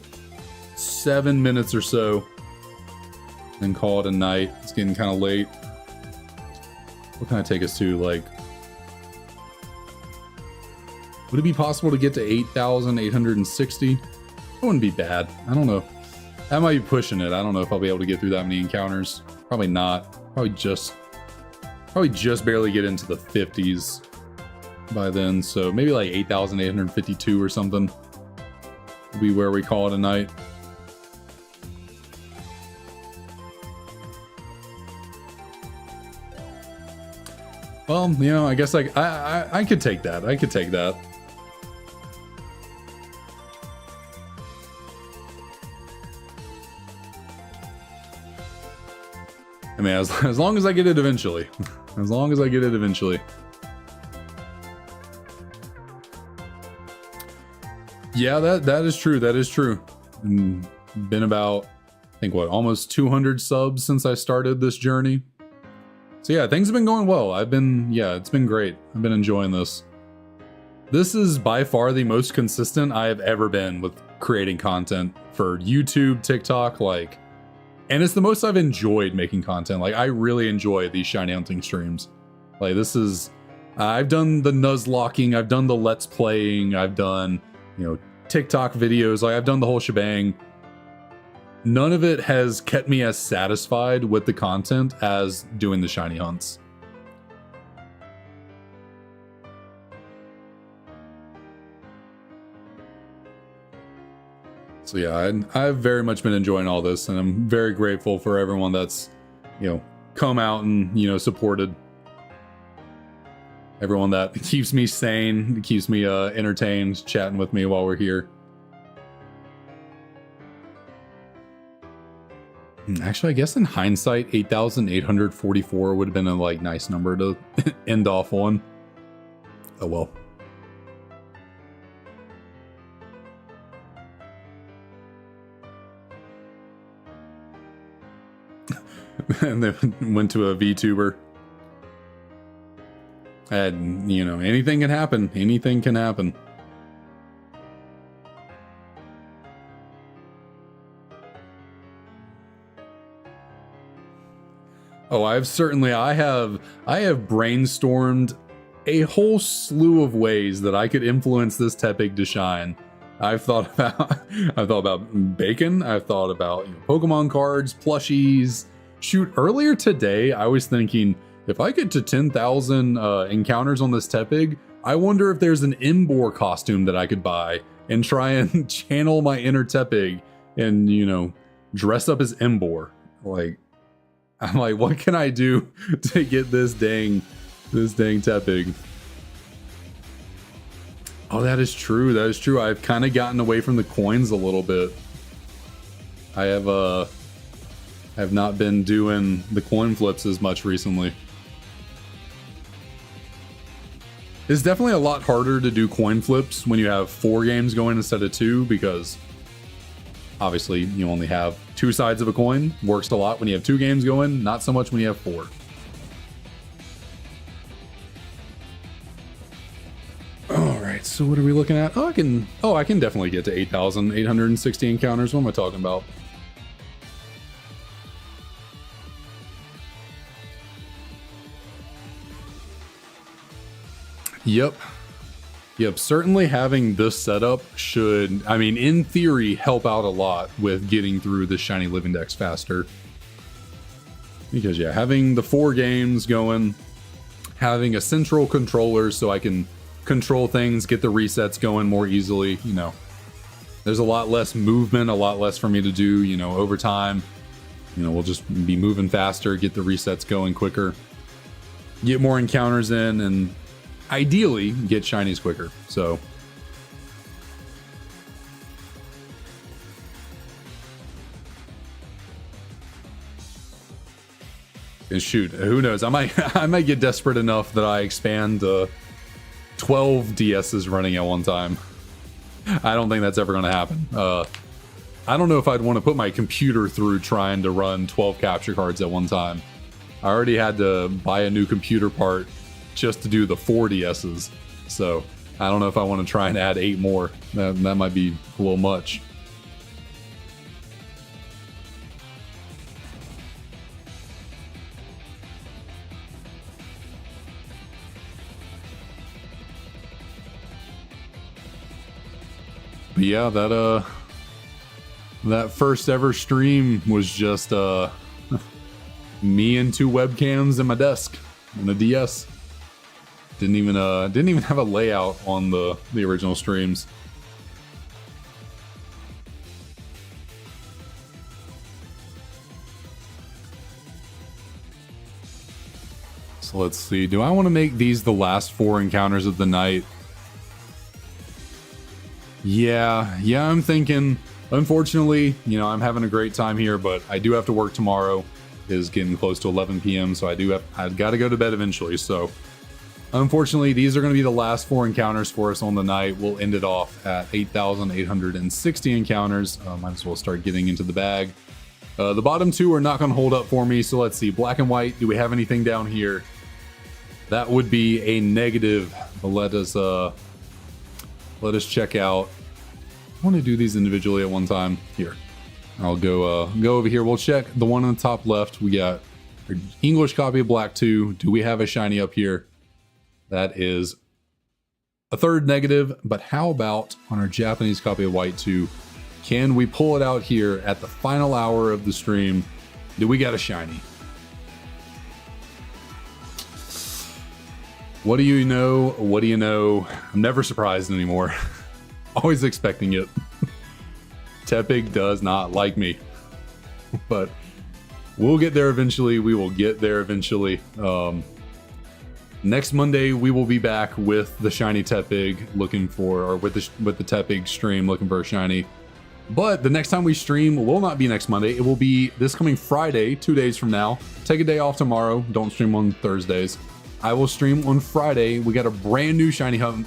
7 minutes or so and call it a night. It's getting kind of late. What can I take us to? Like, would it be possible to get to 8,860? That wouldn't be bad. I don't know. That might be pushing it. I don't know if I'll be able to get through that many encounters. Probably not. Probably just barely get into the 50s by then. So maybe like 8,852 or something will be where we call it a night. Well, you know, I guess I could take that. I could take that. I mean, as long as I get it eventually. As long as I get it eventually. Yeah, that is true. That is true. And been about, I think, what, almost 200 subs since I started this journey. So yeah, things have been going well. It's been great. I've been enjoying this. This is by far the most consistent I have ever been with creating content for YouTube, TikTok, like, and it's the most I've enjoyed making content. Like, I really enjoy these shiny hunting streams. Like, this is, I've done the Nuzlocking, I've done the Let's Playing, I've done, you know, TikTok videos, like, I've done the whole shebang. None of it has kept me as satisfied with the content as doing the shiny hunts. So yeah, I've very much been enjoying all this, and I'm very grateful for everyone that's, you know, come out and, you know, supported. Everyone that keeps me sane, keeps me entertained, chatting with me while we're here. Actually, I guess in hindsight, 8,844 would have been a like nice number to end off on. Oh well. And then went to a VTuber. And, you know, anything can happen. Anything can happen. Oh, I have brainstormed a whole slew of ways that I could influence this Tepig to shine. I've thought about bacon. I've thought about, you know, Pokemon cards, plushies. Shoot, earlier today, I was thinking, if I get to 10,000 encounters on this Tepig, I wonder if there's an Embor costume that I could buy and try and channel my inner Tepig and, you know, dress up as Embor. Like, I'm like, what can I do to get this dang Tepig? Oh, that is true. That is true. I've kind of gotten away from the coins a little bit. I have not been doing the coin flips as much recently. It's definitely a lot harder to do coin flips when you have 4 games going instead of 2, because obviously you only have 2 sides of a coin. Works a lot when you have 2 games going, not so much when you have 4. All right, so what are we looking at? I can definitely get to 8,860 encounters. What am I talking about? Yep, certainly having this setup should, I mean, in theory, help out a lot with getting through the Shiny Living Dex faster. Because, yeah, having the 4 games going, having a central controller so I can control things, get the resets going more easily, you know. There's a lot less movement, a lot less for me to do, you know, over time. You know, we'll just be moving faster, get the resets going quicker, get more encounters in, and ideally get shinies quicker. So and shoot, who knows, I might get desperate enough that I expand 12 DSs running at one time. I don't think that's ever going to happen. I don't know if I'd want to put my computer through trying to run 12 capture cards at one time. I already had to buy a new computer part just to do the 4 DSs. So I don't know if I want to try and add 8 more. That might be a little much. But yeah, that first ever stream was just me and 2 webcams and my desk and a DS. Didn't even have a layout on the original streams. So let's see. Do I want to make these the last 4 encounters of the night? Yeah, I'm thinking. Unfortunately, you know, I'm having a great time here, but I do have to work tomorrow. It is getting close to 11 p.m., so I've got to go to bed eventually. So unfortunately, these are going to be the last 4 encounters for us on the night. We'll end it off at 8,860 encounters. Might as well start getting into the bag. The bottom 2 are not going to hold up for me, so let's see. Black and white, do we have anything down here? That would be a negative. But let us check out. I want to do these individually at one time. Here, I'll go over here. We'll check the one on the top left. We got our English copy of Black 2. Do we have a shiny up here? That is a 3rd negative. But how about on our Japanese copy of White 2? Can we pull it out here at the final hour of the stream? Do we got a shiny? What do you know? What do you know? I'm never surprised anymore. Always expecting it. Tepig does not like me. But we'll get there eventually. We will get there eventually. Next Monday, we will be back with the Shiny Tepig, looking for, or with the Tepig stream, looking for a shiny. But the next time we stream will not be next Monday. It will be this coming Friday, 2 days from now. Take a day off tomorrow. Don't stream on Thursdays. I will stream on Friday. We got a brand new shiny hunt.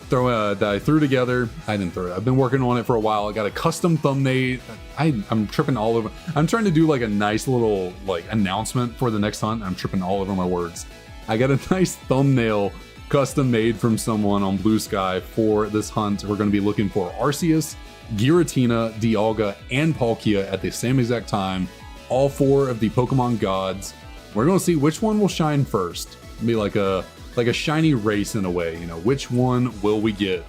That I threw together. I didn't throw it. I've been working on it for a while. I got a custom thumbnail. I'm tripping all over. I'm trying to do like a nice little like announcement for the next hunt. I'm tripping all over my words. I got a nice thumbnail custom made from someone on Blue Sky for this hunt. We're going to be looking for Arceus, Giratina, Dialga, and Palkia at the same exact time. All 4 of the Pokemon gods. We're going to see which one will shine first. It'll be like a shiny race in a way, you know, which one will we get?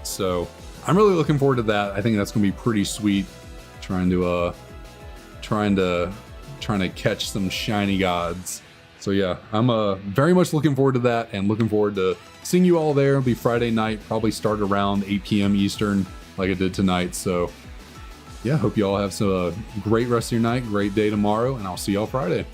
So I'm really looking forward to that. I think that's gonna be pretty sweet. Trying to catch some shiny gods. So yeah, I'm very much looking forward to that and looking forward to seeing you all there. It'll be Friday night, probably start around 8 p.m. Eastern like I did tonight. So yeah, hope you all have some great rest of your night, great day tomorrow, and I'll see y'all Friday.